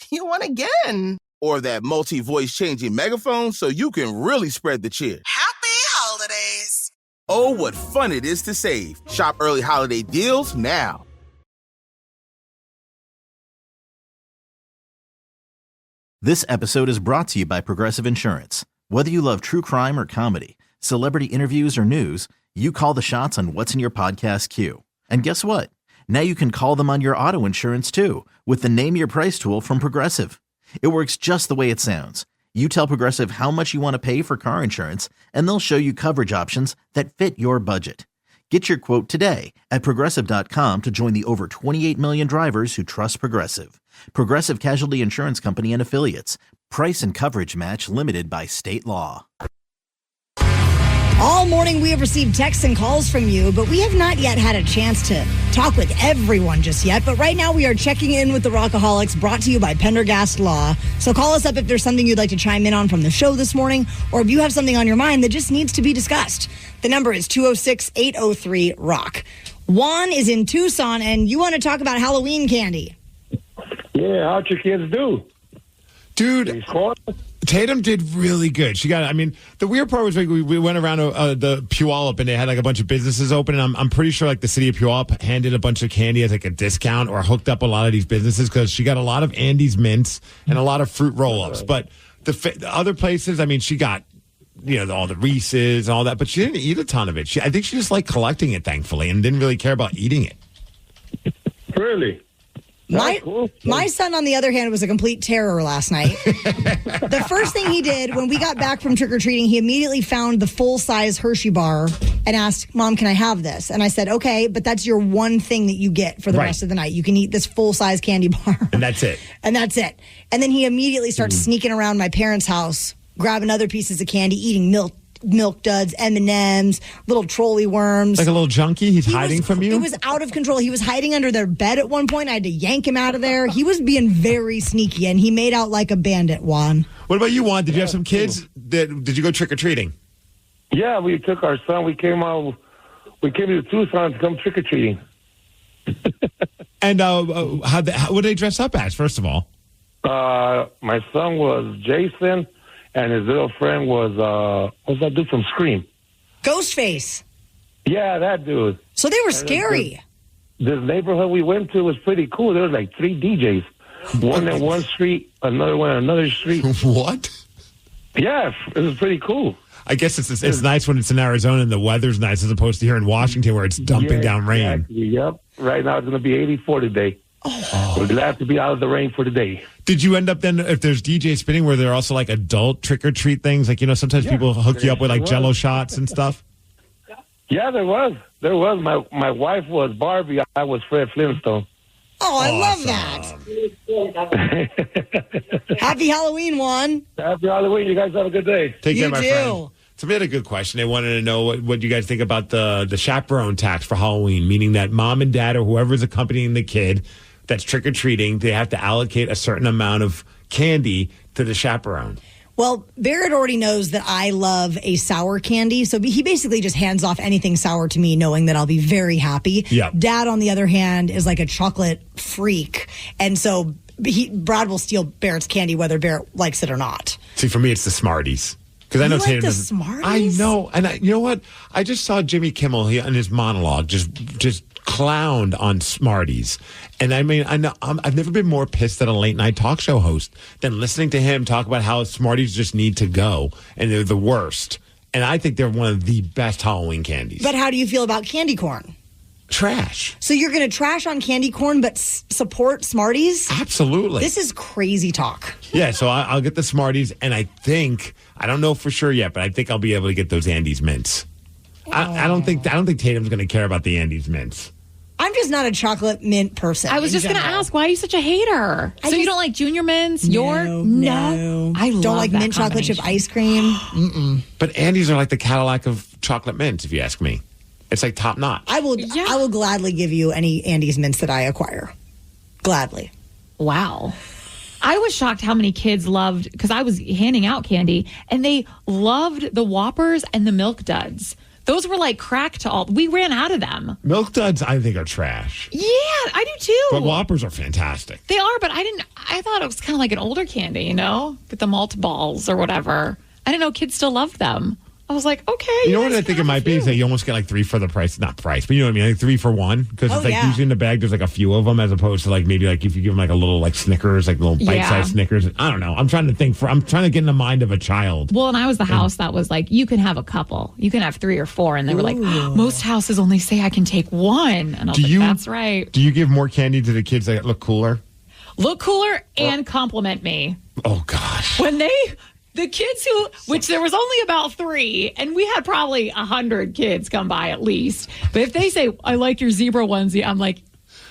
You won again. Or that multi-voice changing megaphone so you can really spread the cheer. Happy holidays. Oh, what fun it is to save. Shop early holiday deals now. This episode is brought to you by Progressive Insurance. Whether you love true crime or comedy, celebrity interviews or news, you call the shots on what's in your podcast queue. And guess what? Now you can call them on your auto insurance too with the Name Your Price tool from Progressive. It works just the way it sounds. You tell Progressive how much you want to pay for car insurance, and they'll show you coverage options that fit your budget. Get your quote today at Progressive.com to join the over 28 million drivers who trust Progressive. Progressive Casualty Insurance Company and Affiliates. Price and coverage match limited by state law. All morning we have received texts and calls from you, but we have not yet had a chance to talk with everyone just yet. But right now we are checking in with the Rockaholics, brought to you by Pendergast Law. So call us up if there's something you'd like to chime in on from the show this morning, or if you have something on your mind that just needs to be discussed. The number is 206-803-ROCK. Juan is in Tucson, and you want to talk about Halloween candy. Yeah, how'd your kids do? Dude, Tatum did really good. She got, the weird part was we went around the Puyallup, and they had a bunch of businesses open, and I'm pretty sure the city of Puyallup handed a bunch of candy as a discount or hooked up a lot of these businesses, because she got a lot of Andes mints and a lot of fruit roll-ups. But the other places, she got, all the Reese's and all that, but she didn't eat a ton of it. I think she just liked collecting it, thankfully, and didn't really care about eating it. Really? My son, on the other hand, was a complete terror last night. The first thing he did when we got back from trick-or-treating, he immediately found the full-size Hershey bar and asked, Mom, can I have this? And I said, okay, but that's your one thing that you get for the rest of the night. You can eat this full-size candy bar. And that's it. And then he immediately starts sneaking around my parents' house, grabbing other pieces of candy, eating milk duds, M&Ms, little trolley worms. Like a little junkie? He's hiding from you? He was out of control. He was hiding under their bed at one point. I had to yank him out of there. He was being very sneaky, and he made out like a bandit, Juan. What about you, Juan? Did you have some kids? Did you go trick-or-treating? Yeah, we took our son. We came to Tucson to come trick-or-treating. And what did they dress up as, first of all? My son was Jason, and his little friend was, what's that dude from Scream? Ghostface. Yeah, that dude. So they were scary. This neighborhood we went to was pretty cool. There was like 3 DJs. One in one street, another one on another street. What? Yeah, it was pretty cool. I guess it's nice when it's in Arizona and the weather's nice as opposed to here in Washington where it's dumping down rain. Exactly. Yep. Right now it's going to be 84 today. Oh. We're glad to be out of the rain for the day. Did you end up then, if there's DJ spinning, were there also like adult trick-or-treat things? Like, sometimes people hook you up with like Jell-O shots and stuff? Yeah, there was. My wife was Barbie. I was Fred Flintstone. Oh, I love that. Happy Halloween, Juan. Happy Halloween. You guys have a good day. Take care, my friend. Somebody had a good question. They wanted to know what you guys think about the chaperone tax for Halloween, meaning that mom and dad or whoever's accompanying the kid that's trick-or-treating, they have to allocate a certain amount of candy to the chaperone. Well, Barrett already knows that I love a sour candy, so he basically just hands off anything sour to me, knowing that I'll be very happy. Yep. Dad, on the other hand, is like a chocolate freak, and so Brad will steal Barrett's candy whether Barrett likes it or not. See, for me, it's the Smarties. Because I know Tatum doesn't. Smarties? I know, and you know what? I just saw Jimmy Kimmel in his monologue just clowned on Smarties, and I mean, I know I've never been more pissed at a late night talk show host than listening to him talk about how Smarties just need to go and they're the worst. And I think they're one of the best Halloween candies. But how do you feel about candy corn? Trash. So you're going to trash on candy corn, but support Smarties? Absolutely. This is crazy talk. Yeah, so I'll get the Smarties, and I don't know for sure yet, but I think I'll be able to get those Andes Mints. I don't think Tatum's going to care about the Andes Mints. I'm just not a chocolate mint person. I was just going to ask, why are you such a hater? You don't like Junior Mints? No. I don't like mint chocolate chip ice cream. Mm-mm. But Andes are like the Cadillac of chocolate mints, if you ask me. It's like top notch. I will gladly give you any Andes Mints that I acquire. Gladly. Wow. I was shocked how many kids loved, because I was handing out candy, and they loved the Whoppers and the Milk Duds. Those were like crack to all. We ran out of them. Milk Duds, I think, are trash. Yeah, I do too. But Whoppers are fantastic. They are, but I thought it was kind of like an older candy, With the malt balls or whatever. I didn't know kids still loved them. I was like, okay. You know what I think it might be is that you almost get like 3 for the price. Not price, but you know what I mean? Like 3 for 1. Because it's like usually in the bag, there's like a few of them as opposed to like maybe like if you give them like a little like Snickers, like little bite-sized Snickers. I don't know. I'm trying to get in the mind of a child. Well, and I was the house that was like, you can have a couple. You can have 3 or 4. And they were like, most houses only say I can take 1. And I was like, that's right. Do you give more candy to the kids that look cooler? Look cooler and compliment me. Oh, gosh. When the kids which there was only about 3, and we had probably 100 kids come by at least. But if they say, I like your zebra onesie, I'm like,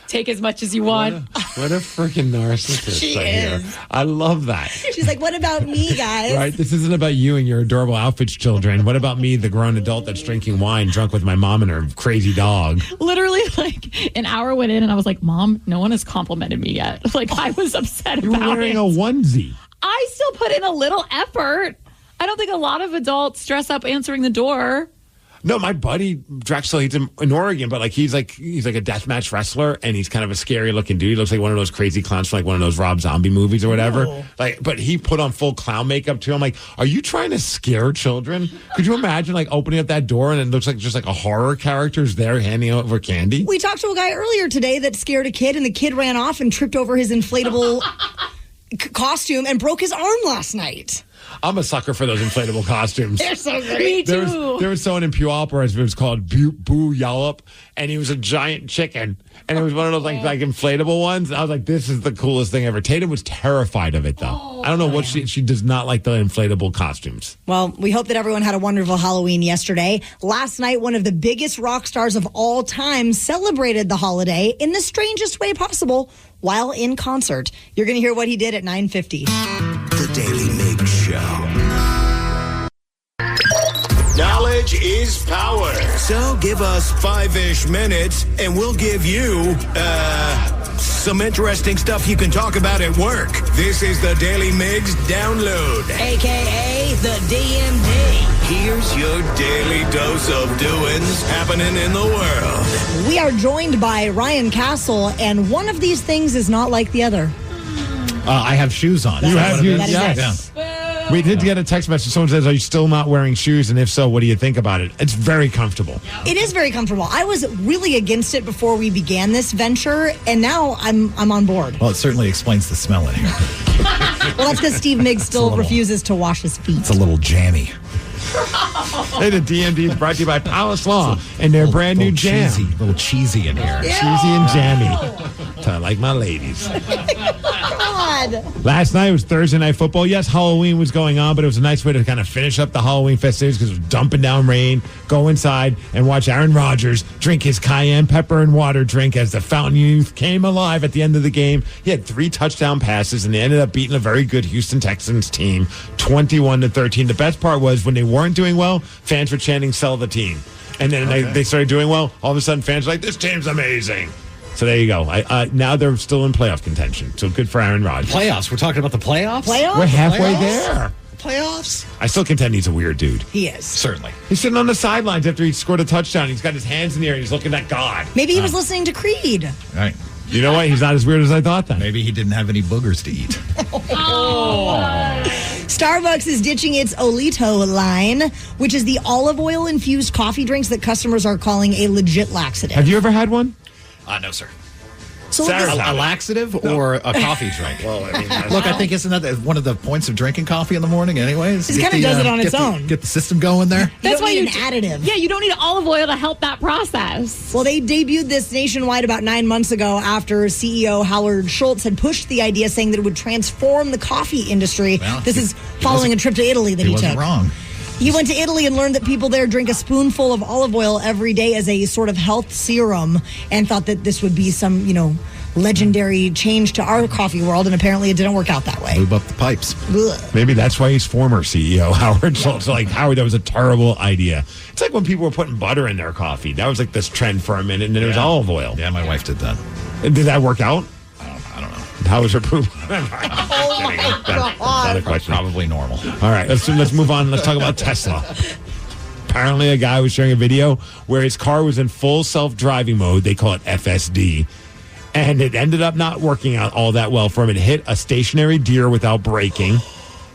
take as much as you want. What a freaking narcissist She right is. here. I love that. She's like, what about me, guys? Right? This isn't about you and your adorable outfits, children. What about me, the grown adult that's drinking wine, drunk with my mom and her crazy dog? Literally, like, an hour went in, and I was like, Mom, no one has complimented me yet. Like, I was upset about it. You're wearing a onesie. I still put in a little effort. I don't think a lot of adults dress up answering the door. No, my buddy Drexel, he's in Oregon, but like he's like a deathmatch wrestler, and he's kind of a scary looking dude. He looks like one of those crazy clowns from like one of those Rob Zombie movies or whatever. No. Like, but he put on full clown makeup too. I'm like, are you trying to scare children? Could you imagine like opening up that door and it looks like just like a horror character's there handing over candy? We talked to a guy earlier today that scared a kid, and the kid ran off and tripped over his inflatable costume and broke his arm last night. I'm a sucker for those inflatable costumes. They're so great. Me too. There was someone in Puyallup, it was called Boo Yallop, and he was a giant chicken. And it was one of those like inflatable ones. I was like, this is the coolest thing ever. Tatum was terrified of it, though. I don't know what she does not like the inflatable costumes. Well, we hope that everyone had a wonderful Halloween yesterday. Last night, one of the biggest rock stars of all time celebrated the holiday in the strangest way possible while in concert. You're going to hear what he did at 9:50. The Daily Migs Show. Knowledge is power. So give us 5-ish minutes and we'll give you, some interesting stuff you can talk about at work. This is the Daily Migs Download. AKA the DMD. Here's your daily dose of doings happening in the world. We are joined by Ryan Castle, and one of these things is not like the other. I have shoes on. You have shoes? Yes. We did get a text message. Someone says, are you still not wearing shoes? And if so, what do you think about it? It's very comfortable. It is very comfortable. I was really against it before we began this venture, and now I'm on board. Well, it certainly explains the smell in here. Well, that's because Steve Migs still refuses to wash his feet. It's a little jammy. Hey, the DMD is brought to you by Palace Law and their brand new jam. A little cheesy in here. Cheesy and jammy. I like my ladies. God. Last night was Thursday Night Football. Yes, Halloween was going on, but it was a nice way to kind of finish up the Halloween festivities because it was dumping down rain. Go inside and watch Aaron Rodgers drink his cayenne pepper and water drink as the Fountain Youth came alive at the end of the game. He had 3 touchdown passes, and they ended up beating a very good Houston Texans team 21-13. The best part was when they weren't doing well, fans were chanting, sell the team. And then they started doing well. All of a sudden, fans were like, this team's amazing. So there you go. Now they're still in playoff contention. So good for Aaron Rodgers. Playoffs. We're talking about the playoffs? We're halfway there. Playoffs? I still contend he's a weird dude. He is. Certainly. He's sitting on the sidelines after he scored a touchdown. He's got his hands in the air. He's looking at God. Maybe he was listening to Creed. Right. You know what? He's not as weird as I thought then. Maybe he didn't have any boogers to eat. Starbucks is ditching its Olito line, which is the olive oil infused coffee drinks that customers are calling a legit laxative. Have you ever had one? No, sir. So a laxative or a coffee drink? Well, I mean, look, I think isn't that one of the points of drinking coffee in the morning anyways? It kind of does it on its own. Get the system going there. That's why you need an additive. Yeah, you don't need olive oil to help that process. Well, they debuted this nationwide about 9 months ago after CEO Howard Schultz had pushed the idea, saying that it would transform the coffee industry. Well, this is following a trip to Italy that he took. wasn't wrong. He went to Italy and learned that people there drink a spoonful of olive oil every day as a sort of health serum, and thought that this would be some, legendary change to our coffee world, and apparently it didn't work out that way. Lube up the pipes. Ugh. Maybe that's why he's former CEO Howard Schultz. Like, Howard, that was a terrible idea. It's like when people were putting butter in their coffee. That was like this trend for a minute, and then it was olive oil. Yeah, my wife did that. Did that work out? I don't know. How was her poop? God. Another question. Probably normal. All right, let's move on. Let's talk about Tesla. Apparently, a guy was sharing a video where his car was in full self-driving mode. They call it FSD. And it ended up not working out all that well for him. It hit a stationary deer without braking.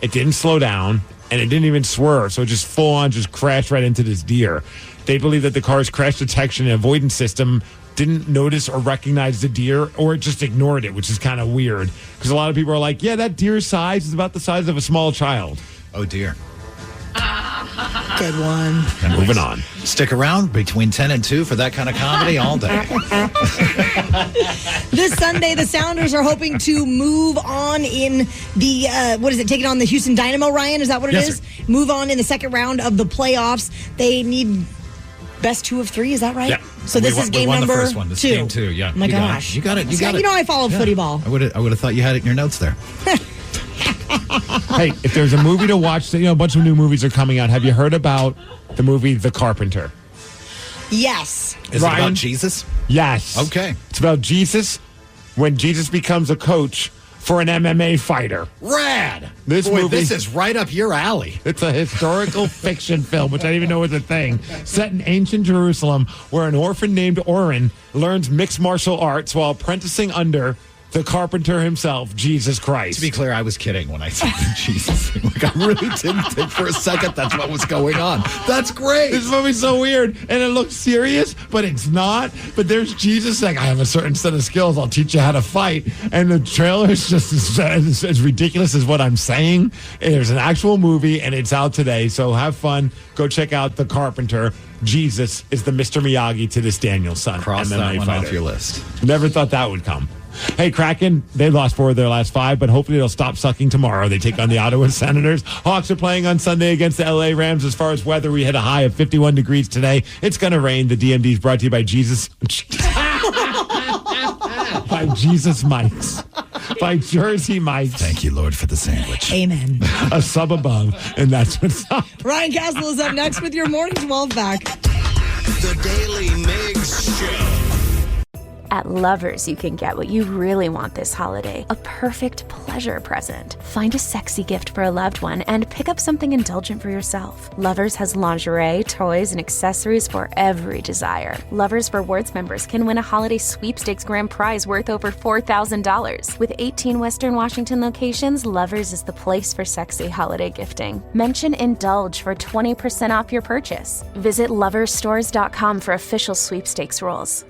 It didn't slow down, and it didn't even swerve. So it just full on just crashed right into this deer. They believe that the car's crash detection and avoidance system didn't notice or recognize the deer, or it just ignored it, which is kind of weird. Because a lot of people are like, yeah, that deer's size is about the size of a small child. Oh, dear. Good one. And moving on. Stick around between 10 and 2 for that kind of comedy all day. This Sunday, the Sounders are hoping to move on in the, taking on the Houston Dynamo, Ryan? Is that what it is? Sir. Move on in the second round of the playoffs. They need best 2 of 3, is that right? Yeah. So this is game we won number the first one. This 2. is game 2, yeah. Oh my gosh. You got it. I followed footy ball. I would have thought you had it in your notes there. Hey, if there's a movie to watch, a bunch of new movies are coming out. Have you heard about the movie The Carpenter? Yes. Is it about Jesus? Yes. Okay. It's about Jesus when Jesus becomes a coach for an MMA fighter. Rad. This movie, this is right up your alley. It's a historical fiction film, which I didn't even know was a thing, set in ancient Jerusalem, where an orphan named Oren learns mixed martial arts while apprenticing under the carpenter himself, Jesus Christ. To be clear, I was kidding when I said the Jesus thing. Like, I really didn't think for a second that's what was going on. That's great. This movie's so weird, and it looks serious, but it's not. But there's Jesus saying, I have a certain set of skills. I'll teach you how to fight. And the trailer is just as ridiculous as what I'm saying. There's an actual movie, and it's out today. So have fun. Go check out The Carpenter. Jesus is the Mr. Miyagi to this Daniel son. Cross that one off your list. Never thought that would come. Hey, Kraken, they lost 4 of their last 5, but hopefully they'll stop sucking tomorrow. They take on the Ottawa Senators. Hawks are playing on Sunday against the LA Rams. As far as weather, we hit a high of 51 degrees today. It's going to rain. The DMD is brought to you by Jesus. By Jesus Mics. By Jersey Mics. Thank you, Lord, for the sandwich. Amen. A sub above, and that's what's up. Ryan Castle is up next with your morning 12 back. The Daily Migs Show. At Lovers, you can get what you really want this holiday, a perfect pleasure present. Find a sexy gift for a loved one and pick up something indulgent for yourself. Lovers has lingerie, toys, and accessories for every desire. Lovers Rewards members can win a holiday sweepstakes grand prize worth over $4,000. With 18 Western Washington locations, Lovers is the place for sexy holiday gifting. Mention Indulge for 20% off your purchase. Visit loversstores.com for official sweepstakes rules.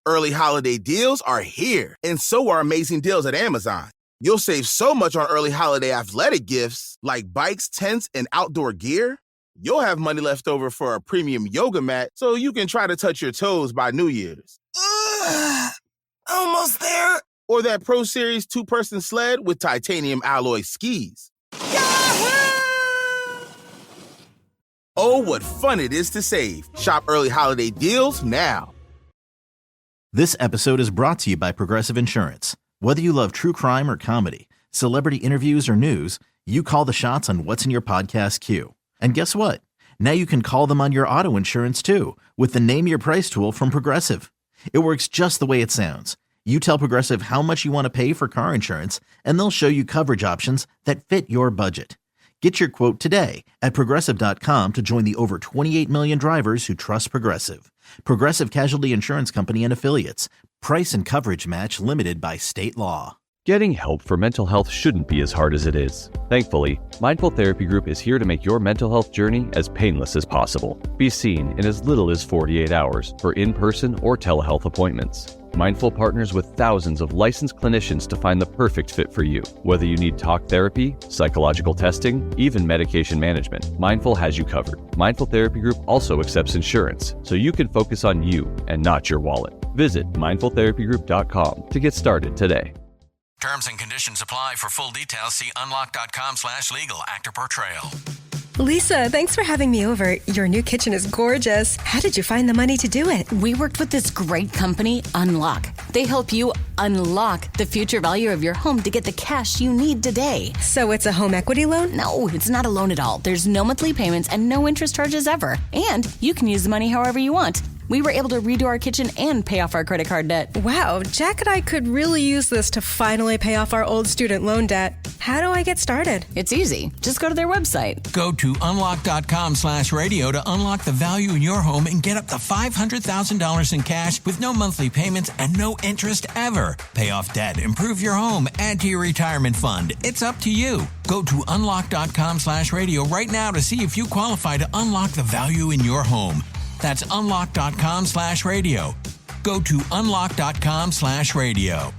Early holiday deals are here, and so are amazing deals at Amazon. You'll save so much on early holiday athletic gifts like bikes, tents, and outdoor gear. You'll have money left over for a premium yoga mat so you can try to touch your toes by New Year's. Almost there. Or that Pro Series 2-person sled with titanium alloy skis. Oh, what fun it is to save. Shop early holiday deals now. This episode is brought to you by Progressive Insurance. Whether you love true crime or comedy, celebrity interviews or news, you call the shots on what's in your podcast queue. And guess what? Now you can call them on your auto insurance too with the Name Your Price tool from Progressive. It works just the way it sounds. You tell Progressive how much you want to pay for car insurance, and they'll show you coverage options that fit your budget. Get your quote today at Progressive.com to join the over 28 million drivers who trust Progressive. Progressive Casualty Insurance Company and Affiliates. Price and coverage match limited by state law. Getting help for mental health shouldn't be as hard as it is. Thankfully, Mindful Therapy Group is here to make your mental health journey as painless as possible. Be seen in as little as 48 hours for in-person or telehealth appointments. Mindful partners with thousands of licensed clinicians to find the perfect fit for you. Whether you need talk therapy, psychological testing, even medication management, Mindful has you covered. Mindful Therapy Group also accepts insurance, so you can focus on you and not your wallet. Visit mindfultherapygroup.com to get started today. Terms and conditions apply. For full details, see unlock.com/legal. Actor portrayal. Lisa, thanks for having me over. Your new kitchen is gorgeous. How did you find the money to do it? We worked with this great company, Unlock. They help you unlock the future value of your home to get the cash you need today. So it's a home equity loan? No, it's not a loan at all. There's no monthly payments and no interest charges ever. And you can use the money however you want. We were able to redo our kitchen and pay off our credit card debt. Wow, Jack and I could really use this to finally pay off our old student loan debt. How do I get started? It's easy. Just go to their website. Go to unlock.com/radio to unlock the value in your home and get up to $500,000 in cash with no monthly payments and no interest ever. Pay off debt, improve your home, add to your retirement fund. It's up to you. Go to unlock.com/radio right now to see if you qualify to unlock the value in your home. That's unlock.com/radio. Go to unlock.com/radio.